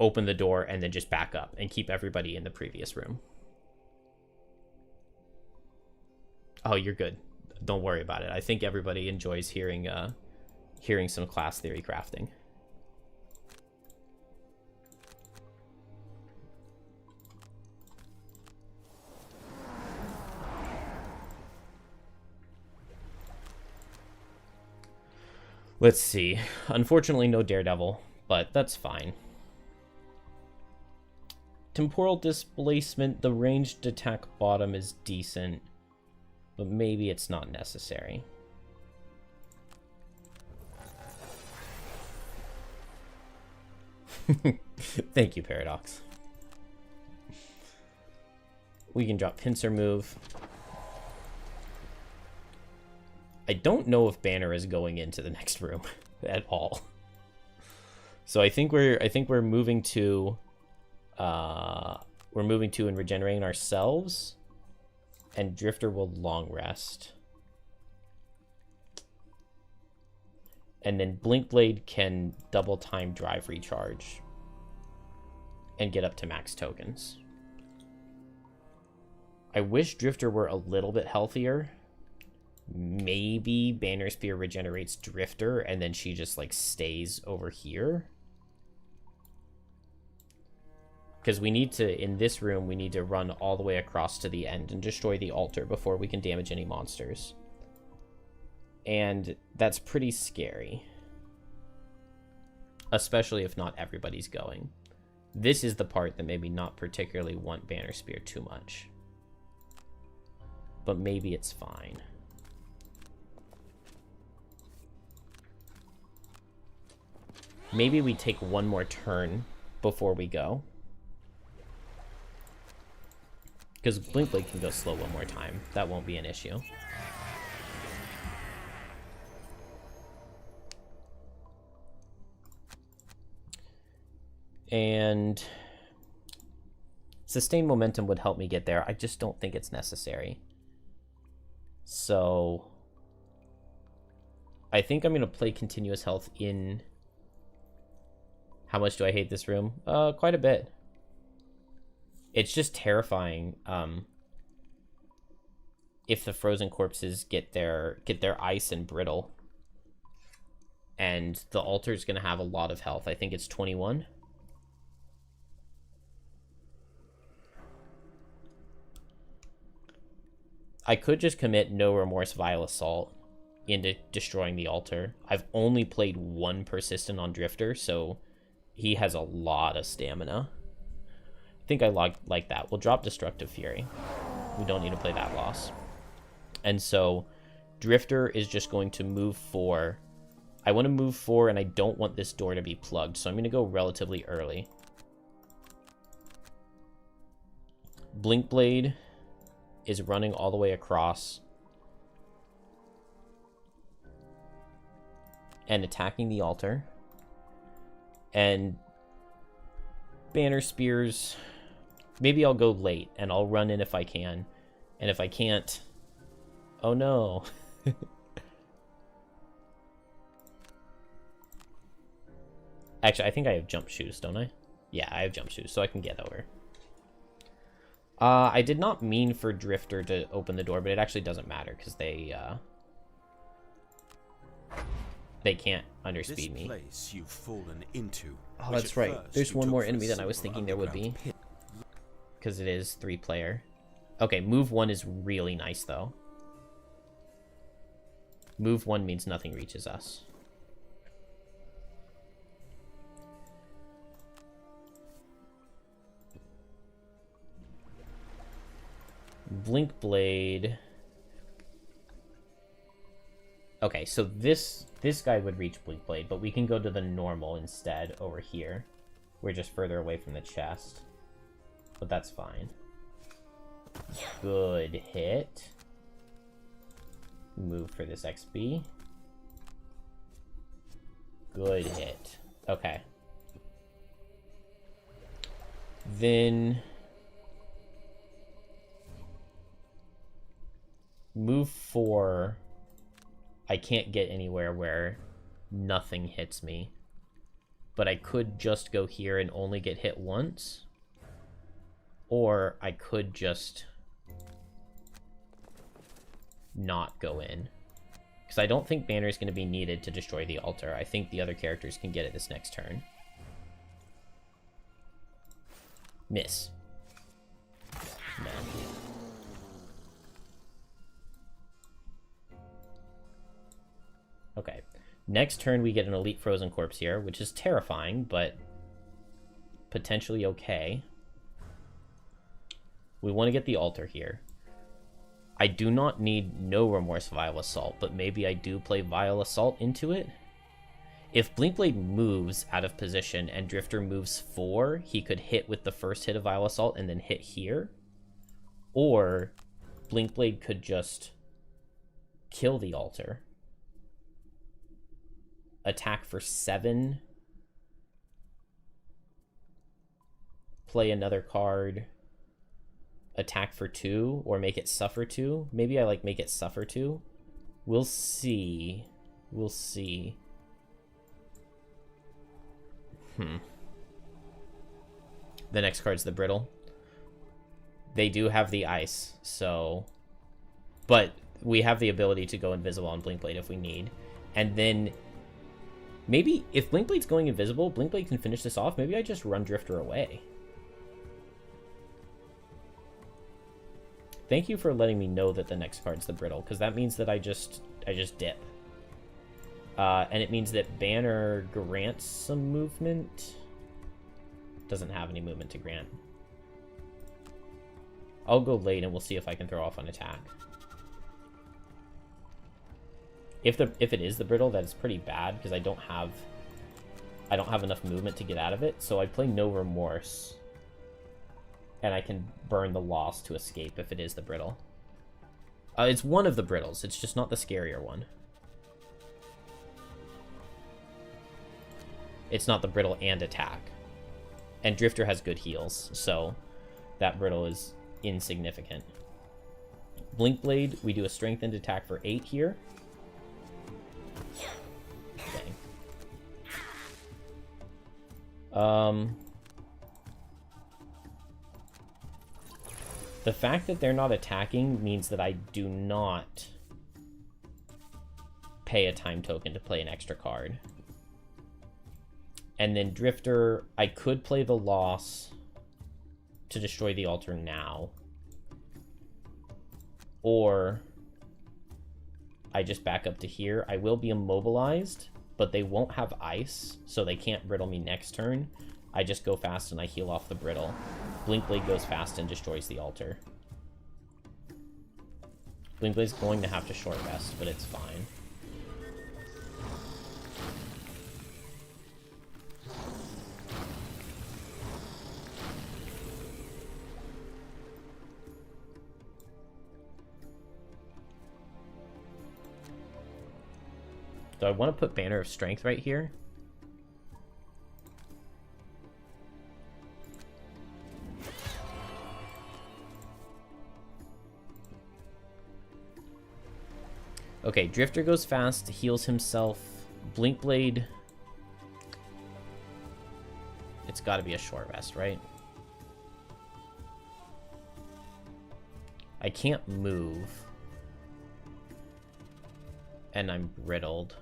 open the door and then just back up and keep everybody in the previous room. Oh, you're good. Don't worry about it. I think everybody enjoys hearing some class theory crafting. Let's see. Unfortunately, no Daredevil, but that's fine. Temporal Displacement, the ranged attack bottom is decent, but maybe it's not necessary. Thank you, Paradox. We can drop Pincer Move. I don't know if Banner is going into the next room at all. So I think we're moving to We're moving to and regenerating ourselves. And Drifter will long rest. And then Blinkblade can double time drive recharge. And get up to max tokens. I wish Drifter were a little bit healthier. Maybe Banner Spear regenerates Drifter and then she just like stays over here. Because we need to, in this room, we need to run all the way across to the end and destroy the altar before we can damage any monsters. And that's pretty scary. Especially if not everybody's going. This is the part that maybe not particularly want Banner Spear too much. But maybe it's fine. Maybe we take one more turn before we go. Because Blinkblade can go slow one more time. That won't be an issue. And sustained momentum would help me get there. I just don't think it's necessary. So I think I'm going to play continuous health in... How much do I hate this room? Quite a bit. It's just terrifying if the frozen corpses get their ice and brittle. And the altar's going to have a lot of health. I think it's 21. I could just commit No Remorse Vile Assault into destroying the altar. I've only played one persistent on Drifter, so he has a lot of stamina. I think I like that. We'll drop Destructive Fury. We don't need to play that loss. And so Drifter is just going to move 4. I want to move 4, and I don't want this door to be plugged, so I'm going to go relatively early. Blinkblade is running all the way across and attacking the altar. And Banner Spears, maybe I'll go late and I'll run in if I can. And if I can't, oh no. Actually, I think I have jump shoes, don't I? Yeah, I have jump shoes, so I can get over. I did not mean for Drifter to open the door, but it actually doesn't matter because they can't underspeed me. Place you've fallen into, oh, that's right. There's one more enemy than I was thinking there would be. Because it is 3-player. Okay, move 1 is really nice, though. Move 1 means nothing reaches us. Blinkblade. Okay, so this guy would reach Blinkblade, but we can go to the normal instead over here. We're just further away from the chest. But that's fine. Good hit. Move for this XP. Good hit. Okay. Then move 4. I can't get anywhere where nothing hits me. But I could just go here and only get hit once. Or I could just not go in. Because I don't think Banner is going to be needed to destroy the altar. I think the other characters can get it this next turn. Miss. No. Okay. Next turn we get an Elite Frozen Corpse here, which is terrifying, but potentially okay. We want to get the altar here. I do not need No Remorse Vile Assault, but maybe I do play Vile Assault into it. If Blinkblade moves out of position and Drifter moves 4, he could hit with the first hit of Vile Assault and then hit here. Or Blinkblade could just kill the altar. Attack for 7. play another card, attack for 2, or make it suffer 2. Maybe I like make it suffer 2. We'll see. We'll see. The next card's the Brittle. They do have the ice, so... But we have the ability to go invisible on Blinkblade if we need. And then... Maybe, if Blinkblade's going invisible, Blinkblade can finish this off. Maybe I just run Drifter away. Thank you for letting me know that the next card's the Brittle, because that means that I just dip. And it means that Banner grants some movement. Doesn't have any movement to grant. I'll go late and we'll see if I can throw off on attack. If it is the Brittle, that's pretty bad because I don't have enough movement to get out of it. So I play No Remorse, and I can burn the Loss to escape if it is the Brittle. It's one of the Brittles. It's just not the scarier one. It's not the Brittle and attack. And Drifter has good heals, so that Brittle is insignificant. Blinkblade, we do a strengthened attack for 8 here. Dang. The fact that they're not attacking means that I do not pay a time token to play an extra card. And then Drifter, I could play the Loss to destroy the altar now. Or I just back up to here. I will be immobilized, but they won't have ice, so they can't Brittle me next turn. I just go fast and I heal off the Brittle. Blinkblade goes fast and destroys the altar. Blinkblade's going to have to short rest, but it's fine. So I want to put Banner of Strength right here. Okay, Drifter goes fast, heals himself. Blinkblade. It's got to be a short rest, right? I can't move. And I'm brittled.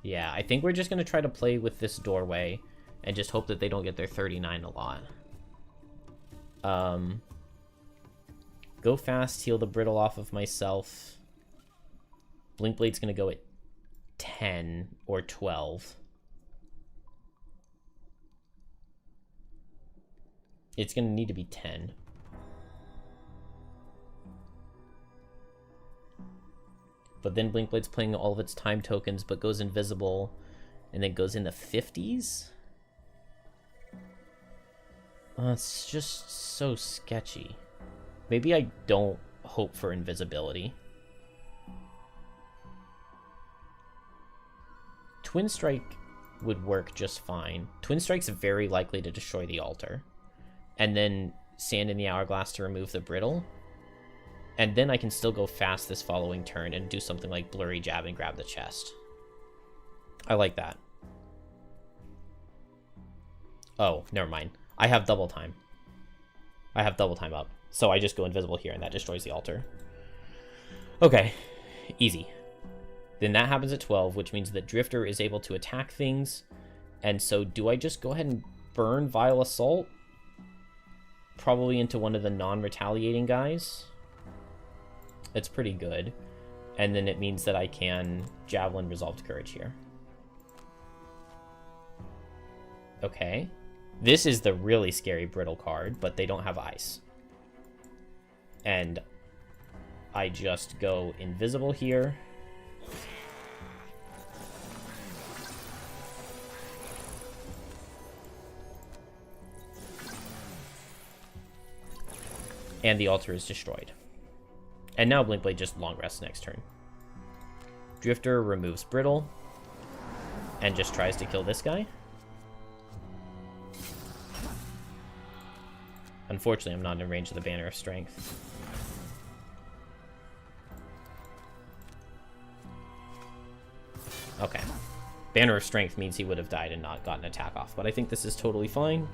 Yeah, I think we're just going to try to play with this doorway and just hope that they don't get their 39 a lot. Go fast, heal the brittle off of myself. Blinkblade's going to go at 10 or 12. It's going to need to be 10. But then Blinkblade's playing all of its time tokens, but goes invisible, and then goes in the 50s? It's just so sketchy. Maybe I don't hope for invisibility. Twin Strike would work just fine. Twin Strike's very likely to destroy the altar. And then Sand in the Hourglass to remove the brittle. And then I can still go fast this following turn and do something like Blurry Jab and grab the chest. I like that. Oh, never mind. I have double time. I have double time up. So I just go invisible here and that destroys the altar. Okay. Easy. Then that happens at 12, which means that Drifter is able to attack things. And so do I just go ahead and burn Vile Assault? Probably into one of the non-retaliating guys. It's pretty good. And then it means that I can Javelin Resolved Courage here. Okay. This is the really scary brittle card, but they don't have ice. And I just go invisible here. And the altar is destroyed. And now Blinkblade just long rests next turn. Drifter removes Brittle and just tries to kill this guy. Unfortunately, I'm not in range of the Banner of Strength. Okay. Banner of Strength means he would have died and not gotten attack off, but I think this is totally fine.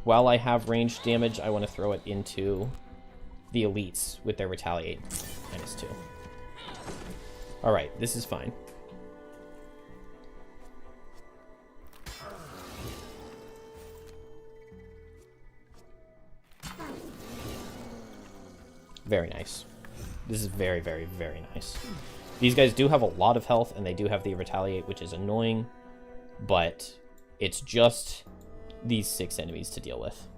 While I have ranged damage, I want to throw it into the elites with their Retaliate. -2. Alright, this is fine. Very nice. This is very, very, very nice. These guys do have a lot of health, and they do have the Retaliate, which is annoying, but it's just these 6 enemies to deal with.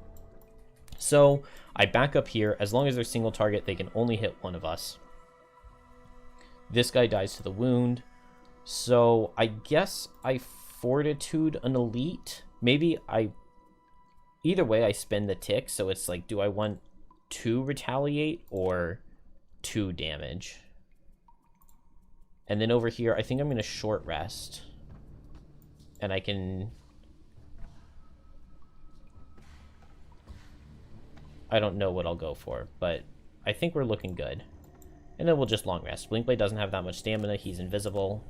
So I back up here. As long as they're single target, they can only hit one of us. This guy dies to the wound. So I guess I Fortitude an elite. Maybe I... Either way, I spend the tick, so it's like, do I want 2 Retaliate or 2 damage? And then over here, I think I'm going to short rest. And I can... I don't know what I'll go for, but I think we're looking good. And then we'll just long rest. Blinkblade doesn't have that much stamina. He's invisible.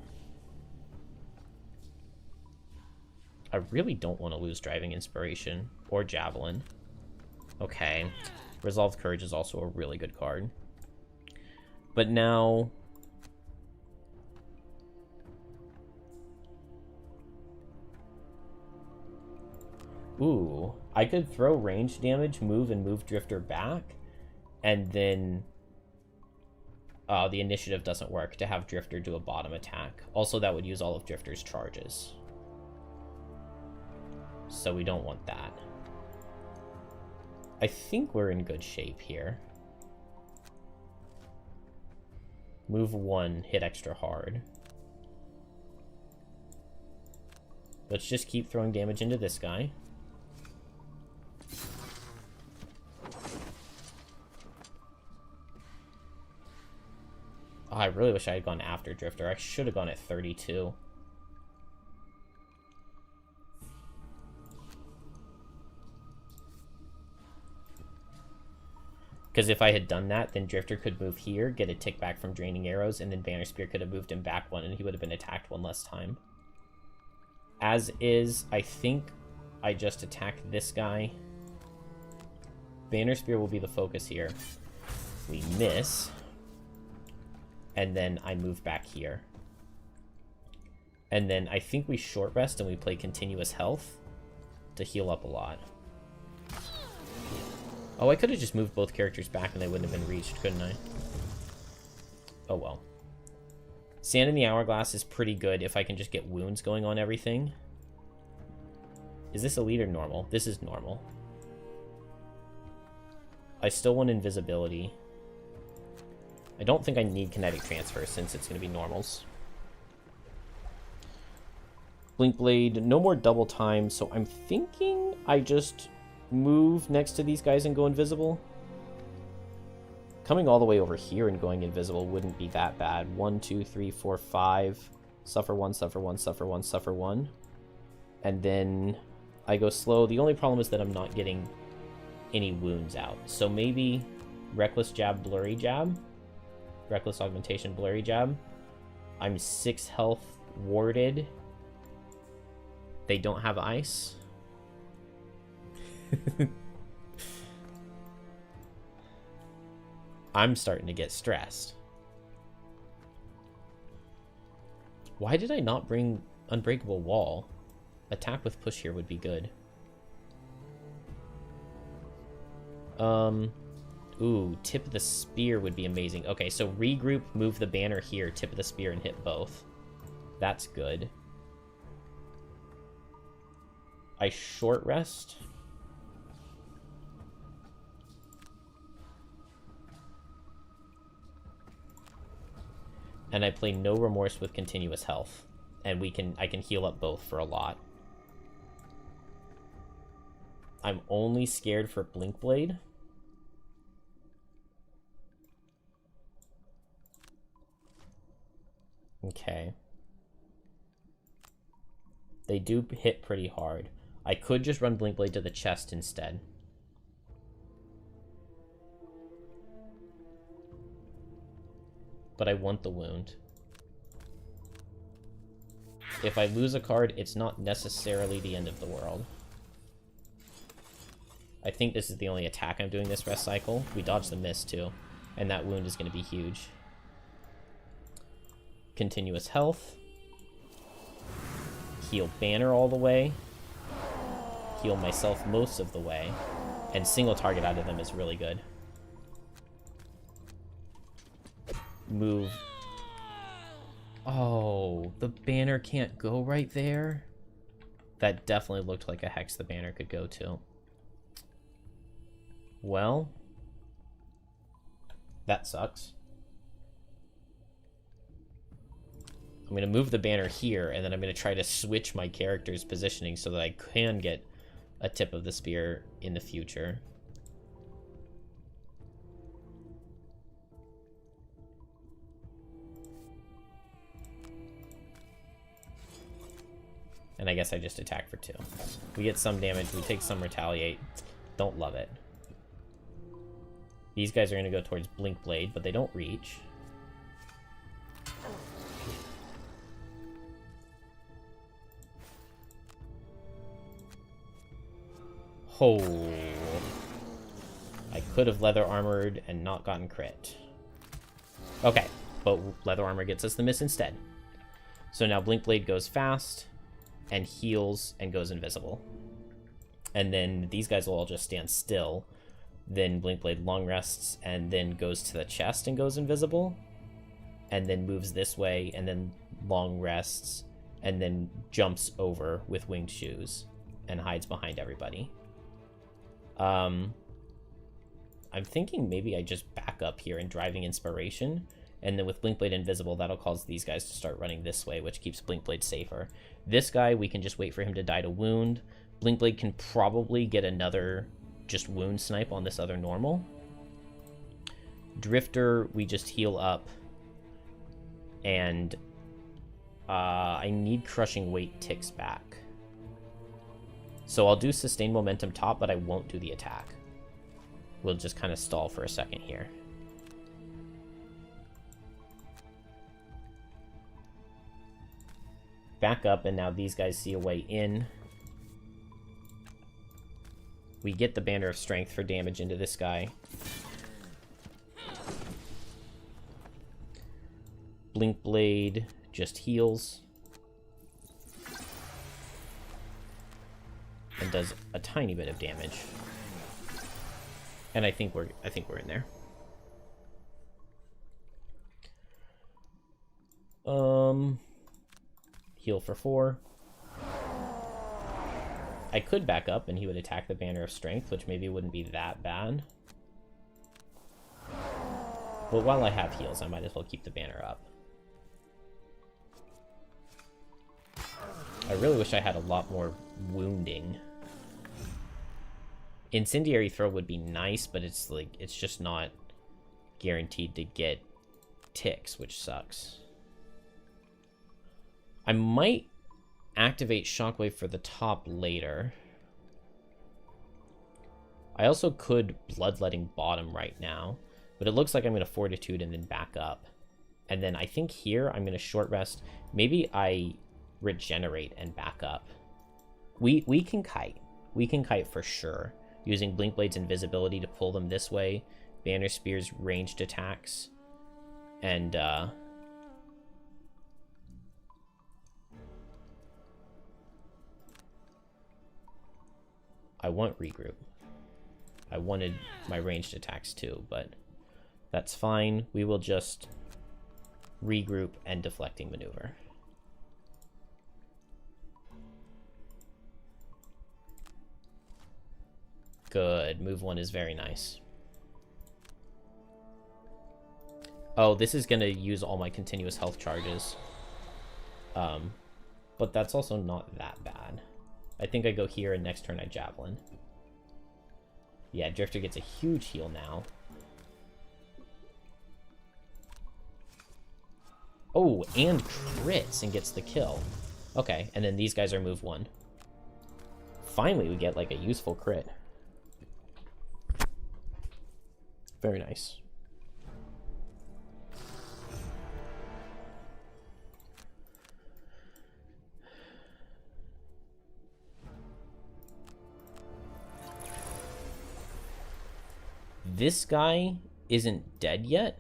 I really don't want to lose Driving Inspiration or Javelin. Okay. Resolved Courage is also a really good card. But now... Ooh, I could throw range damage, move, and move Drifter back, and then the initiative doesn't work to have Drifter do a bottom attack. Also, that would use all of Drifter's charges. So we don't want that. I think we're in good shape here. Move 1, hit extra hard. Let's just keep throwing damage into this guy. Oh, I really wish I had gone after Drifter. I should have gone at 32. Because if I had done that, then Drifter could move here, get a tick back from Draining Arrows, and then Banner Spear could have moved him back 1, and he would have been attacked 1 less time. As is, I think I just attack this guy. Banner Spear will be the focus here. We miss. And then I move back here. And then I think we short rest and we play Continuous Health to heal up a lot. Oh, I could have just moved both characters back and they wouldn't have been reached, couldn't I? Oh well. Sand in the Hourglass is pretty good if I can just get wounds going on everything. Is this elite or normal? This is normal. I still want invisibility. I don't think I need kinetic transfer since it's going to be normals. Blinkblade, no more double time, so I'm thinking I just move next to these guys and go invisible. Coming all the way over here and going invisible wouldn't be that bad. 1, 2, 3, 4, 5. Suffer 1, suffer 1, suffer 1, suffer 1. And then I go slow. The only problem is that I'm not getting any wounds out. So maybe Reckless Jab, Blurry Jab. Reckless Augmentation, Blurry Jab. I'm 6 health warded. They don't have ice. I'm starting to get stressed. Why did I not bring Unbreakable Wall? Attack with push here would be good. Ooh, Tip of the Spear would be amazing. Okay, so regroup, move the banner here, Tip of the Spear, and hit both. That's good. I short rest. And I play No Remorse with Continuous Health. And I can heal up both for a lot. I'm only scared for Blinkblade. Okay. They do hit pretty hard. I could just run Blink Blade to the chest instead. But I want the wound. If I lose a card, it's not necessarily the end of the world. I think this is the only attack I'm doing this rest cycle. We dodged the miss, too. And that wound is going to be huge. Continuous health. Heal Banner all the way. Heal myself most of the way. And single target out of them is really good. Move. Oh, the banner can't go right there? That definitely looked like a hex the banner could go to. Well, that sucks. I'm going to move the banner here, and then I'm going to try to switch my character's positioning so that I can get a tip of the spear in the future. And I guess I just attack for 2. We get some damage, we take some retaliate. Don't love it. These guys are going to go towards Blink Blade, but they don't reach. Oh. I could have leather armored and not gotten crit. Okay, but leather armor gets us the miss instead. So now Blink Blade goes fast and heals and goes invisible. And then these guys will all just stand still. Then Blink Blade long rests and then goes to the chest and goes invisible. And then moves this way and then long rests and then jumps over with winged shoes and hides behind everybody. I'm thinking maybe I just back up here and driving inspiration, and then with Blink Blade invisible, that'll cause these guys to start running this way, which keeps Blink Blade safer. This guy, we can just wait for him to die to wound. Blink Blade can probably get another just wound snipe on this other normal. Drifter, we just heal up, and I need Crushing Weight ticks back. So I'll do Sustain Momentum top, but I won't do the attack. We'll just kind of stall for a second here. Back up, and now these guys see a way in. We get the Banner of Strength for damage into this guy. Blink Blade just heals. And does a tiny bit of damage. And I think we're in there. Heal for 4. I could back up and he would attack the Banner of Strength, which maybe wouldn't be that bad. But while I have heals, I might as well keep the banner up. I really wish I had a lot more wounding. Incendiary Throw would be nice, but it's like, it's just not guaranteed to get ticks, which sucks. I might activate Shockwave for the top later. I also could Bloodletting bottom right now, but it looks like I'm going to Fortitude and then back up. And then I think here I'm going to short rest. Maybe I regenerate and back up. We can kite. We can kite for sure. Using Blink Blade's invisibility to pull them this way. Banner Spear's ranged attacks. And, I want regroup. I wanted my ranged attacks too, but that's fine. We will just regroup and deflecting maneuver. Good. Move 1 is very nice. Oh, this is going to use all my continuous health charges. But that's also not that bad. I think I go here, and next turn I Javelin. Yeah, Drifter gets a huge heal now. Oh, and crits and gets the kill. Okay, and then these guys are move 1. Finally, we get, like, a useful crit. Very nice. This guy isn't dead yet,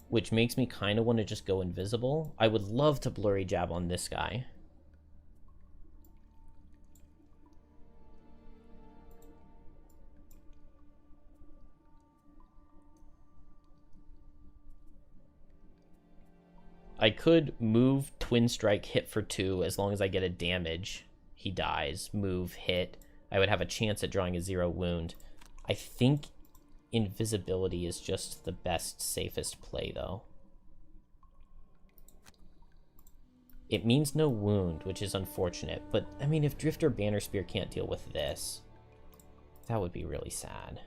which makes me kind of want to just go invisible. I would love to blurry jab on this guy. I could move, twin strike, hit for 2 as long as I get a damage. He dies, move, hit. I would have a chance at drawing a 0 wound. I think invisibility is just the best, safest play, though. It means no wound, which is unfortunate. But, I mean, if Drifter Banner Spear can't deal with this, that would be really sad.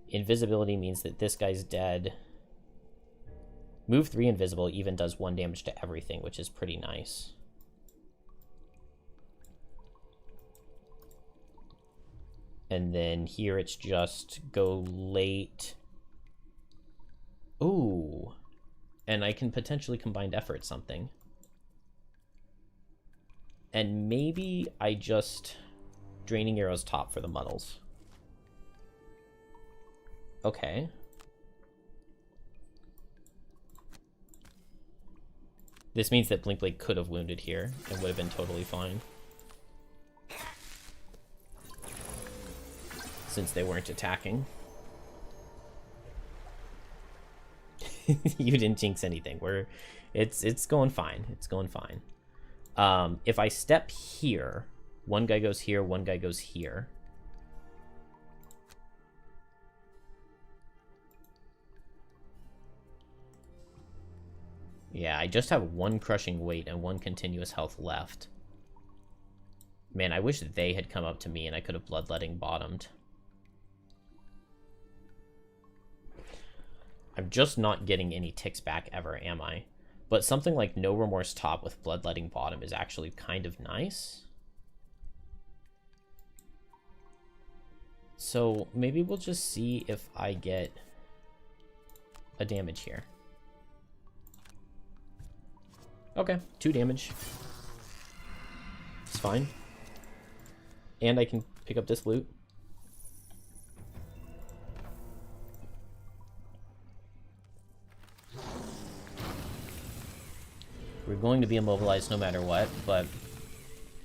Invisibility means that this guy's dead. Move 3 invisible even does 1 damage to everything, which is pretty nice. And then here it's just go late. Ooh. And I can potentially combined effort something. And maybe I just Draining Arrows top for the muddles. Okay. This means that Blinkblade could have wounded here and would have been totally fine. Since they weren't attacking. You didn't jinx anything. It's going fine. It's going fine. If I step here, one guy goes here, one guy goes here. Yeah, I just have 1 crushing weight and 1 continuous health left. Man, I wish they had come up to me and I could have bloodletting bottomed. I'm just not getting any ticks back ever, am I? But something like No Remorse top with bloodletting bottom is actually kind of nice. So maybe we'll just see if I get a damage here. Okay, 2 damage. It's fine. And I can pick up this loot. We're going to be immobilized no matter what, but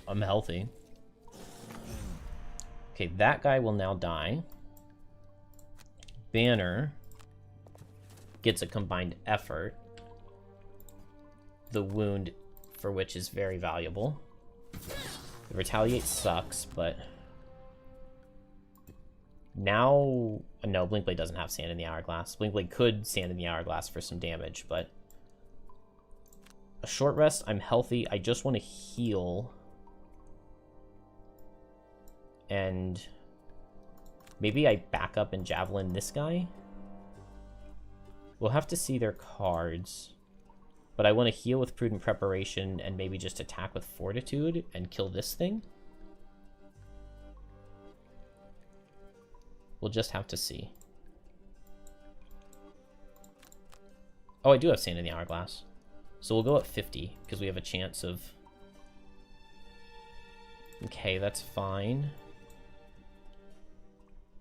I'm healthy. Okay, that guy will now die. Banner gets a combined effort. The wound for which is very valuable. The retaliate sucks, but now no, Blinkblade doesn't have Sand in the Hourglass. Blinkblade could Sand in the Hourglass for some damage, but a short rest, I'm healthy. I just want to heal. And maybe I back up and javelin this guy. We'll have to see their cards. But I want to heal with Prudent Preparation and maybe just attack with Fortitude and kill this thing. We'll just have to see. Oh, I do have Sand in the Hourglass. So we'll go at 50, because we have a chance of... Okay, that's fine.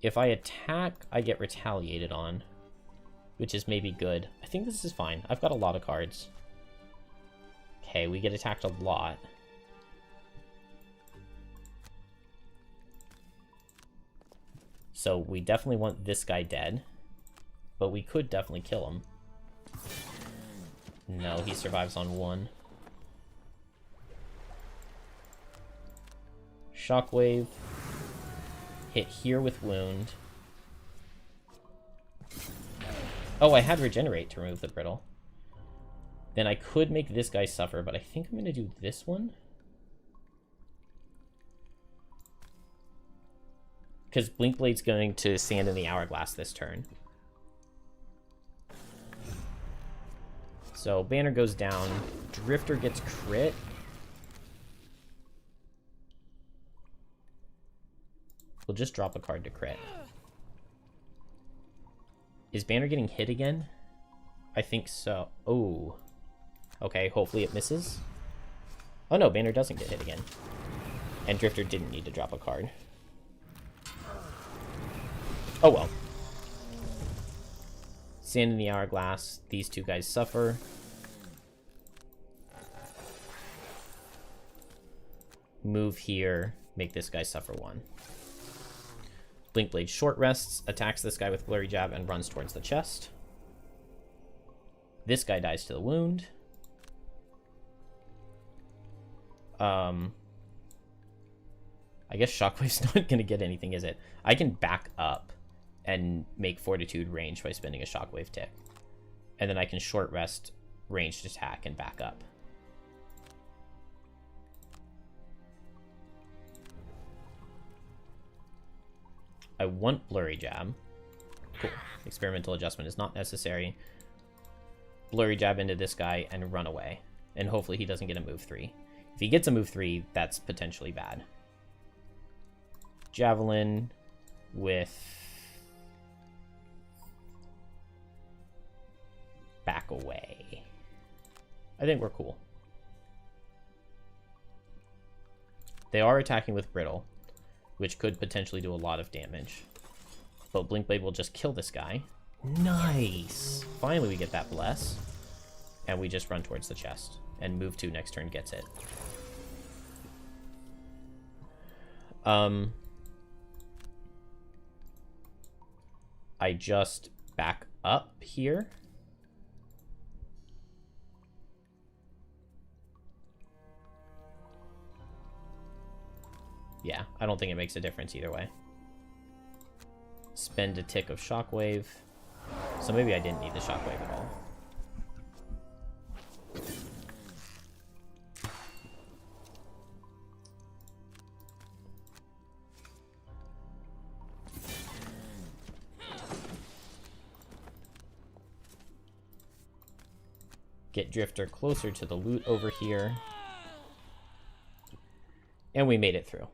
If I attack, I get retaliated on, which is maybe good. I think this is fine. I've got a lot of cards. Okay, we get attacked a lot. So we definitely want this guy dead, but we could definitely kill him. No, he survives on 1. Shockwave. Hit here with wound. Oh, I had Regenerate to remove the brittle. Then I could make this guy suffer, but I think I'm going to do this one. Because Blinkblade's going to Sand in the Hourglass this turn. So banner goes down. Drifter gets crit. We'll just drop a card to crit. Is banner getting hit again? I think so. Oh. Okay, hopefully it misses. Oh no, banner doesn't get hit again. And Drifter didn't need to drop a card. Oh well. Sand in the Hourglass. These two guys suffer. Move here. Make this guy suffer 1. Blinkblade short rests. Attacks this guy with Blurry Jab and runs towards the chest. This guy dies to the wound. I guess Shockwave's not going to get anything, is it? I can back up and make Fortitude range by spending a Shockwave tick. And then I can short rest, ranged attack, and back up. I want Blurry Jab. Cool. Experimental adjustment is not necessary. Blurry Jab into this guy and run away. And hopefully he doesn't get a move 3. If he gets a move 3, that's potentially bad. Javelin with back away. I think we're cool. They are attacking with Brittle, which could potentially do a lot of damage. But Blinkblade will just kill this guy. Nice! Finally we get that Bless. And we just run towards the chest. And move 2 next turn gets it. I just back up here. Yeah, I don't think it makes a difference either way. Spend a tick of Shockwave. So maybe I didn't need the Shockwave at all. Get Drifter closer to the loot over here. And we made it through.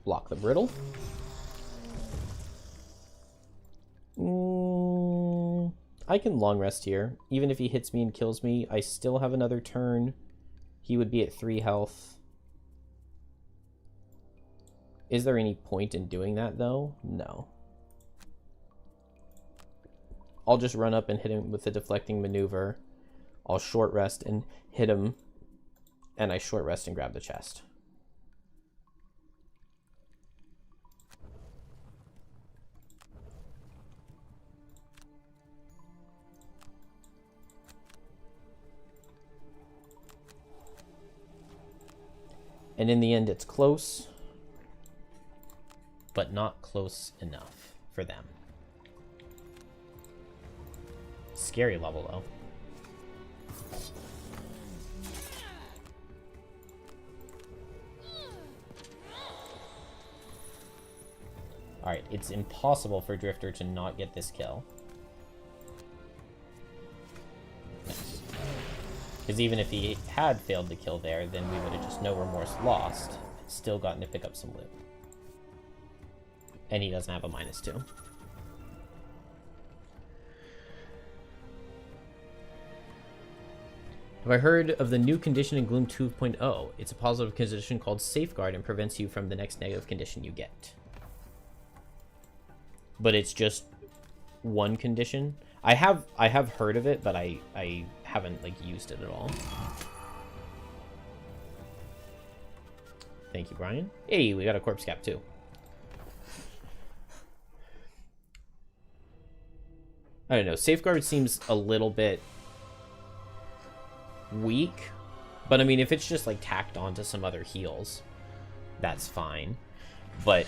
Block the Brittle. I can long rest here. Even if he hits me and kills me, I still have another turn. He would be at 3 health. Is there any point in doing that, though? No. I'll just run up and hit him with the deflecting maneuver. I'll short rest and hit him. And I short rest and grab the chest. And in the end, it's close, but not close enough for them. Scary level, though. Alright, it's impossible for Drifter to not get this kill. Nice. Because even if he had failed the kill there, then we would have just no remorse lost, and still gotten to pick up some loot. And he doesn't have a -2. Have I heard of the new condition in Gloom 2.0? It's a positive condition called Safeguard and prevents you from the next negative condition you get. But it's just one condition. I have heard of it, but I haven't like used it at all. Thank you, Brian. Hey, we got a corpse cap too. I don't know. Safeguard seems a little bit weak, but I mean, if it's just like tacked onto some other heals, that's fine. But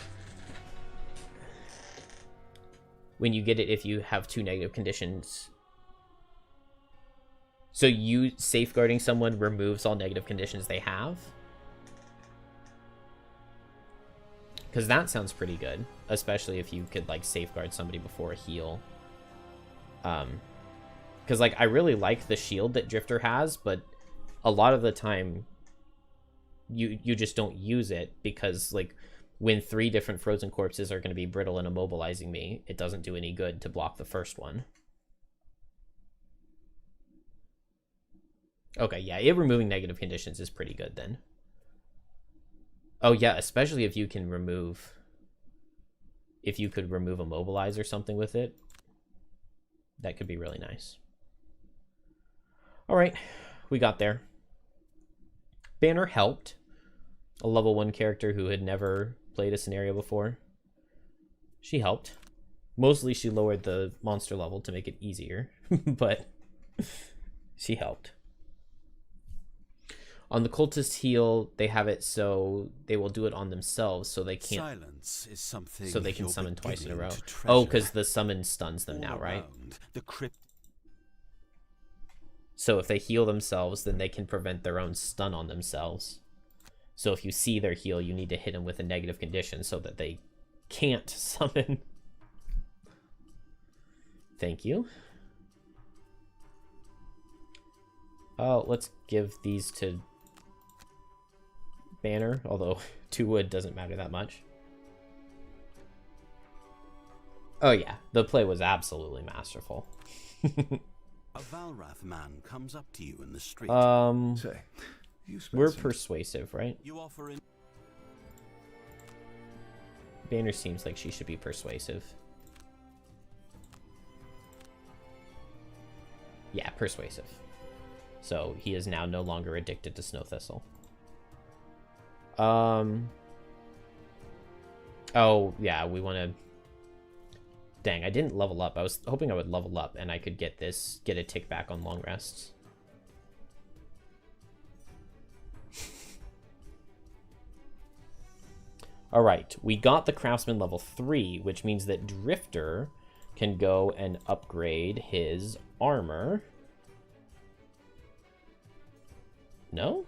when you get it, if you have 2 negative conditions, so you safeguarding someone removes all negative conditions they have. Because that sounds pretty good, especially if you could, like, safeguard somebody before a heal. Because, like, I really like the shield that Drifter has, but a lot of the time you just don't use it because, like, when 3 different frozen corpses are going to be brittle and immobilizing me, it doesn't do any good to block the first one. Okay, yeah, it removing negative conditions is pretty good then. Oh, yeah, especially if you can remove... If you could remove Immobilize or something with it. That could be really nice. Alright, we got there. Banner helped. A level 1 character who had never played a scenario before. She helped. Mostly she lowered the monster level to make it easier, but she helped. On the cultist heal, they have it so they will do it on themselves, so they can't. Silence is something so they can summon twice in a row. treasure. Oh, because the summon stuns them now, right? The crypt. So if they heal themselves, then they can prevent their own stun on themselves. So if you see their heal, you need to hit them with a negative condition so that they can't summon. Thank you. Oh, let's give these to Banner, although 2 wood doesn't matter that much. Oh yeah, the play was absolutely masterful. A Valrath man comes up to you in the street. Say, we're persuasive, right? You offer in. Banner seems like she should be persuasive. Yeah, persuasive. So he is now no longer addicted to Snow Thistle. Oh, yeah, we want to... Dang, I didn't level up. I was hoping I would level up and I could get a tick back on long rests. Alright, we got the Craftsman level 3, which means that Drifter can go and upgrade his armor. No?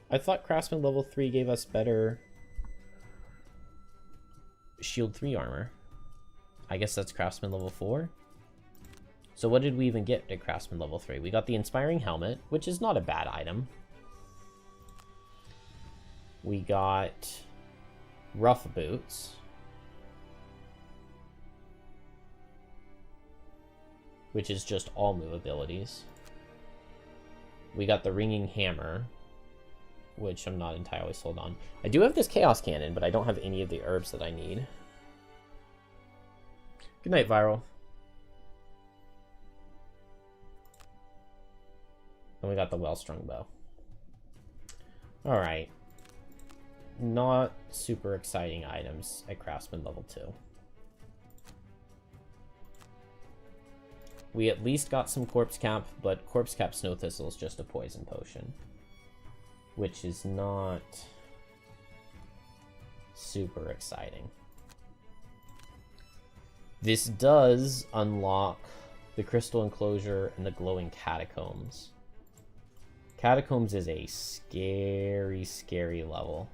I thought Craftsman level 3 gave us better Shield 3 armor. I guess that's Craftsman level 4. So what did we even get at Craftsman level 3? We got the Inspiring Helmet, which is not a bad item. We got Rough Boots. Which is just all move abilities. We got the Ringing Hammer, which I'm not entirely sold on. I do have this Chaos Cannon, but I don't have any of the herbs that I need. Good night, Viral. And we got the Well-Strung Bow. Alright. Not super exciting items at Craftsman level 2. We at least got some Corpse Cap, but Corpse Cap Snow Thistle is just a poison potion. Which is not super exciting. This does unlock the Crystal Enclosure and the Glowing Catacombs. Catacombs is a scary, scary level.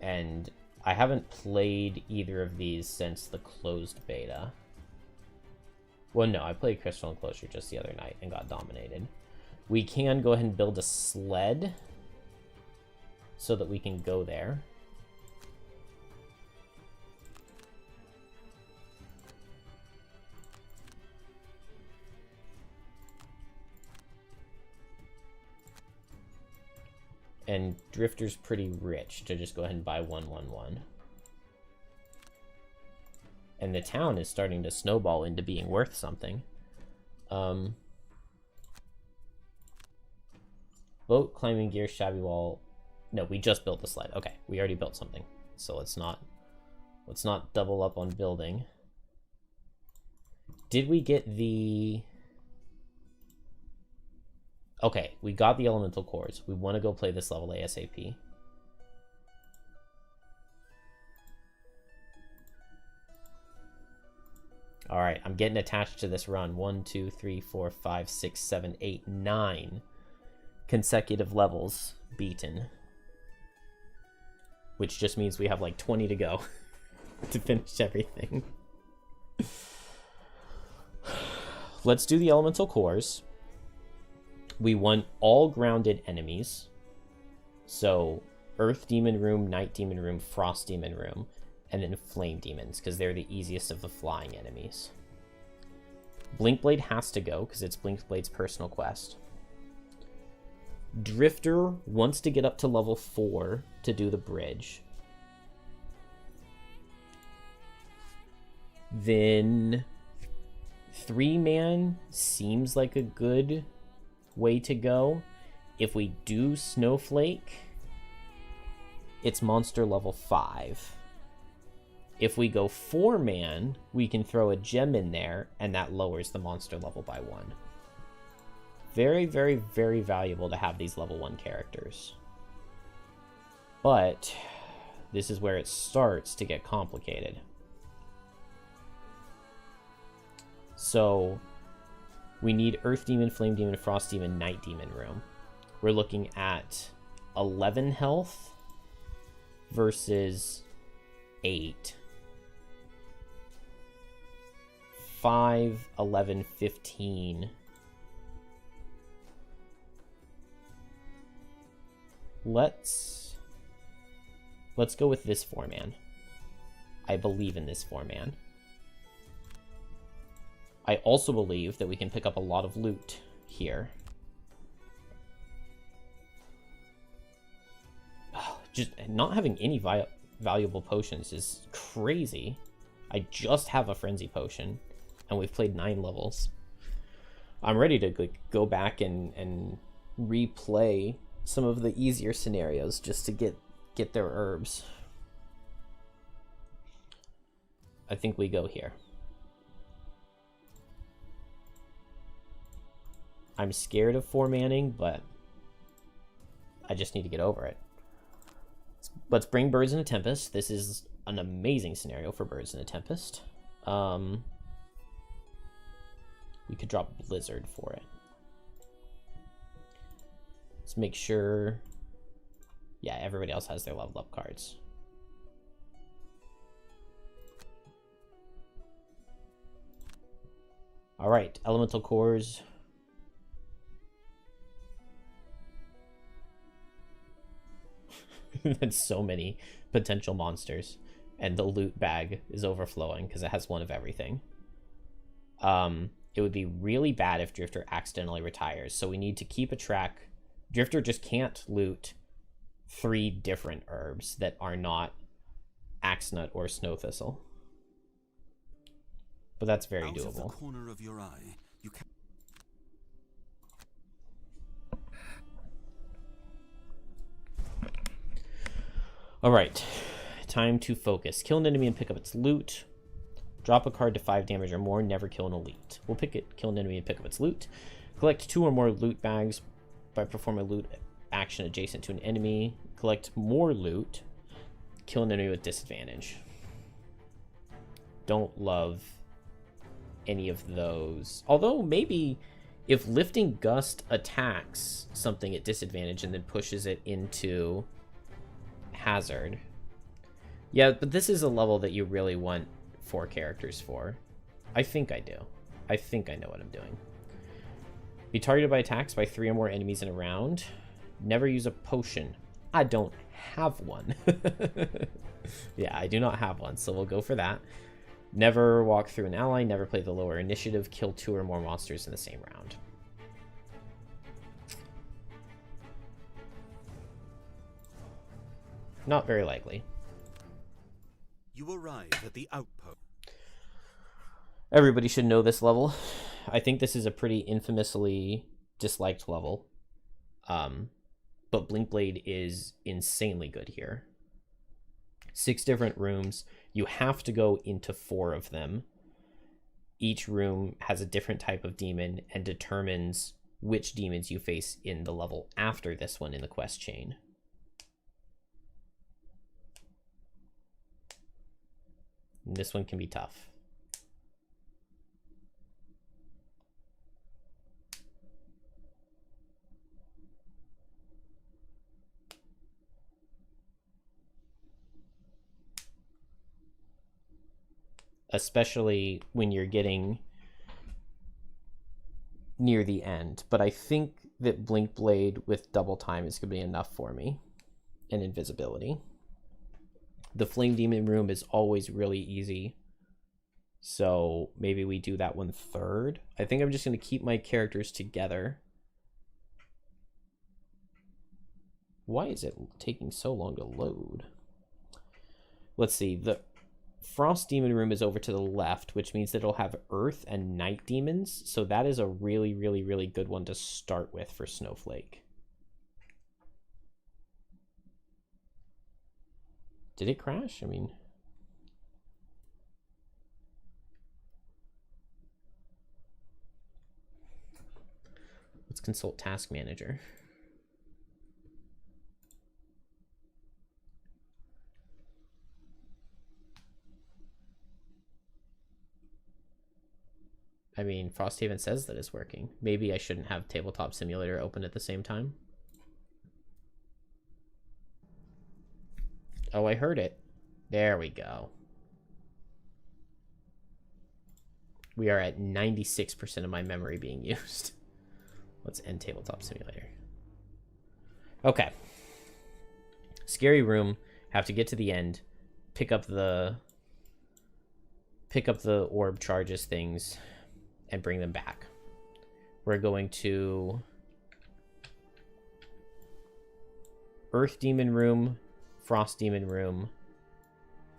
And I haven't played either of these since the closed beta. Well, no, I played Crystal Enclosure just the other night and got dominated. We can go ahead and build a sled so that we can go there. And Drifter's pretty rich to just go ahead and buy 111. And the town is starting to snowball into being worth something. Boat, climbing gear, shabby wall. No, we just built the sled. Okay, we already built something. So let's not double up on building. Did we get the... Okay, we got the elemental cores. We want to go play this level ASAP. All right, I'm getting attached to this run. 1, 2, 3, 4, 5, 6, 7, 8, 9 consecutive levels beaten. Which just means we have like 20 to go to finish everything. Let's do the elemental cores. We want all grounded enemies. So Earth Demon Room, Night Demon Room, Frost Demon Room, and then Flame Demons, because they're the easiest of the flying enemies. Blinkblade has to go, because it's Blinkblade's personal quest. Drifter wants to get up to level 4 to do the bridge. Then 3-man seems like a good way to go. If we do Snowflake, it's monster level 5. If we go 4-man, we can throw a gem in there, and that lowers the monster level by 1. Very, very, very valuable to have these level 1 characters. But this is where it starts to get complicated. So we need Earth Demon, Flame Demon, Frost Demon, Night Demon room. We're looking at 11 health versus 8. 5, 11, 15. Let's go with this 4-man. I believe in this 4-man. I also believe that we can pick up a lot of loot here. Oh, just not having any valuable potions is crazy. I just have a frenzy potion, and we've played 9 levels. I'm ready to go back and replay some of the easier scenarios just to get their herbs. I think we go here. I'm scared of 4-manning, but I just need to get over it. Let's bring Birds in a Tempest. This is an amazing scenario for Birds in a Tempest. We could drop Blizzard for it. Let's make sure... Yeah, everybody else has their level up cards. Alright, Elemental Cores. That's so many potential monsters. And the loot bag is overflowing because it has one of everything. It would be really bad if Drifter accidentally retires. So we need to keep a track. Drifter just can't loot 3 different herbs that are not Axenut or Snow Thistle. But that's very doable. Out of the corner of your eye, you can... Alright, time to focus. Kill an enemy and pick up its loot. Drop a card to 5 damage or more, never kill an elite. We'll kill an enemy and pick up its loot. Collect 2 or more loot bags by performing a loot action adjacent to an enemy. Collect more loot. Kill an enemy with disadvantage. Don't love any of those. Although maybe if Lifting Gust attacks something at disadvantage and then pushes it into Hazard. Yeah, but this is a level that you really want 4 characters for. I think I do. I think I know what I'm doing. Be targeted by attacks by 3 or more enemies in a round. Never use a potion. I don't have one. Yeah, I do not have one, so we'll go for that. Never walk through an ally. Never play the lower initiative. Kill 2 or more monsters in the same round. Not very likely. You arrive at the outpost. Everybody should know this level. I think this is a pretty infamously disliked level. But Blinkblade is insanely good here. 6 different rooms. You have to go into 4 of them. Each room has a different type of demon and determines which demons you face in the level after this one in the quest chain. And this one can be tough. especially when you're getting near the end. But I think that Blink Blade with double time is going to be enough for me, and invisibility. The Flame Demon room is always really easy, so maybe we do that one third. I think I'm just going to keep my characters together. Why is it taking so long to load? Let's see. The Frost Demon room is over to the left, which means that it'll have Earth and Night Demons. So that is a really, really, really good one to start with for Snowflake. Did it crash? I mean... Let's consult Task Manager. I mean, Frosthaven says that it's working. Maybe I shouldn't have Tabletop Simulator open at the same time. Oh, I heard it. There we go. We are at 96% of my memory being used. Let's end Tabletop Simulator. Okay. Scary room. Have to get to the end. Pick up the orb charges things and bring them back. We're going to Earth Demon room, Frost Demon room,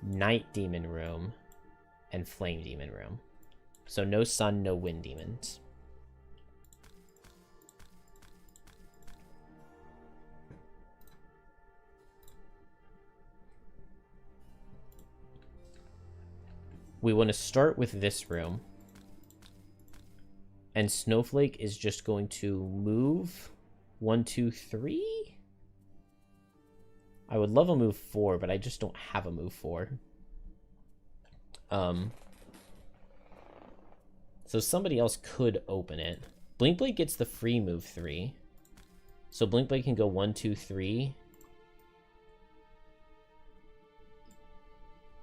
Night Demon room, and Flame Demon room. So no sun, no wind demons. We want to start with this room. And Snowflake is just going to move 1, 2, 3. I would love a move 4, but I just don't have a move 4. So somebody else could open it. Blinkblade gets the free move 3. So Blinkblade can go 1, 2, 3.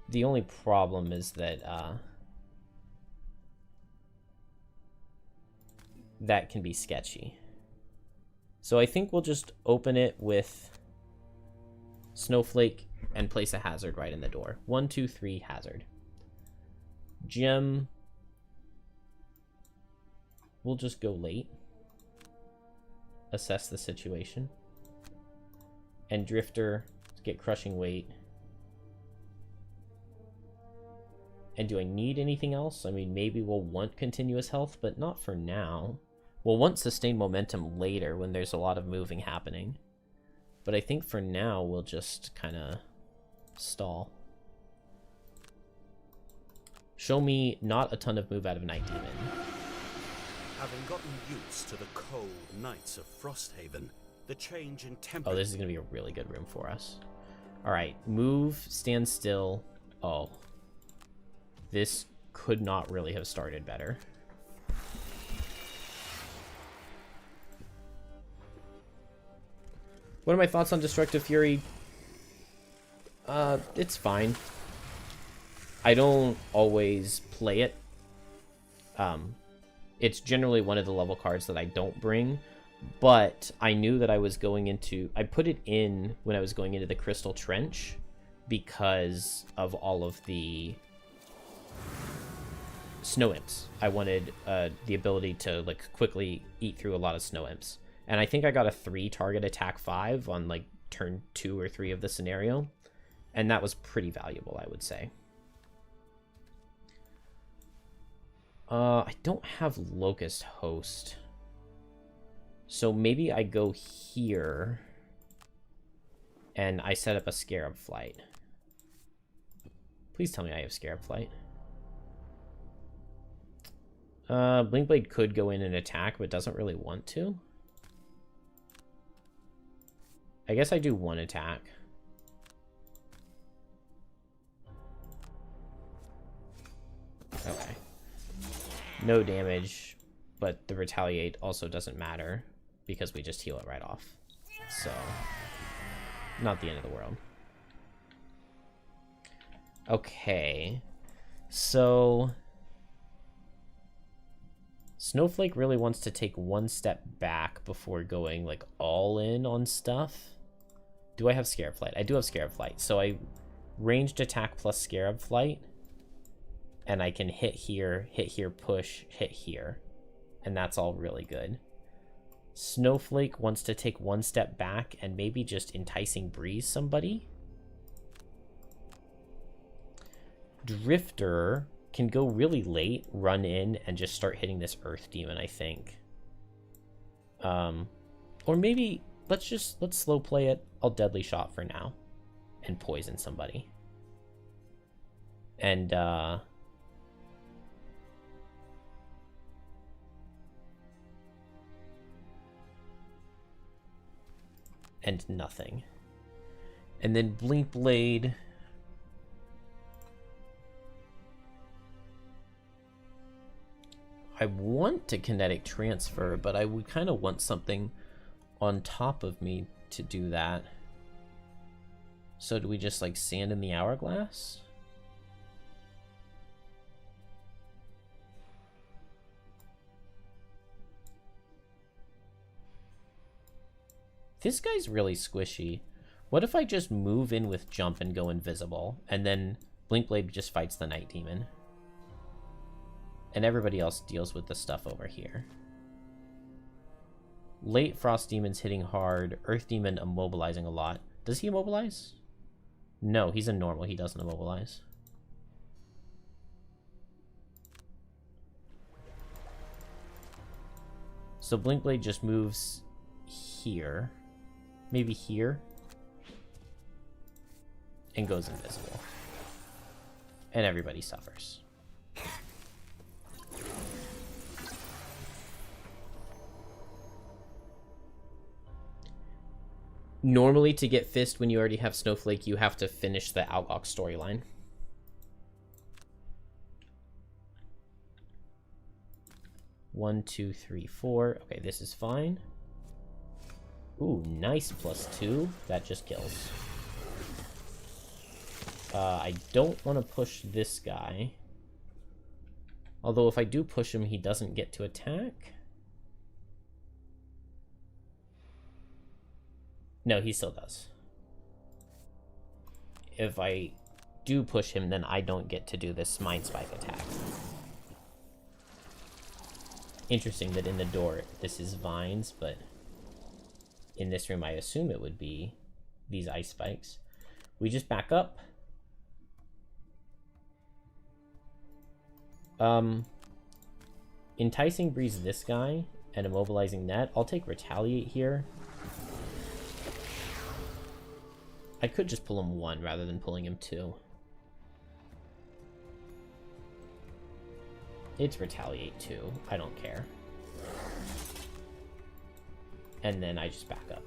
The only problem is that that can be sketchy. So I think we'll just open it with Snowflake and place a hazard right in the door. 1, 2, 3 hazard. Gem. We'll just go late. Assess the situation. And Drifter, get crushing weight. And do I need anything else? I mean, maybe we'll want continuous health, but not for now. We'll want sustained momentum later when there's a lot of moving happening. But I think for now, we'll just kind of stall. Show me not a ton of move out of Night Demon. Having gotten used to the cold nights of Frosthaven, the change in temperature... Oh, this is going to be a really good room for us. Alright, move, stand still. Oh. This could not really have started better. What are my thoughts on Destructive Fury? It's fine. I don't always play it. It's generally one of the level cards that I don't bring, but I knew that I was going into... I put it in when I was going into the Crystal Trench because of all of the snow imps. I wanted the ability to like quickly eat through a lot of snow imps. And I think I got a 3 target attack 5 on like turn 2 or 3 of the scenario. And that was pretty valuable, I would say. I don't have Locust Host. So maybe I go here and I set up a Scarab Flight. Please tell me I have Scarab Flight. Blinkblade could go in and attack, but doesn't really want to. I guess I do 1 attack. Okay. No damage, but the retaliate also doesn't matter because we just heal it right off. So, not the end of the world. Okay. So Snowflake really wants to take one step back before going like all in on stuff. Do I have Scarab Flight? I do have Scarab Flight. So I ranged attack plus Scarab Flight. And I can hit here, push, hit here. And that's all really good. Snowflake wants to take one step back and maybe just Enticing Breeze somebody. Drifter can go really late, run in, and just start hitting this Earth Demon, I think. Or maybe, let's slow play it. I'll Deadly Shot for now. And poison somebody. And, and nothing. And then Blink Blade. I want to Kinetic Transfer, but I would kind of want something on top of me to do that. So do we just like Sand in the Hourglass? This guy's really squishy. What if I just move in with Jump and go invisible, and then Blink Blade just fights the Night Demon? And everybody else deals with the stuff over here. Late Frost Demon's hitting hard. Earth Demon immobilizing a lot. Does he immobilize? No, he's a normal. He doesn't immobilize. So Blink Blade just moves here. Maybe here. And goes invisible. And everybody suffers. Normally, to get Fist when you already have Snowflake, you have to finish the Outlock storyline. One, two, three, four. Okay, this is fine. Ooh, nice +2. That just kills. I don't want to push this guy. Although if I do push him, he doesn't get to attack. No, he still does. If I do push him, then I don't get to do this Mind Spike attack. Interesting that in the door, this is Vines, but in this room, I assume it would be these Ice Spikes. We just back up. Enticing Breeze this guy and immobilizing Net. I'll take Retaliate here. I could just pull him 1 rather than pulling him 2. It's Retaliate 2. I don't care. And then I just back up.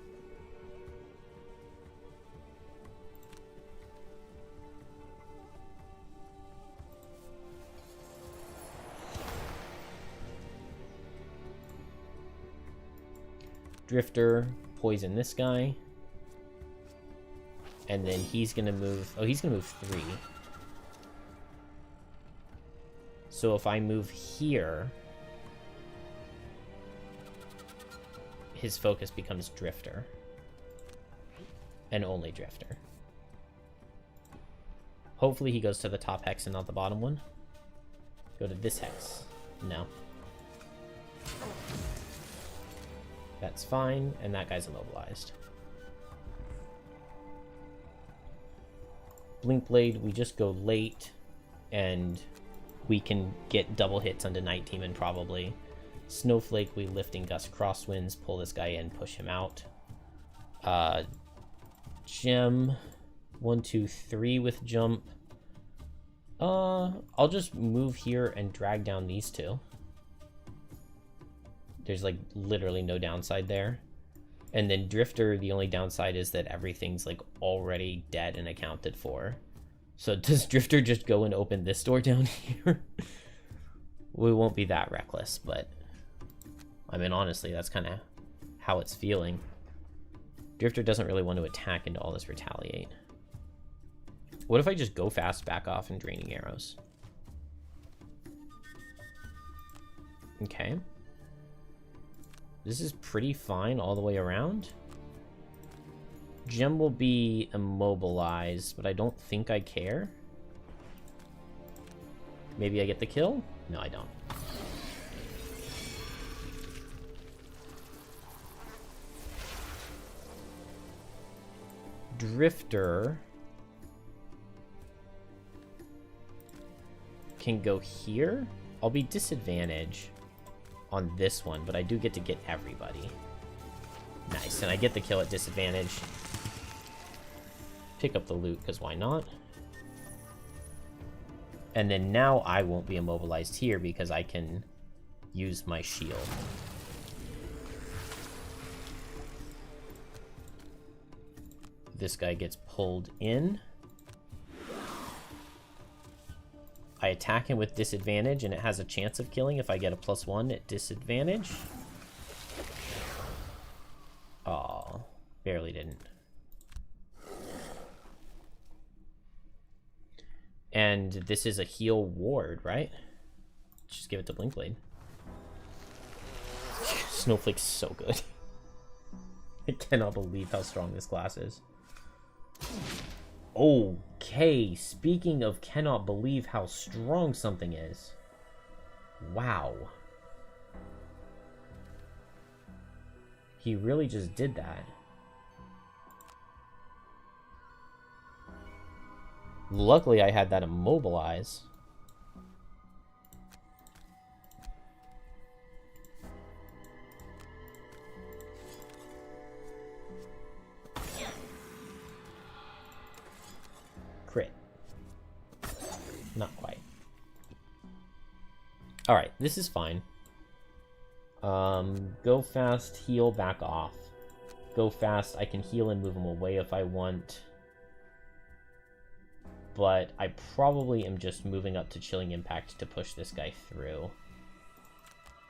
Drifter, poison this guy. And then he's gonna move... Oh, he's gonna move 3. So if I move here... his focus becomes Drifter. And only Drifter. Hopefully he goes to the top hex and not the bottom one. Go to this hex. No. That's fine, and that guy's immobilized. Blink Blade, we just go late, and we can get double hits onto Night Demon probably. Snowflake, we Lifting Gust Crosswinds, pull this guy in, push him out. Gem, 1, 2, 3 with Jump. I'll just move here and drag down these two. There's like literally no downside there. And then Drifter, the only downside is that everything's like already dead and accounted for. So does Drifter just go and open this door down here? We won't be that reckless, but I mean, honestly, that's kind of how it's feeling. Drifter doesn't really want to attack into all this Retaliate. What if I just go fast, back off, and Draining Arrows? Okay. This is pretty fine all the way around. Gem will be immobilized, but I don't think I care. Maybe I get the kill? No, I don't. Drifter can go here. I'll be disadvantaged on this one, but I do get to get everybody. Nice, and I get the kill at disadvantage. Pick up the loot, because why not? And then now I won't be immobilized here because I can use my shield. This guy gets pulled in. I attack him with disadvantage, and it has a chance of killing if I get a +1 at disadvantage. Aw, barely didn't. And this is a heal ward, right? Just give it to Blinkblade. Snowflake's so good. I cannot believe how strong this class is. Okay, speaking of cannot believe how strong something is. Wow. He really just did that. Luckily, I had that immobilize. Crit. Not quite. Alright, this is fine. Go fast, heal, back off. Go fast, I can heal and move him away if I want. But I probably am just moving up to Chilling Impact to push this guy through.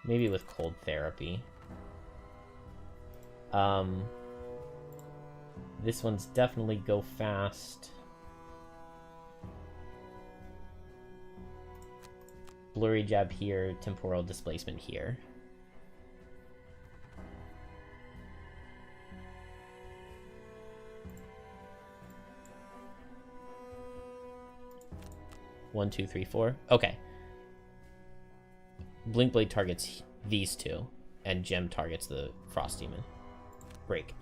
Maybe with Cold Therapy. This one's definitely go fast. Blurry Jab here, Temporal Displacement here. One, two, three, four. Okay. Blinkblade targets these two, and Gem targets the Frost Demon. Break.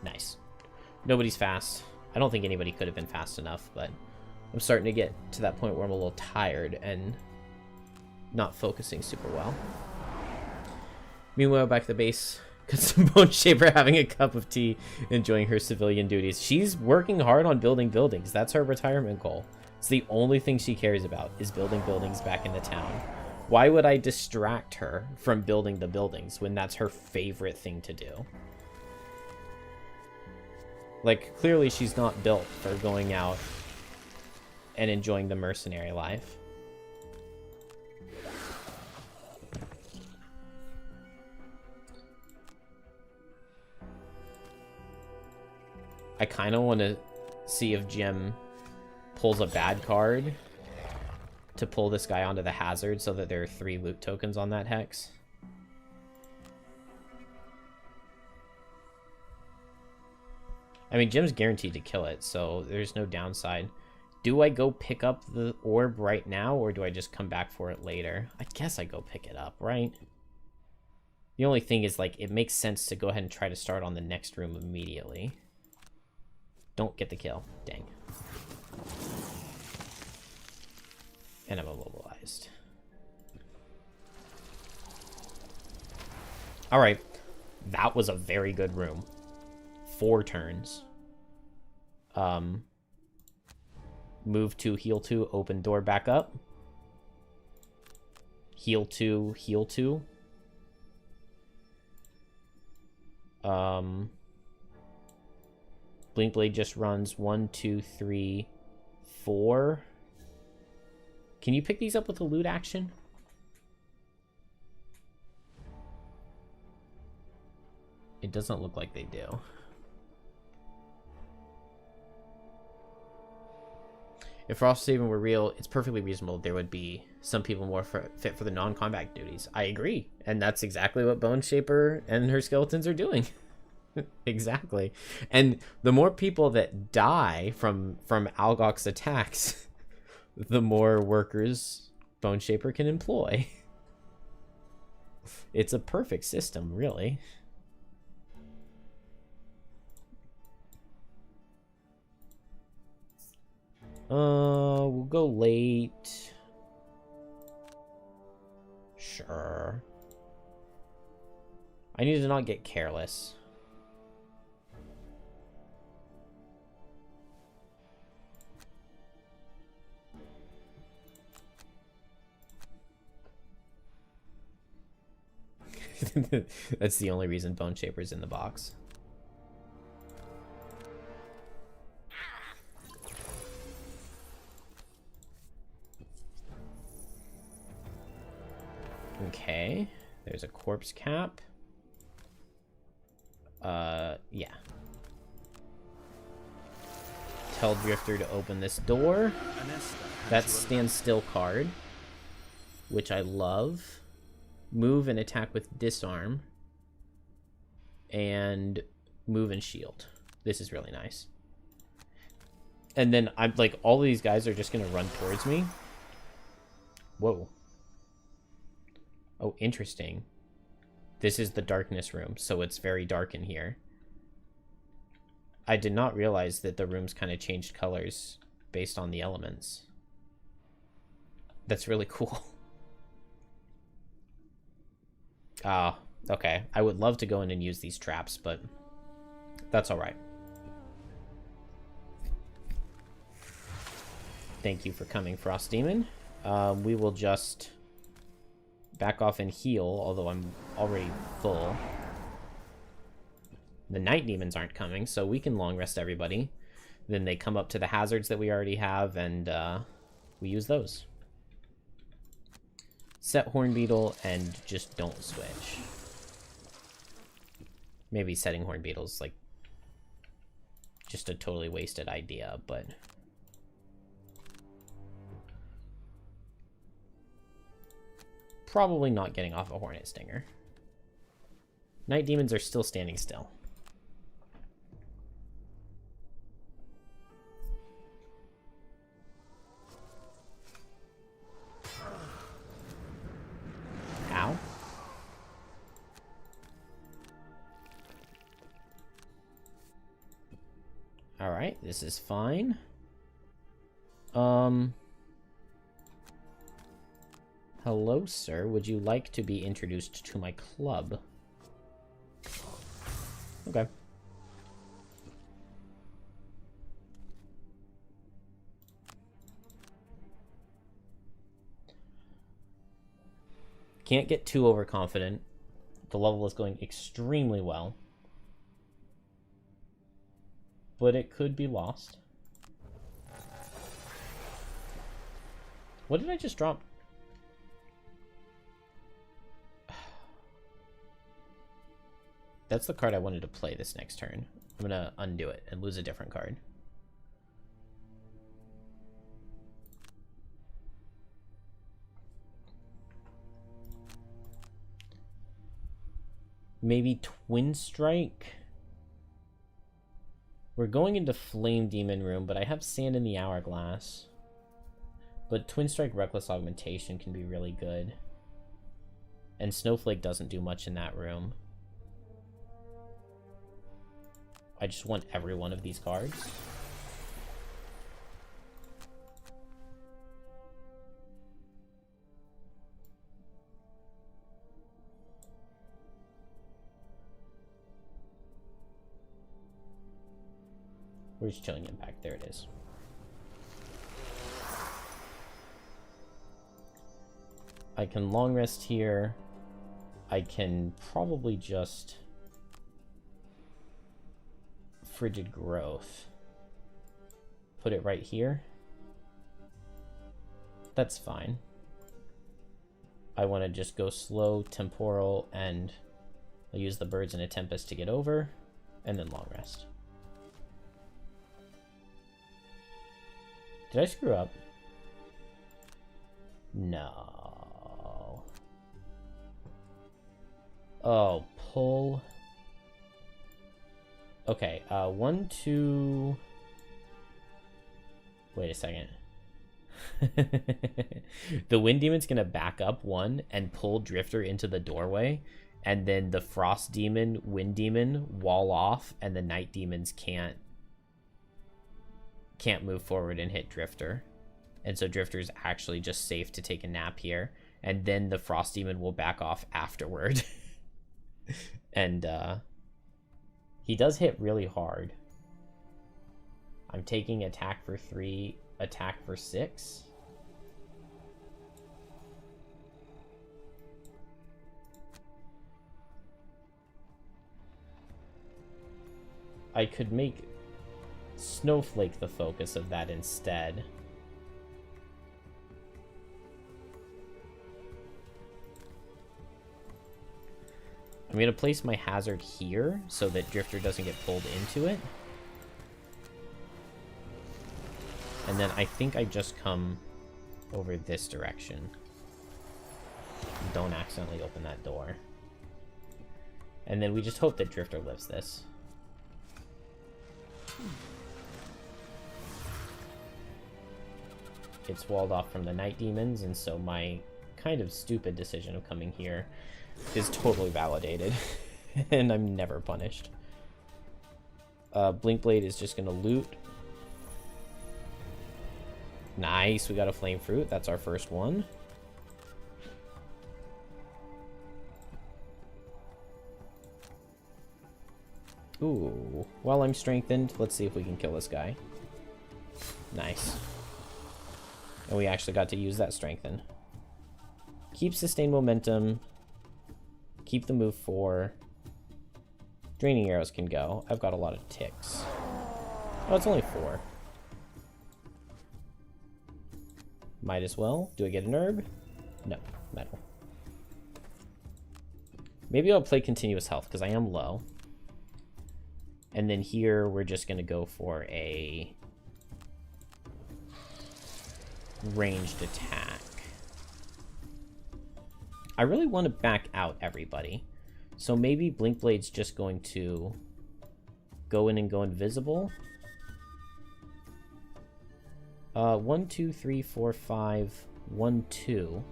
Nice. Nobody's fast. I don't think anybody could have been fast enough, but I'm starting to get to that point where I'm a little tired and not focusing super well. Meanwhile, back at the base, got some Bone Shaper having a cup of tea, enjoying her civilian duties. She's working hard on building buildings. That's her retirement goal. It's the only thing she cares about, is building buildings back in the town. Why would I distract her from building the buildings when that's her favorite thing to do? Like, clearly she's not built for going out and enjoying the mercenary life. I kind of want to see if Gem pulls a bad card to pull this guy onto the hazard so that there are 3 loot tokens on that hex. I mean, Gem's guaranteed to kill it, so there's no downside. Do I go pick up the orb right now, or do I just come back for it later? I guess I go pick it up, right? The only thing is, like, it makes sense to go ahead and try to start on the next room immediately. Don't get the kill. Dang. And I'm immobilized. Alright. That was a very good room. 4 turns. Move 2, heal 2, open door back up. Heal 2, heal 2. Blinkblade just runs 1, 2, 3, 4. Can you pick these up with a loot action? It doesn't look like they do. If Frosthaven were real, it's perfectly reasonable there would be some people more fit for the non-combat duties. I agree. And that's exactly what Bone Shaper and her skeletons are doing. Exactly. And the more people that die from Algok's attacks, the more workers Bone Shaper can employ. It's a perfect system, really. We'll go late. Sure. I need to not get careless. That's the only reason Bone Shaper's in the box. Okay, there's a corpse cap. Yeah. Tell Drifter to open this door. That's stand still card, which I love. Move and attack with disarm. And move and shield. This is really nice. And then I'm like, all of these guys are just gonna run towards me. Whoa. Oh, interesting. This is the darkness room, so it's very dark in here. I did not realize that the rooms kind of changed colors based on the elements. That's really cool. Ah, okay. I would love to go in and use these traps, but that's all right. Thank you for coming, Frost Demon. We will just back off and heal, although I'm already full. The Night Demons aren't coming, so we can long rest everybody. Then they come up to the hazards that we already have, and we use those. Set Hornbeetle and just don't switch. Maybe setting Hornbeetle's like just a totally wasted idea, but probably not getting off a Hornet Stinger. Night Demons are still standing still. Ow. Alright, this is fine. Hello, sir. Would you like to be introduced to my club? Okay. Can't get too overconfident. The level is going extremely well. But it could be lost. What did I just drop? That's the card I wanted to play this next turn. I'm gonna undo it and lose a different card. Maybe Twin Strike? We're going into Flame Demon Room, but I have Sand in the Hourglass. But Twin Strike Reckless Augmentation can be really good. And Snowflake doesn't do much in that room. I just want every one of these cards. Where's Chilling Impact? There it is. I can long rest here. I can probably just Frigid Growth. Put it right here. That's fine. I want to just go slow, temporal, and I'll use the Birds in a Tempest to get over, and then long rest. Did I screw up? No. Oh, pull. Okay, 1, 2... Wait a second. The Wind Demon's gonna back up 1 and pull Drifter into the doorway, and then the Frost Demon, Wind Demon wall off, and the Night Demons can't move forward and hit Drifter. And so Drifter's actually just safe to take a nap here, and then the Frost Demon will back off afterward. And he does hit really hard. I'm taking attack for 3, attack for 6. I could make Snowflake the focus of that instead. I'm going to place my hazard here so that Drifter doesn't get pulled into it. And then I think I just come over this direction. Don't accidentally open that door. And then we just hope that Drifter lives this. It's walled off from the Night Demons, and so my kind of stupid decision of coming here is totally validated. And I'm never punished. Blinkblade is just gonna loot. Nice, we got a Flame Fruit. That's our first one. Ooh, while I'm strengthened, let's see if we can kill this guy. Nice. And we actually got to use that strengthen. Keep sustained momentum. Keep the move 4. Draining arrows can go. I've got a lot of ticks. Oh, it's only 4. Might as well. Do I get an herb? No, metal. Maybe I'll play continuous health because I am low. And then here we're just going to go for a ranged attack. I really want to back out everybody. So maybe Blinkblade's just going to go in and go invisible. 1, 2, 3, 4, 5, 1, 2.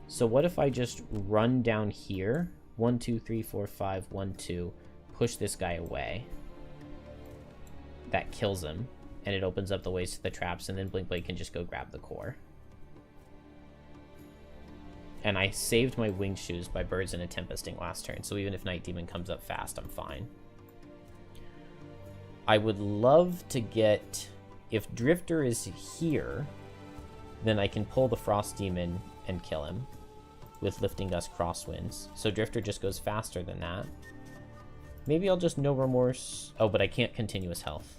So what if I just run down here? 1, 2, 3, 4, 5, 1, 2. Push this guy away. That kills him. And it opens up the ways to the traps, and then Blinkblade can just go grab the core. And I saved my winged shoes by Birds and a Tempesting last turn, so even if Night Demon comes up fast, I'm fine. I would love to get... If Drifter is here, then I can pull the Frost Demon and kill him with Lifting Gust Crosswinds. So Drifter just goes faster than that. Maybe I'll just No Remorse... Oh, but I can't continuous health.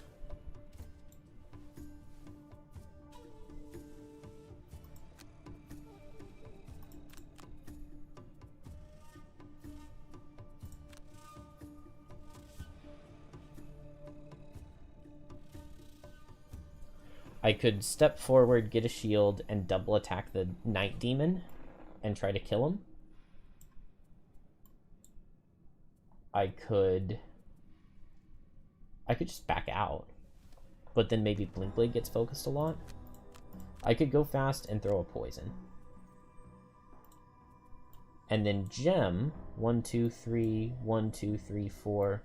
I could step forward, get a shield, and double attack the Night Demon and try to kill him. I could just back out, but then maybe Blinkblade gets focused a lot. I could go fast and throw a poison. And then Gem, 1, 2, 3, 1, 2, 3, 4.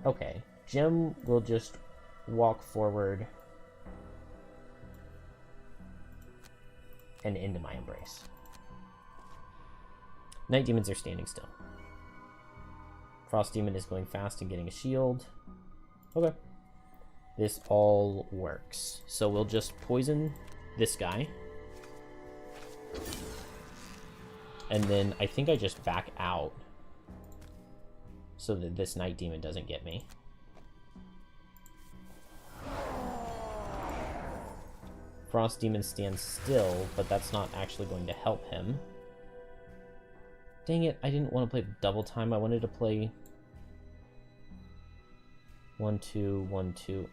Okay, Gem will just walk forward and into my embrace. Night Demons are standing still. Frost Demon is going fast and getting a shield. Okay. This all works. So we'll just poison this guy. And then I think I just back out so that this Night Demon doesn't get me. Frost Demon stands still, but that's not actually going to help him. Dang it, I didn't want to play double time. I wanted to play 1, 2, 1, 2.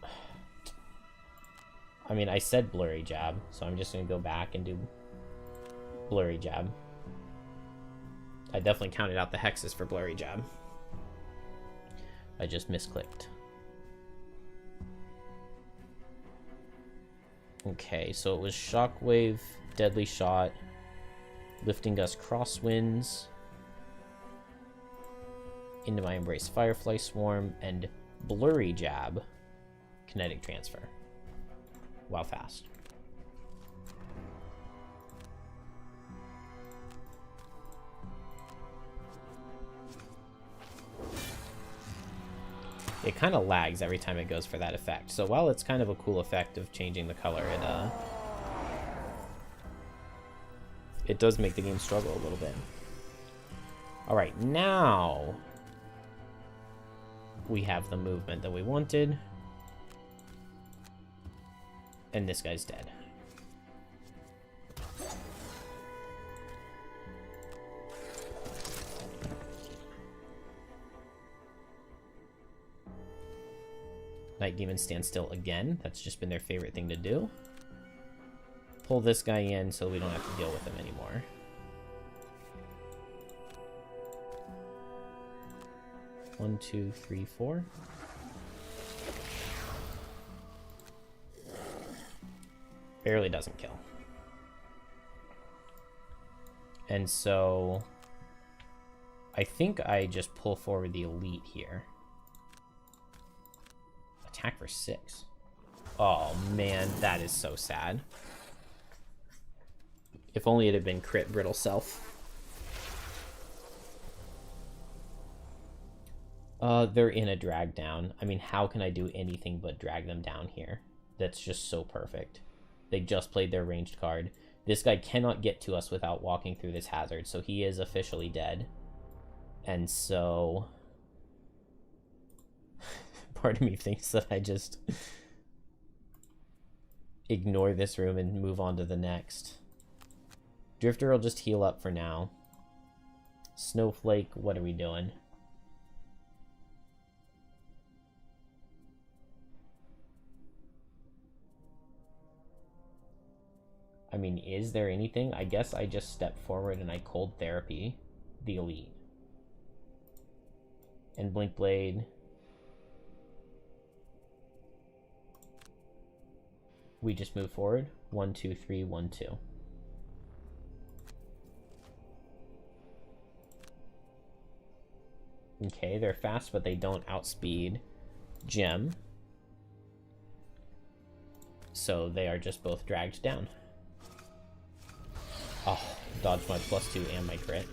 I mean, I said blurry jab, so I'm just going to go back and do blurry jab. I definitely counted out the hexes for blurry jab. I just misclicked. Okay, so it was shockwave, deadly shot, lifting gust, crosswinds, into my embrace, firefly swarm, and blurry jab, kinetic transfer. Wow, fast. It kind of lags every time it goes for that effect. So while it's kind of a cool effect of changing the color, it does make the game struggle a little bit. All right, now we have the movement that we wanted. And this guy's dead. Night Demon stand still again. That's just been their favorite thing to do. Pull this guy in so we don't have to deal with him anymore. One, two, three, four. Barely doesn't kill. And so I think I just pull forward the elite here. Attack for 6. Oh man, that is so sad. If only it had been crit brittle self. They're in a drag down. I mean, how can I do anything but drag them down here? That's just so perfect. They just played their ranged card. This guy cannot get to us without walking through this hazard, so he is officially dead. And so part of me thinks that I just ignore this room and move on to the next. Drifter will just heal up for now. Snowflake, what are we doing? I mean, is there anything? I guess I just step forward and I cold therapy the elite. And Blink Blade. We just move forward. 1, 2, 3, 1, 2. Okay, they're fast, but they don't outspeed Gem. So they are just both dragged down. Oh, dodged my +2 and my crit.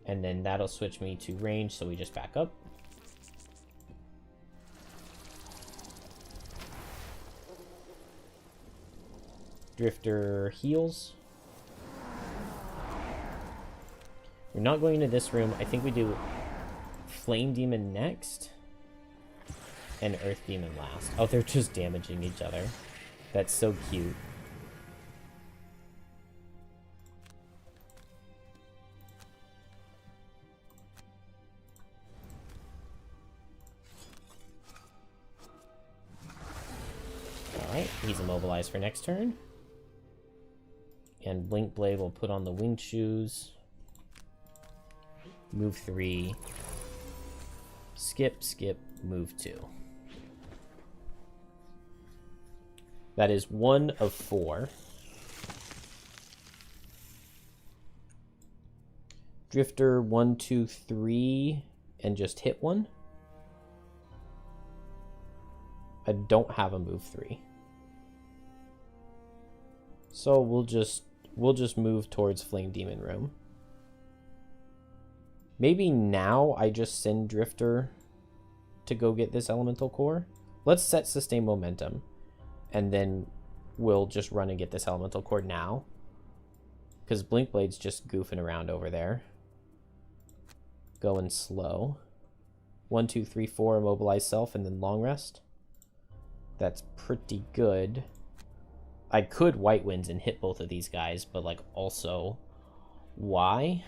And then that'll switch me to range, so we just back up. Drifter heals. We're not going into this room. I think we do Flame Demon next. And Earth Demon last. Oh, they're just damaging each other. That's so cute. Alright, he's immobilized for next turn. And Blink Blade will put on the winged shoes. Move 3. Skip, skip, move 2. That is 1 of 4. Drifter 1, 2, 3, and just hit 1. I don't have a move 3. So we'll just move towards Flame Demon Room. Maybe now I just send Drifter to go get this Elemental Core. Let's set Sustain Momentum. And then we'll just run and get this Elemental Core now. Because Blink Blade's just goofing around over there. Going slow. 1, 2, 3, 4, immobilize self, and then long rest. That's pretty good. I could White Winds and hit both of these guys, but like also, why?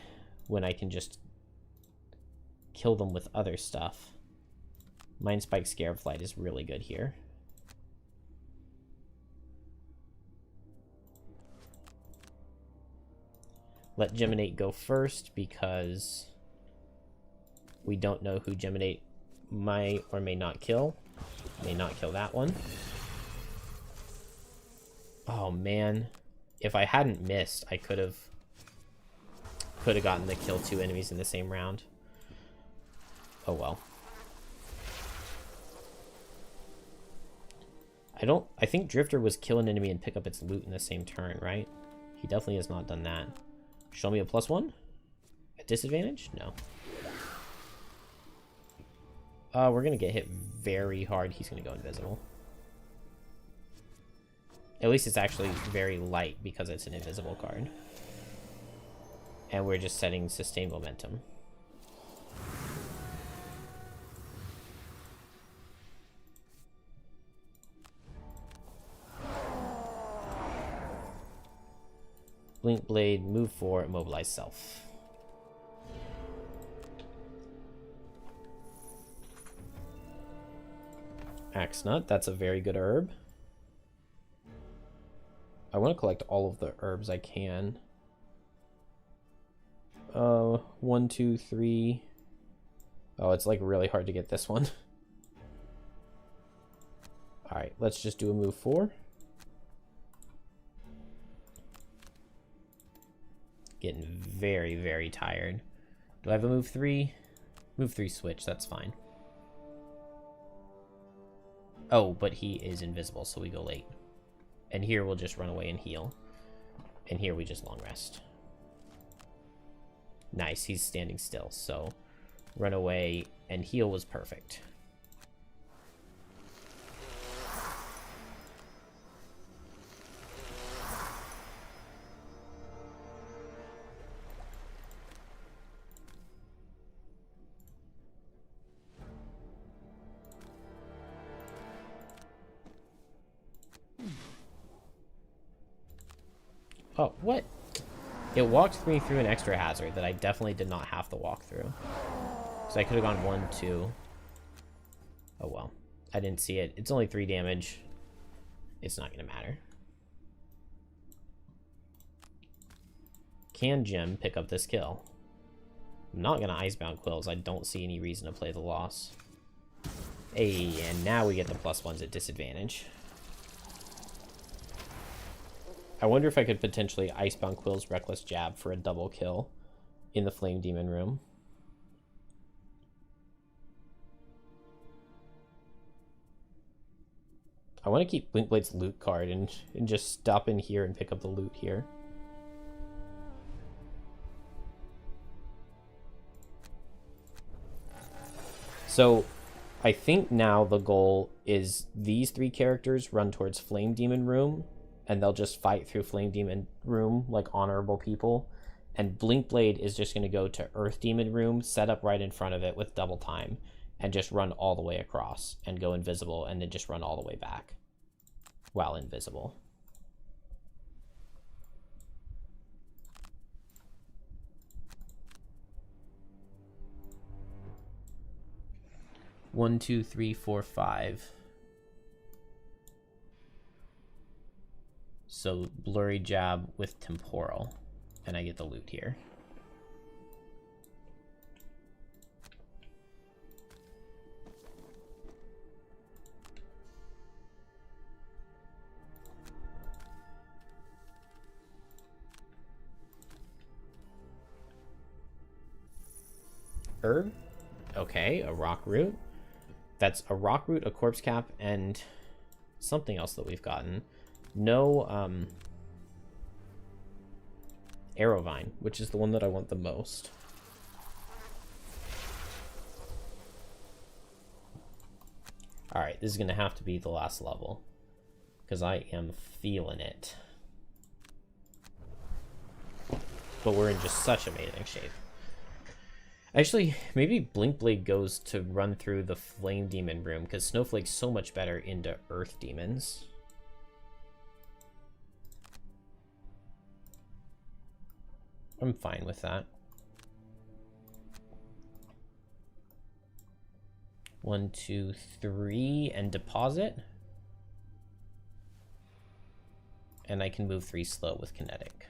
When I can just kill them with other stuff. Mind Spike Scarab Flight is really good here. Let Geminate go first because we don't know who Geminate might or may not kill. May not kill that one. Oh man, if I hadn't missed, I could have gotten to kill 2 enemies in the same round. Oh well. I think Drifter was kill an enemy and pick up its loot in the same turn, right? He definitely has not done that. Show me a +1? At disadvantage? No. We're gonna get hit very hard. He's gonna go invisible. At least it's actually very light because it's an invisible card. And we're just setting sustained momentum. Blink Blade, move 4, immobilize self. Axe Nut, that's a very good herb. I want to collect all of the herbs I can. 1, 2, 3. Oh, it's like really hard to get this one. Alright, let's just do a move 4. Getting very, very tired. Do I have a move 3? Move 3 switch, that's fine. Oh, but he is invisible, so we go late. And here we'll just run away and heal. And here we just long rest. Nice, he's standing still, so run away and heal was perfect. Oh, what? It walked me through an extra hazard that I definitely did not have to walk through. So I could have gone 1, 2. Oh well. I didn't see it. It's only 3 damage. It's not going to matter. Can Jim pick up this kill? I'm not going to Icebound Quills. I don't see any reason to play the loss. Hey, and now we get the +1s at disadvantage. I wonder if I could potentially Icebound Quill's Reckless Jab for a double kill in the Flame Demon room. I want to keep Blinkblade's loot card and just stop in here and pick up the loot here. So I think now the goal is these 3 characters run towards Flame Demon room, and they'll just fight through Flame Demon room like honorable people. And Blinkblade is just going to go to Earth Demon room, set up right in front of it with double time, and just run all the way across and go invisible, and then just run all the way back while invisible. One, 2, 3, 4, 5. So Blurry Jab with Temporal, and I get the loot here. Herb? Okay, a rock root. That's a rock root, a corpse cap, and something else that we've gotten. No, Arrowvine, which is the one that I want the most. Alright, this is going to have to be the last level, because I am feeling it. But we're in just such amazing shape. Actually, maybe Blinkblade goes to run through the Flame Demon room, because Snowflake's so much better into Earth Demons. I'm fine with that. 1, 2, 3, and deposit. And I can move 3 slow with kinetic.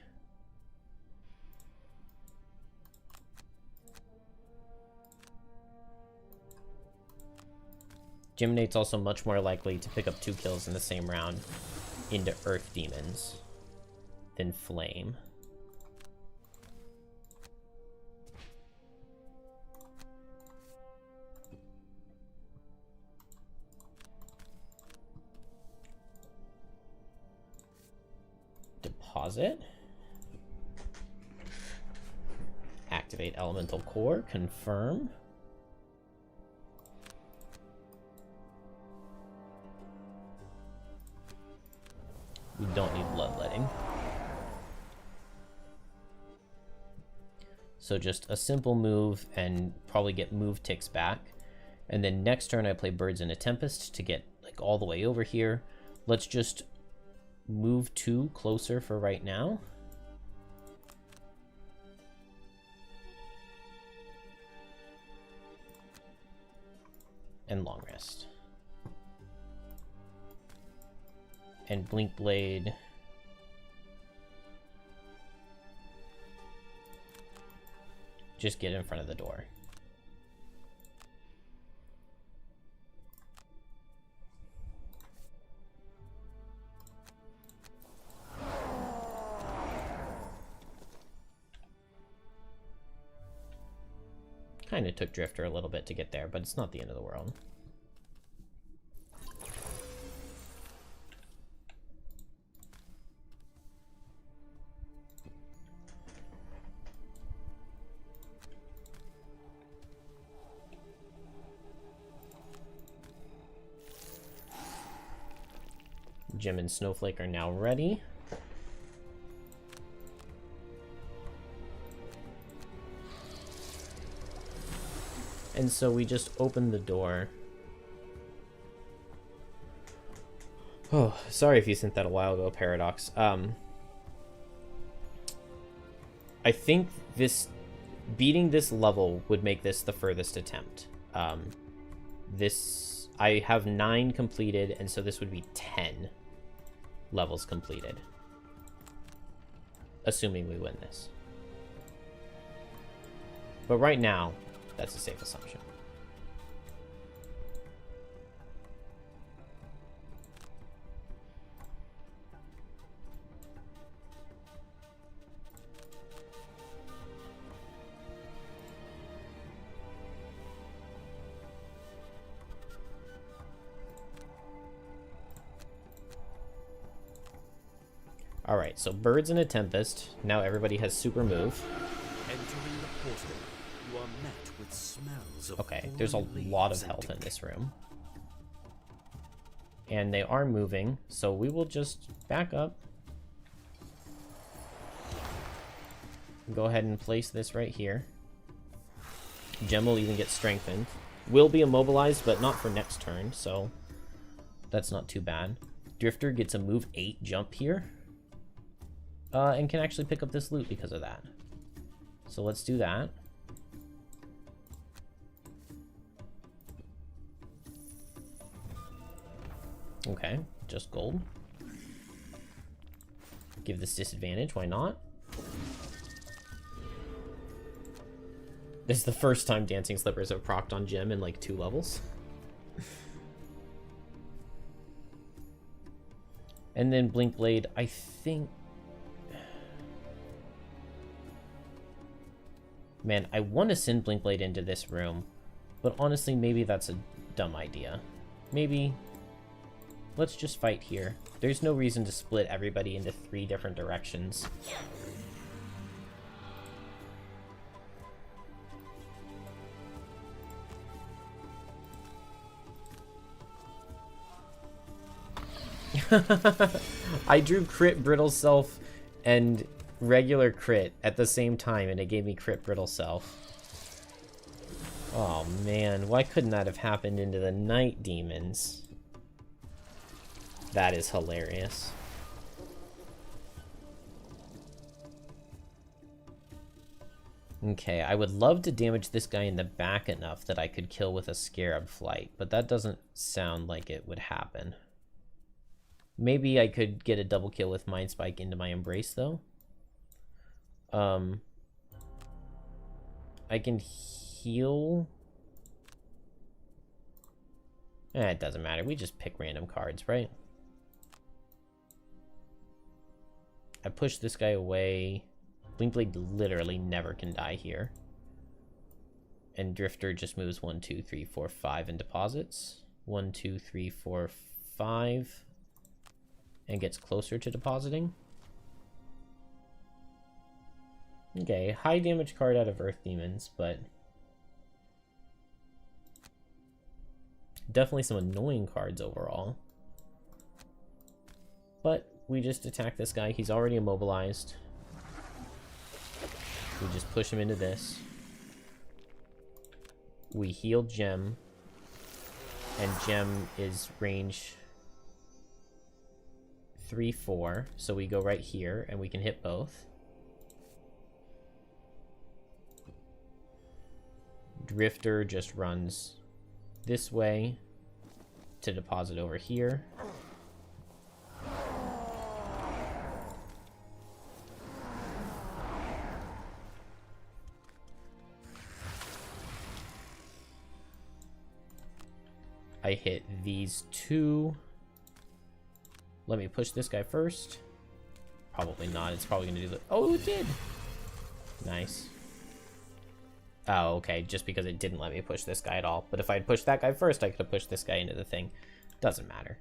Geminate's also much more likely to pick up 2 kills in the same round into Earth Demons than Flame. Deposit. Activate Elemental Core. Confirm. We don't need bloodletting. So just a simple move and probably get move ticks back. And then next turn I play Birds in a Tempest to get like all the way over here. Let's just move 2 closer for right now. And long rest. And Blink Blade. Just get in front of the door. Kind of took Drifter a little bit to get there, but it's not the end of the world. Jim and Snowflake are now ready. And so we just open the door. Oh, sorry if you sent that a while ago, Paradox. I think beating this level would make this the furthest attempt. I have 9 completed, and so this would be 10 levels completed. Assuming we win this. But right now, that's a safe assumption. Alright, so Birds in a Tempest. Now everybody has super move. Entering the portal, you are met with smells of Okay, there's a lot of health in this room. And they are moving, so we will just back up. Go ahead and place this right here. Gem will even get strengthened. Will be immobilized, but not for next turn, so that's not too bad. Drifter gets a move 8 jump here. And can actually pick up this loot because of that. So let's do that. Okay, just gold. Give this disadvantage, why not? This is the first time Dancing Slippers have procced on Gem in like 2 levels. And then Blink Blade, I think... Man, I want to send Blink Blade into this room, but honestly, maybe that's a dumb idea. Maybe... Let's just fight here. There's no reason to split everybody into 3 different directions. I drew crit Brittle Self and regular crit at the same time, and it gave me crit Brittle Self. Oh man, why couldn't that have happened into the Night Demons? That is hilarious. Okay, I would love to damage this guy in the back enough that I could kill with a Scarab Flight, but that doesn't sound like it would happen. Maybe I could get a double kill with Mind Spike into my Embrace, though. I can heal... It doesn't matter. We just pick random cards, right? I push this guy away. Blinkblade literally never can die here. And Drifter just moves 1, 2, 3, 4, 5 and deposits. 1, 2, 3, 4, 5. And gets closer to depositing. Okay, high damage card out of Earth Demons, but definitely some annoying cards overall. But we just attack this guy. He's already immobilized. We just push him into this. We heal Gem. And Gem is range 3, 4. So we go right here and we can hit both. Drifter just runs this way to deposit over here. I hit these two. Let me push this guy first. Probably not. It's probably going to do the... Oh, it did! Nice. Oh, okay. Just because it didn't let me push this guy at all. But if I had pushed that guy first, I could have pushed this guy into the thing. Doesn't matter.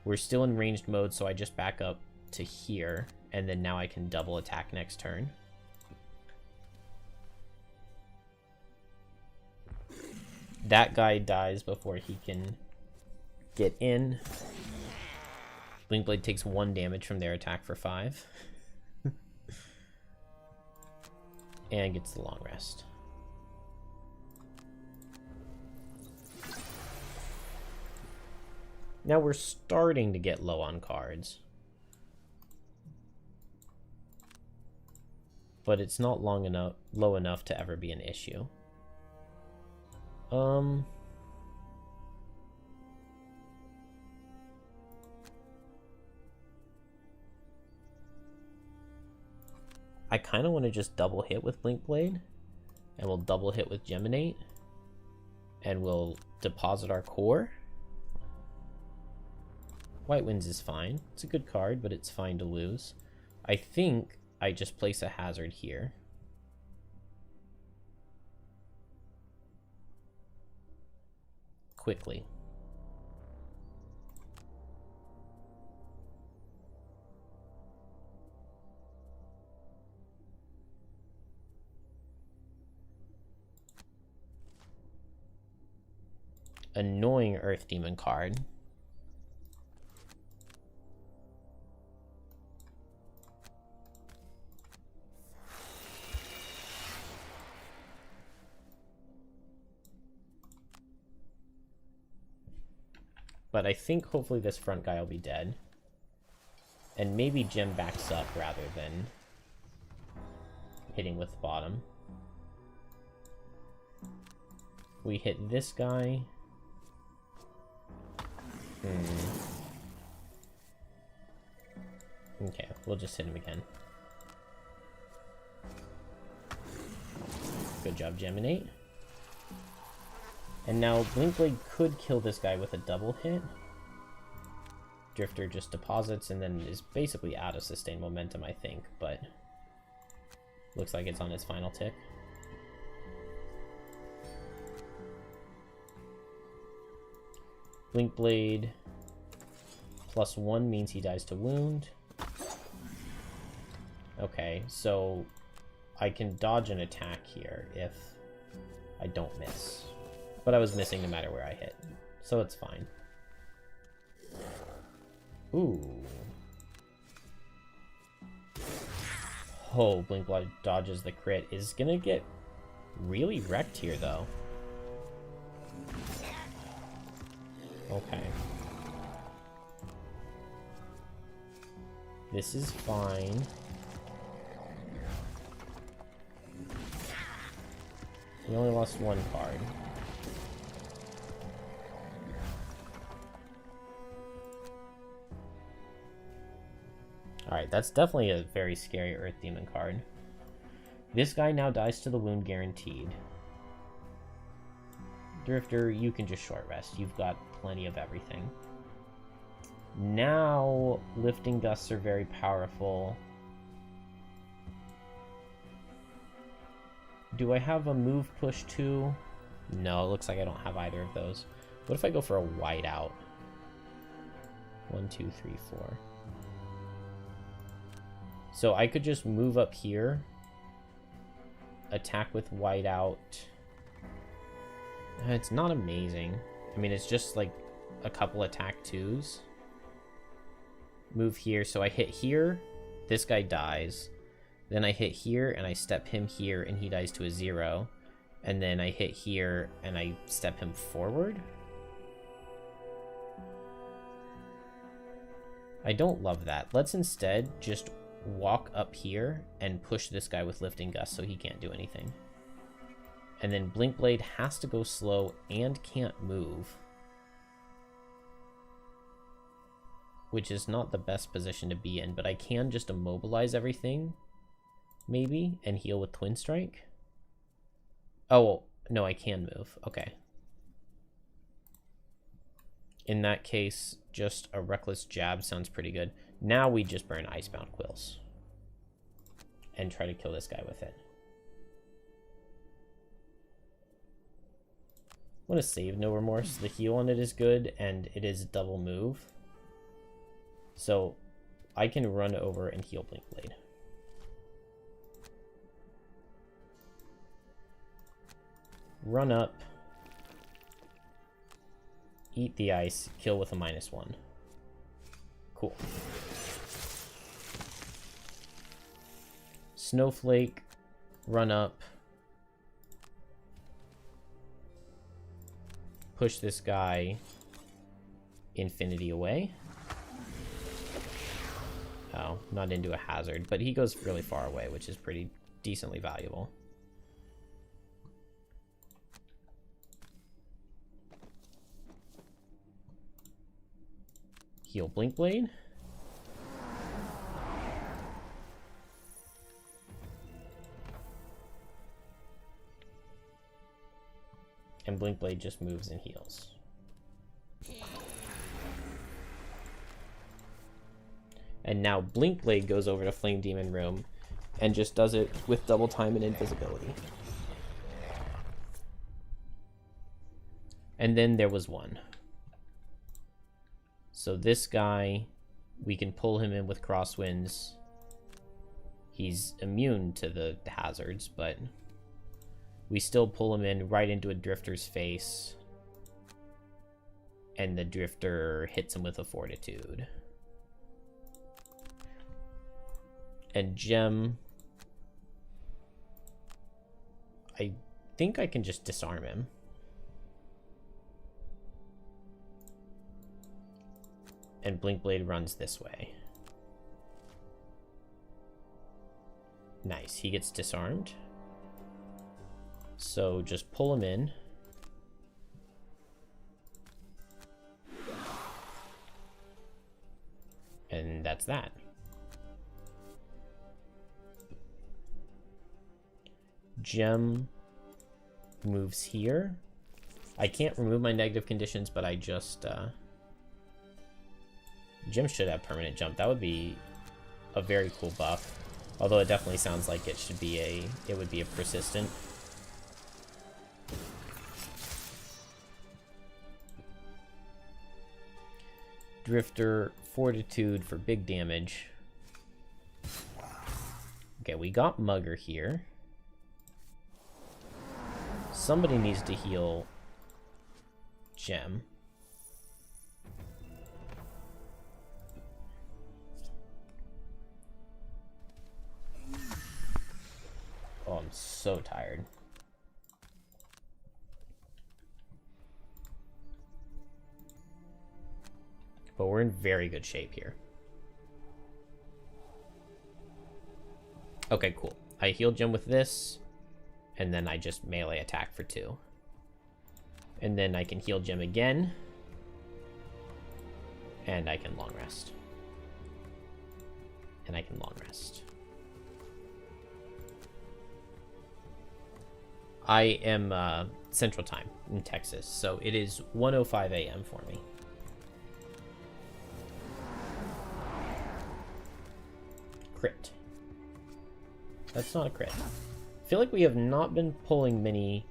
We're still in ranged mode, so I just back up to here. And then now I can double attack next turn. That guy dies before he can get in. Blinkblade takes 1 damage from their attack for 5. And gets the long rest. Now we're starting to get low on cards. But it's not low enough to ever be an issue. I kind of want to just double hit with Blinkblade, and we'll double hit with Geminate, and we'll deposit our core. White Winds is fine. It's a good card, but it's fine to lose. I think I just place a hazard here. Quickly. Annoying Earth Demon card. But I think hopefully this front guy will be dead. And maybe Gem backs up rather than hitting with the bottom. We hit this guy. Okay, we'll just hit him again. Good job, Geminate. And now Blinkblade could kill this guy with a double hit. Drifter just deposits and then is basically out of sustained momentum, I think, but looks like it's on his final tick. Blinkblade +1 means he dies to wound. Okay, so I can dodge an attack here if I don't miss. But I was missing no matter where I hit, so it's fine. Ooh. Oh, Blinkblade dodges the crit. Is gonna get really wrecked here, though. Okay. This is fine. We only lost 1 card. Alright, that's definitely a very scary Earth Demon card. This guy now dies to the wound guaranteed. Drifter, you can just short rest. You've got plenty of everything. Now, lifting gusts are very powerful. Do I have a move push too? No, it looks like I don't have either of those. What if I go for a whiteout? 1, 2, 3, 4. So I could just move up here, attack with whiteout. It's not amazing. I mean, it's just like a couple attack 2s. Move here, so I hit here, this guy dies. Then I hit here, and I step him here, and he dies to a 0. And then I hit here, and I step him forward. I don't love that. Let's instead just walk up here and push this guy with lifting gust so he can't do anything. And then Blink Blade has to go slow and can't move, which is not the best position to be in, but I can just immobilize everything, maybe, and heal with Twin Strike. Oh, no, I can move. Okay. In that case, just a Reckless Jab sounds pretty good. Now we just burn Icebound Quills and try to kill this guy with it. I want to save No Remorse. The heal on it is good, and it is double move. So I can run over and heal Blink Blade. Run up. Eat the ice. Kill with a -1. Cool. Snowflake. Run up. Push this guy infinity away. Oh, not into a hazard, but he goes really far away, which is pretty decently valuable. Heal Blink Blade. And Blink Blade just moves and heals. And now Blink Blade goes over to Flame Demon Room and just does it with double time and invisibility. And then there was one. So this guy, we can pull him in with Crosswinds. He's immune to the hazards, but we still pull him in right into a Drifter's face. And the Drifter hits him with a Fortitude. And Gem, I think I can just disarm him. And Blink Blade runs this way. Nice, he gets disarmed. So just pull him in. And that's that. Gem moves here. I can't remove my negative conditions, but I just Gem should have permanent jump. That would be a very cool buff. Although it definitely sounds like it should be it would be a persistent. Drifter Fortitude for big damage. Okay, we got Mugger here. Somebody needs to heal Gem. Oh, I'm so tired. But we're in very good shape here. Okay, cool. I healed Gem with this, and then I just melee attack for 2. And then I can heal Gem again, and I can long rest. And I can long rest. I am Central Time in Texas. So it is 1:05 a.m. for me. Crit. That's not a crit. I feel like we have not been pulling many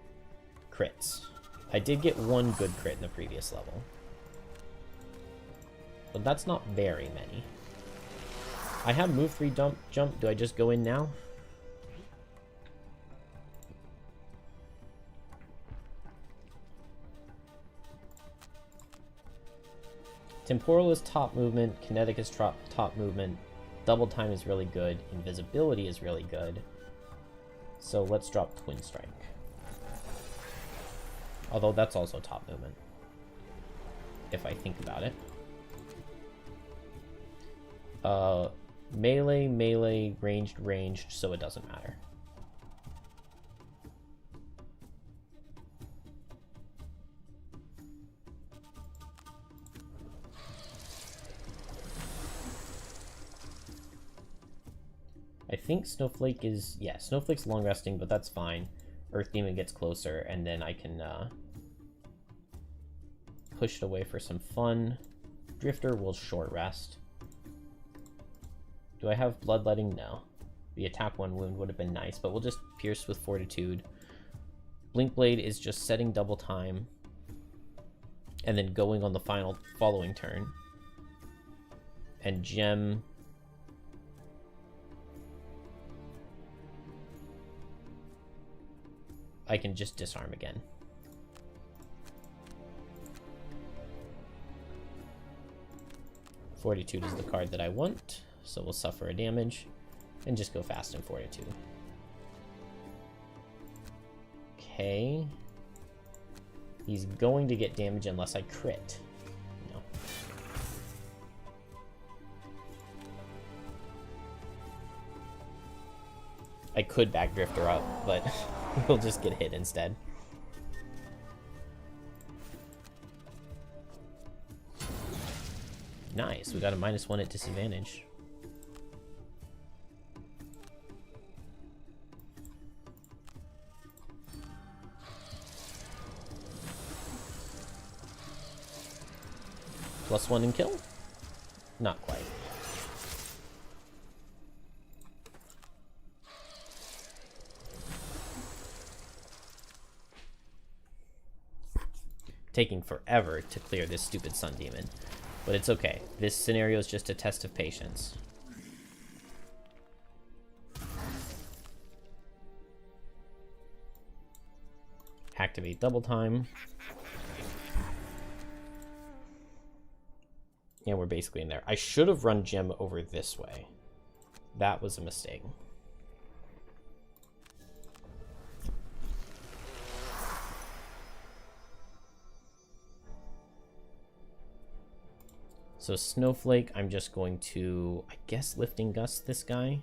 crits. I did get one good crit in the previous level. But that's not very many. I have move 3 jump. Do I just go in now? Temporal is top movement. Kinetic is top movement. Double time is really good. Invisibility is really good. So let's drop Twin Strike. Although that's also top movement, if I think about it. Melee, ranged, so it doesn't matter. I think Snowflake is... yeah, Snowflake's long resting, but that's fine. Earth Demon gets closer, and then I can push it away for some fun. Drifter will short rest. Do I have Bloodletting? No. The attack 1 wound would have been nice, but we'll just Pierce with Fortitude. Blink Blade is just setting double time, and then going on the following turn. And Gem... I can just disarm again. Fortitude is the card that I want, so we'll suffer a damage and just go fast in Fortitude. Okay. He's going to get damage unless I crit. No. I could back Drifter up, but he'll just get hit instead. Nice, we got a -1 at disadvantage. +1 and kill? Not quite. Taking forever to clear this stupid Sun Demon. But it's okay. This scenario is just a test of patience. Activate double time. And we're basically in there. I should have run Gem over this way. That was a mistake. So Snowflake, I'm just going to, I guess, Lifting Gust this guy.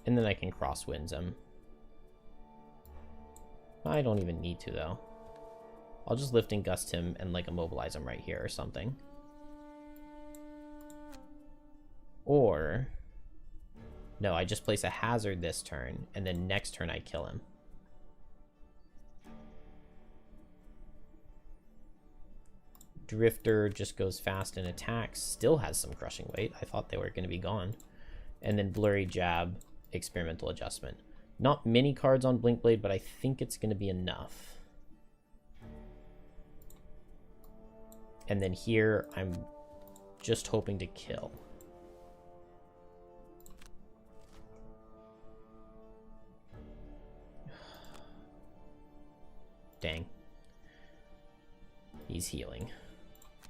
And then I can Crosswinds him. I don't even need to, though. I'll just Lifting Gust him and, like, immobilize him right here or something. Or... no, I just place a hazard this turn, and then next turn I kill him. Drifter just goes fast and attacks. Still has some crushing weight. I thought they were going to be gone. And then Blurry Jab, Experimental Adjustment. Not many cards on Blink Blade, but I think it's going to be enough. And then here, I'm just hoping to kill. Dang. He's healing.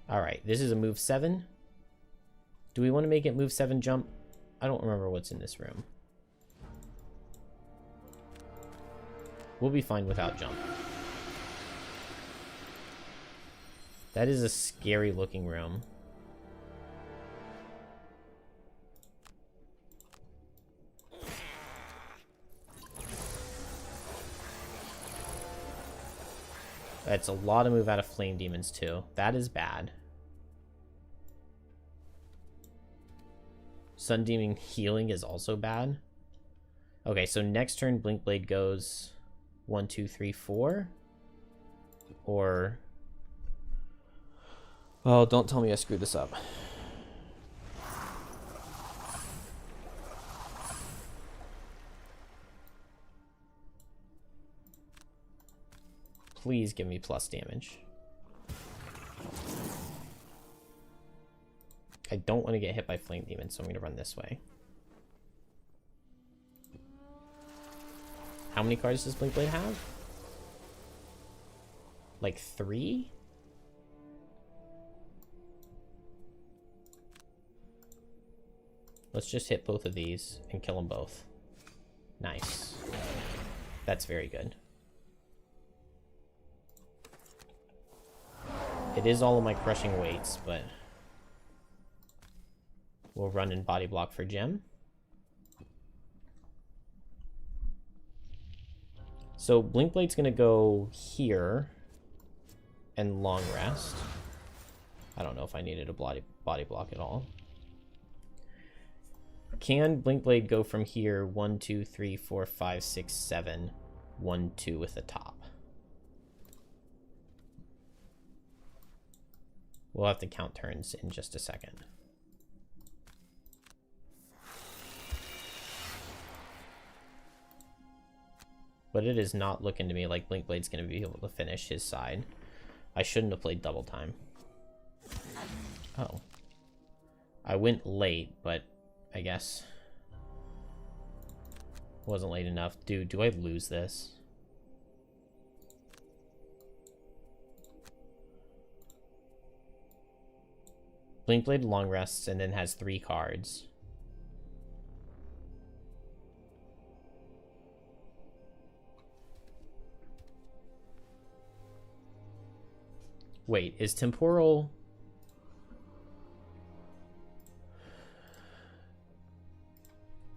Alright, this is a move 7. Do we want to make it move 7 jump? I don't remember what's in this room. We'll be fine without jump. That is a scary looking room. That's a lot of move out of Flame Demons too. That is bad. Sun Demon healing is also bad. Okay, so next turn Blinkblade goes 1, 2, 3, 4. Or... Oh, don't tell me I screwed this up. Please give me plus damage. I don't want to get hit by Flame Demon, so I'm going to run this way. How many cards does Blinkblade have? Like 3? Let's just hit both of these and kill them both. Nice. That's very good. It is all of my crushing weights, but we'll run in body block for gem. So Blinkblade's gonna go here and long rest. I don't know if I needed a body block at all. Can Blinkblade go from here 1, 2, 3, 4, 5, 6, 7, 1, 2 with the top? We'll have to count turns in just a second. But it is not looking to me like Blinkblade's going to be able to finish his side. I shouldn't have played double time. Oh. I went late, but I guess wasn't late enough. Dude, do I lose this? Blinkblade long rests and then has 3 cards. Wait, is temporal...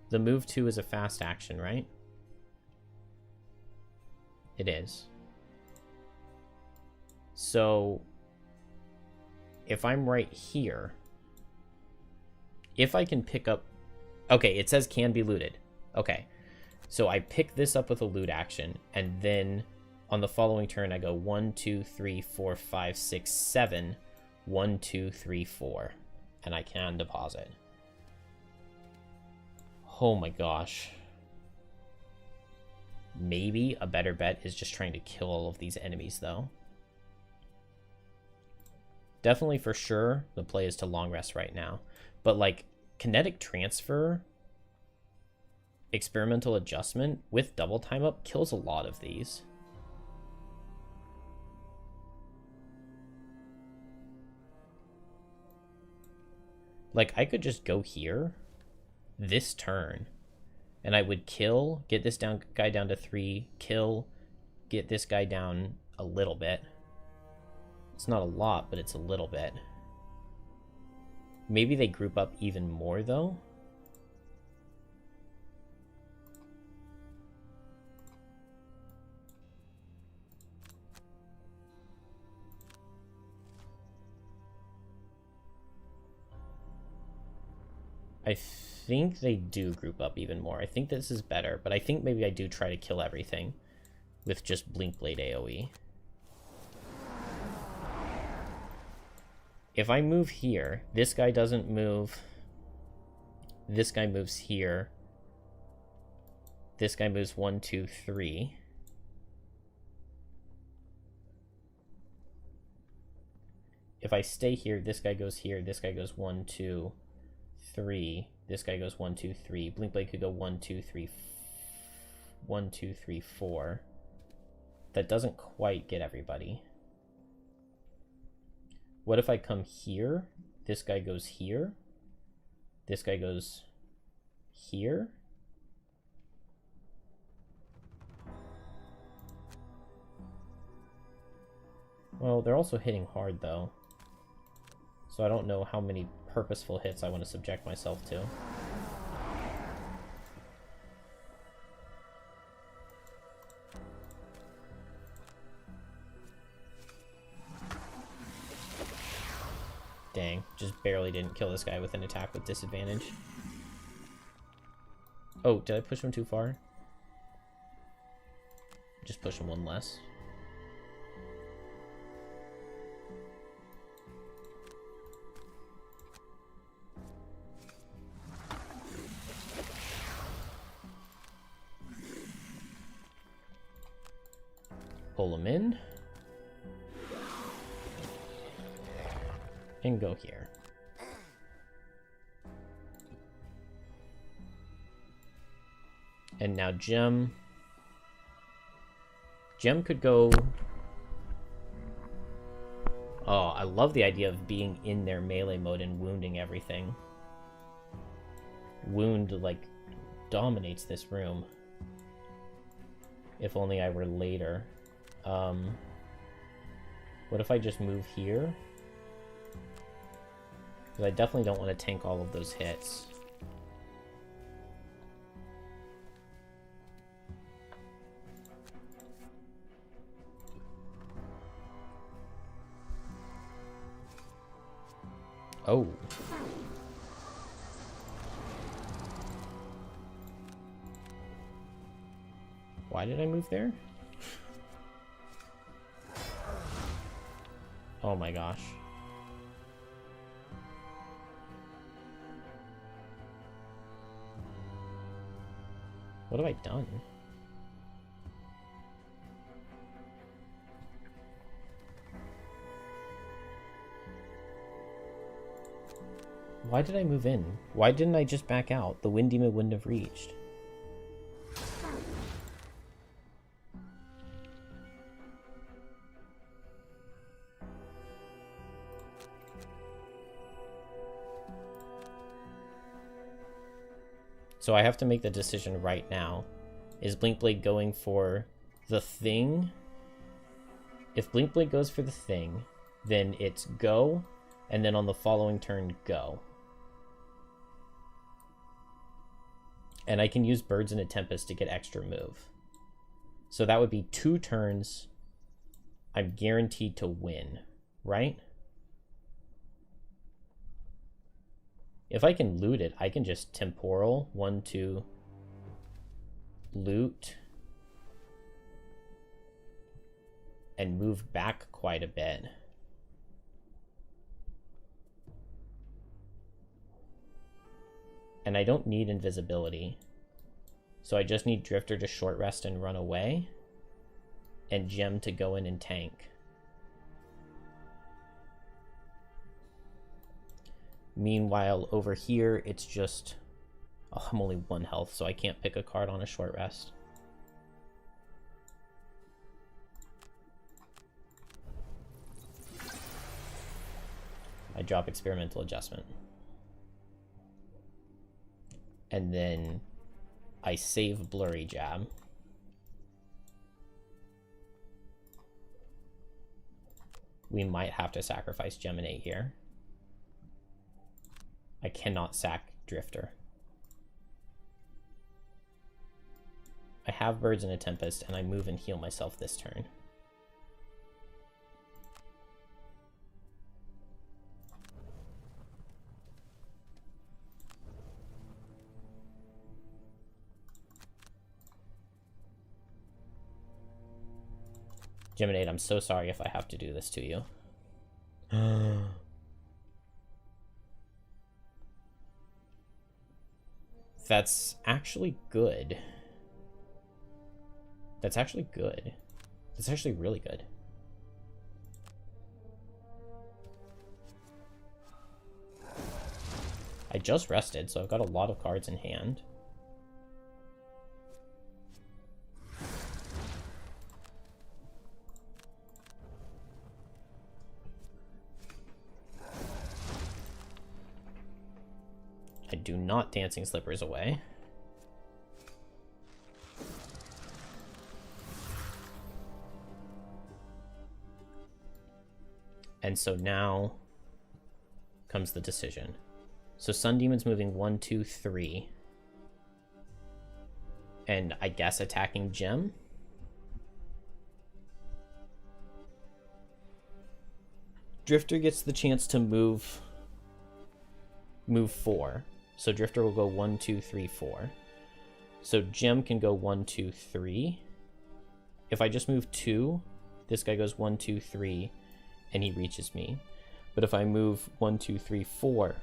The move 2 is a fast action, right? It is. So, if I'm right here, if I can pick up... Okay, it says can be looted. Okay, so I pick this up with a loot action, and then on the following turn I go 1, 2, 3, 4, 5, 6, 7, 1, 2, 3, 4, and I can deposit. Oh my gosh. Maybe a better bet is just trying to kill all of these enemies, though. Definitely for sure, the play is to long rest right now. But, like, kinetic transfer, experimental adjustment with double time up kills a lot of these. Like, I could just go here this turn, and I would kill, get this guy down to 3, kill, get this guy down a little bit. It's not a lot, but it's a little bit. Maybe they group up even more, though. I think they do group up even more. I think this is better, but I think maybe I do try to kill everything with just Blinkblade AoE. If I move here, this guy doesn't move. This guy moves here. This guy moves 1, 2, 3. If I stay here, this guy goes here. This guy goes 1, 2, 3. This guy goes 1, 2, 3. Blinkblade could go 1, 2, 3, 1, 2, 3, 4. That doesn't quite get everybody. What if I come here? This guy goes here. This guy goes here. Well, they're also hitting hard, though. So I don't know how many purposeful hits I want to subject myself to. Dang, just barely didn't kill this guy with an attack with disadvantage. Oh, did I push him too far? Just push him one less. Pull him in. And go here. And now Gem could go... Oh, I love the idea of being in their melee mode and wounding everything. Wound, like, dominates this room. If only I were later. What if I just move here? Because I definitely don't want to tank all of those hits. Oh. Why did I move there? Oh my gosh. What have I done? Why did I move in? Why didn't I just back out? The Wind Demon wouldn't have reached. So I have to make the decision right now. Is Blinkblade going for the thing? If Blinkblade goes for the thing, then it's go, and then on the following turn, go. And I can use Birds in a Tempest to get extra move. So that would be 2 turns I'm guaranteed to win, right? If I can loot it, I can just temporal 1, 2, loot, and move back quite a bit. And I don't need invisibility. So I just need Drifter to short rest and run away, and Gem to go in and tank. Meanwhile, over here, it's just... Oh, I'm only 1 health, so I can't pick a card on a short rest. I drop Experimental Adjustment. And then I save Blurry Jab. We might have to sacrifice Geminate here. I cannot sack Drifter. I have Birds in a Tempest, and I move and heal myself this turn. Geminate, I'm so sorry if I have to do this to you. That's actually good. That's actually good. That's actually really good. I just rested, so I've got a lot of cards in hand. I do not Dancing Slippers away. And so now comes the decision. So Sun Demon's moving 1, 2, 3. And I guess attacking Gem. Drifter gets the chance to move 4. So Drifter will go 1, 2, 3, 4. So gem can go 1, 2, 3. If I just move 2, this guy goes 1, 2, 3, and he reaches me. But if I move 1, 2, 3, 4,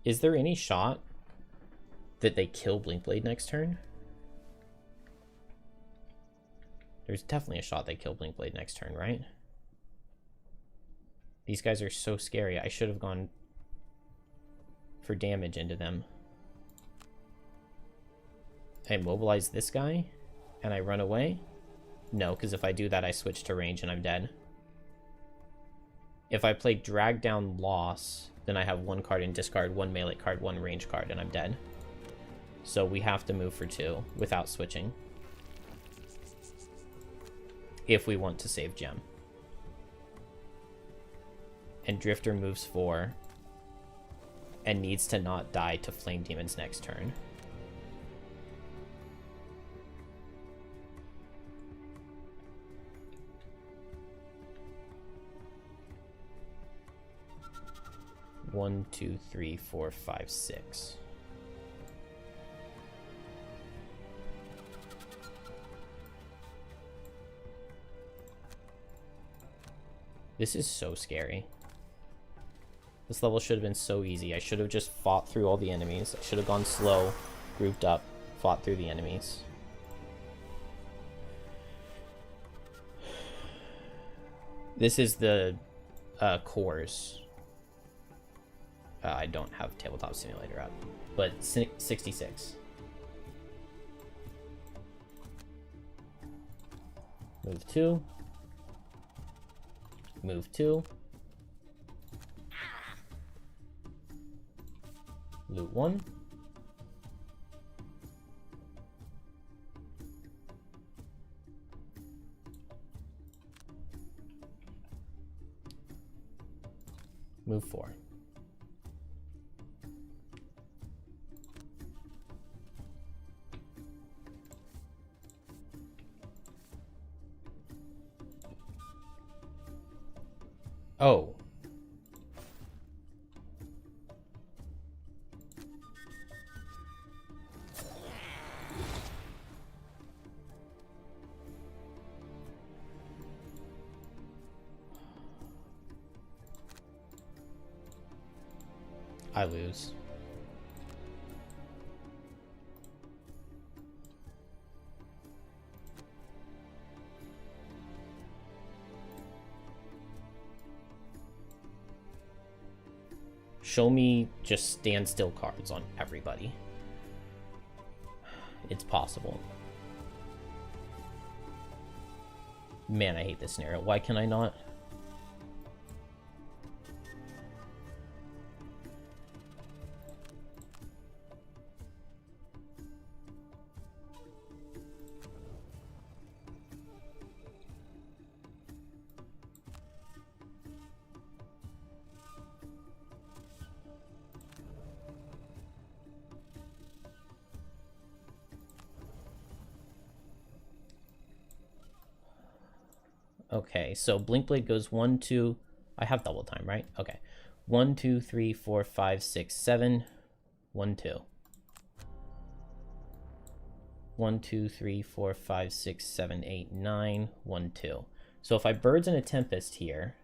is there any shot that they kill Blinkblade next turn? There's definitely a shot they kill Blinkblade next turn, right? These guys are so scary. I should have gone for damage into them. I immobilize this guy and I run away? No, because if I do that, I switch to range and I'm dead. If I play drag down loss, then I have 1 card and discard 1 melee card, 1 range card, and I'm dead. So we have to move for 2 without switching, if we want to save gem. And Drifter moves 4 and needs to not die to Flame Demons next turn. One, 2, 3, 4, 5, 6. This is so scary. This level should have been so easy. I should have just fought through all the enemies. I should have gone slow, grouped up, fought through the enemies. This is the cores. I don't have Tabletop Simulator up, but 66. Move 2. Move 2. Loot 1. Move 4. Oh. I lose. Show me just standstill cards on everybody. It's possible. Man, I hate this scenario. Why can I not? Okay, so Blinkblade goes 1, 2. I have double time, right? Okay. 1, 2, 3, 4, 5, 6, 7. 1, 2. 1, 2, 3, 4, 5, 6, 7, 8, 9. 1, 2. So if I Birds in a Tempest here,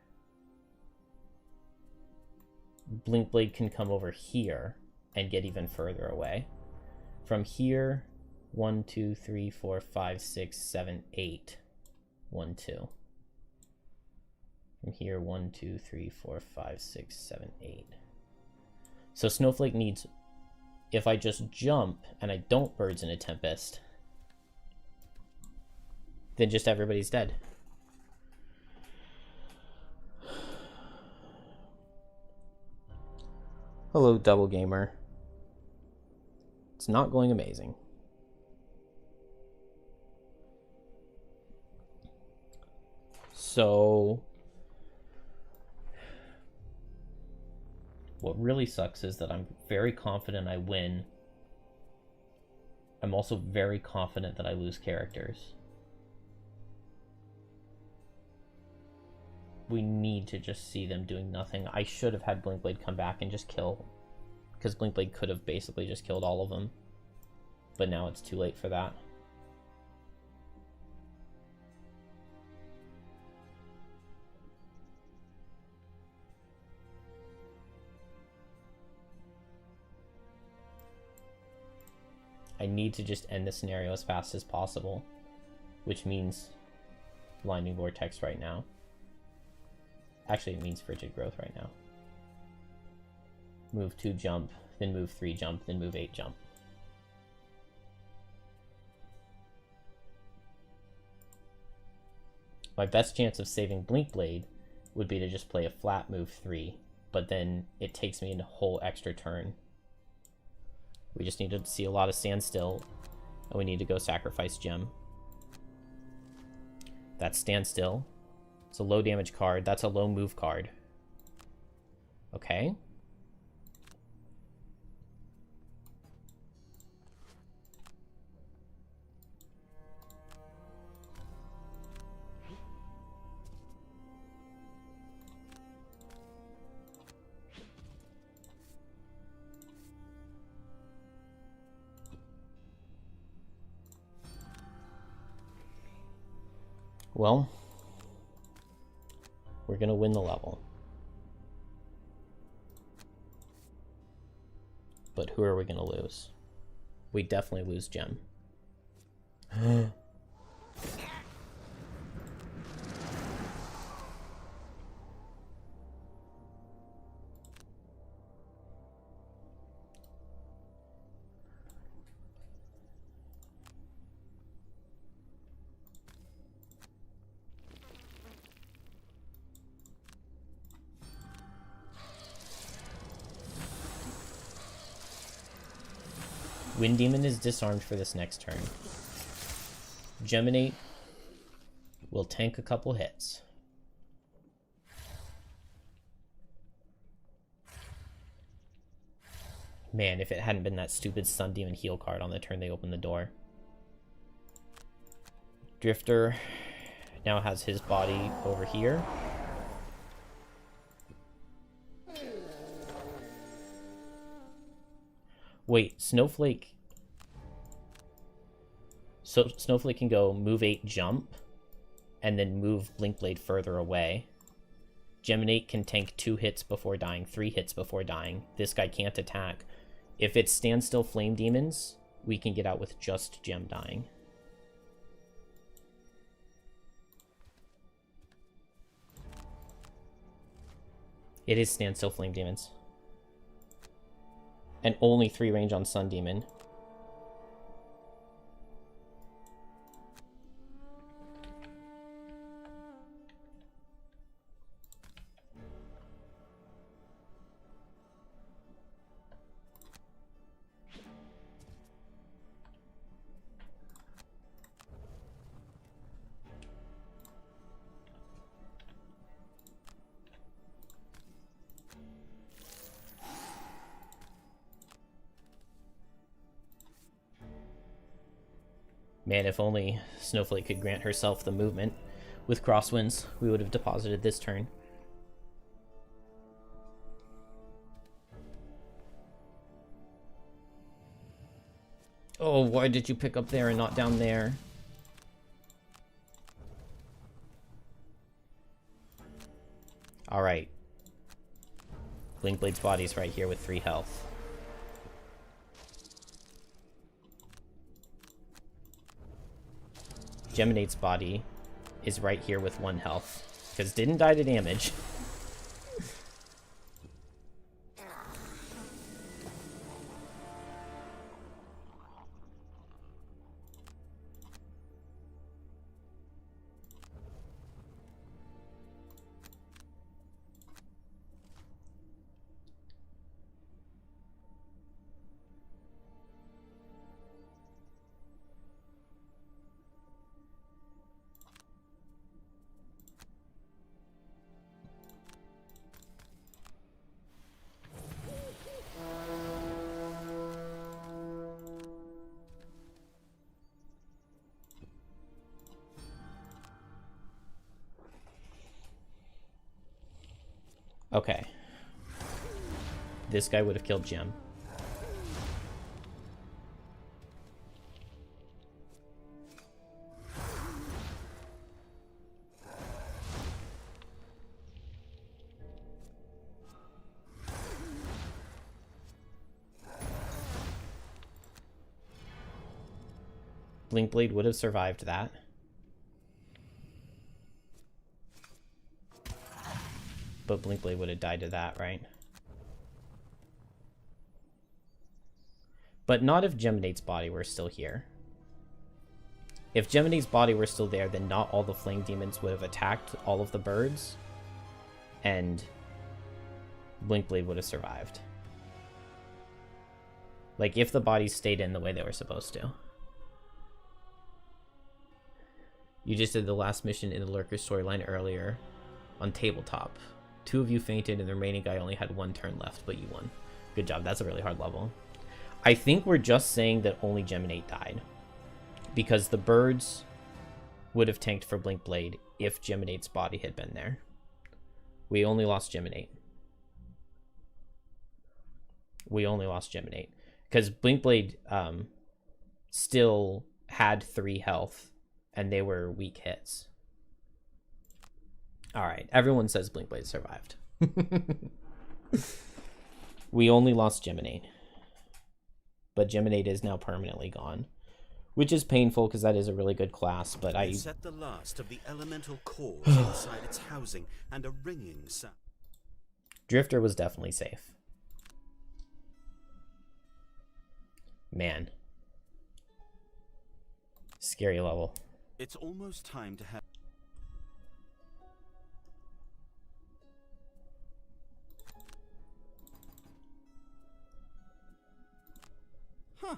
Blinkblade can come over here and get even further away. From here, 1, 2, 3, 4, 5, 6, 7, 8. 1, 2. From here, 1, 2, 3, 4, 5, 6, 7, 8. So Snowflake needs, if I just jump and I don't Birds in a Tempest, then just everybody's dead. Hello, Double Gamer. It's not going amazing. So what really sucks is that I'm very confident I win I'm also very confident that I lose characters. We need to just see them doing nothing. I should have had Blinkblade come back and just kill, because Blinkblade could have basically just killed all of them. But now it's too late for that. I need to just end the scenario as fast as possible, which means Blinding Vortex right now. Actually, it means Frigid Growth right now. Move 2 jump, then move 3 jump, then move 8 jump. My best chance of saving Blinkblade would be to just play a flat move 3, but then it takes me a whole extra turn. We just need to see a lot of standstill, and we need to go sacrifice Gem. That's standstill. It's a low damage card. That's a low move card. Okay. Well, we're gonna win the level. But who are we gonna lose? We definitely lose Gem. Wind Demon is disarmed for this next turn. Geminate will tank a couple hits. Man, if it hadn't been that stupid Sun Demon heal card on the turn they opened the door. Drifter now has his body over here. Wait, Snowflake... So Snowflake can go move 8 jump, and then move Blinkblade further away. Geminate can tank 2 hits before dying, 3 hits before dying. This guy can't attack. If it's standstill Flame Demons, we can get out with just Gem dying. It is standstill Flame Demons. And only 3 range on Sun Demon. Man, if only Snowflake could grant herself the movement. With Crosswinds, we would have deposited this turn. Oh, why did you pick up there and not down there? Alright. Blinkblade's body's right here with 3 health. Geminate's body is right here with 1 health, because didn't die to damage. Okay. This guy would have killed Gem. Blinkblade would have survived that. But Blinkblade would have died to that, right? But not if Geminate's body were still here. If Geminate's body were still there, then not all the Flame Demons would have attacked all of the birds. And Blinkblade would have survived. Like, if the bodies stayed in the way they were supposed to. You just did the last mission in the Lurker storyline earlier on tabletop. 2 of you fainted and the remaining guy only had 1 turn left, but you won. Good job. That's a really hard level. I think we're just saying that only Geminate died. Because the birds would have tanked for Blinkblade if Geminate's body had been there. We only lost Geminate. We only lost Geminate. Because Blinkblade still had 3 health. And they were weak hits. Alright, everyone says Blinkblade survived. We only lost Geminate. But Geminate is now permanently gone. Which is painful because that is a really good class, but I set the last of the elemental cores inside its housing and a ringing sound. Drifter was definitely safe. Man. Scary level. It's almost time to have... Huh.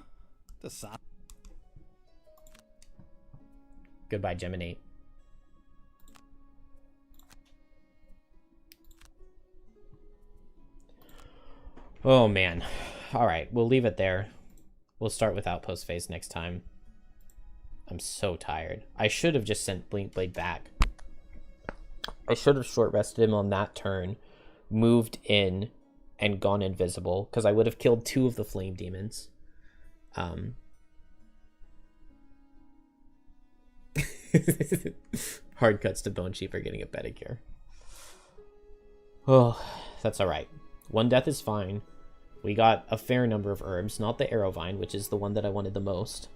The sound. Goodbye, Geminate. Oh, man. Alright, we'll leave it there. We'll start with Outpost phase next time. I'm so tired. I should have just sent Blinkblade back. I should have short rested him on that turn, moved in, and gone invisible, because I would have killed 2 of the Flame Demons. Hard cuts to Bone Sheep are getting a pedicure. Oh, that's alright. 1 death is fine. We got a fair number of herbs, not the Arrowvine, which is the one that I wanted the most.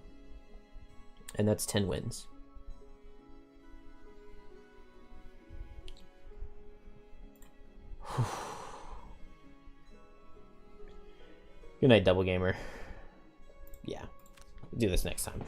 And that's 10 wins. Good night, Double Gamer. Yeah, we'll do this next time.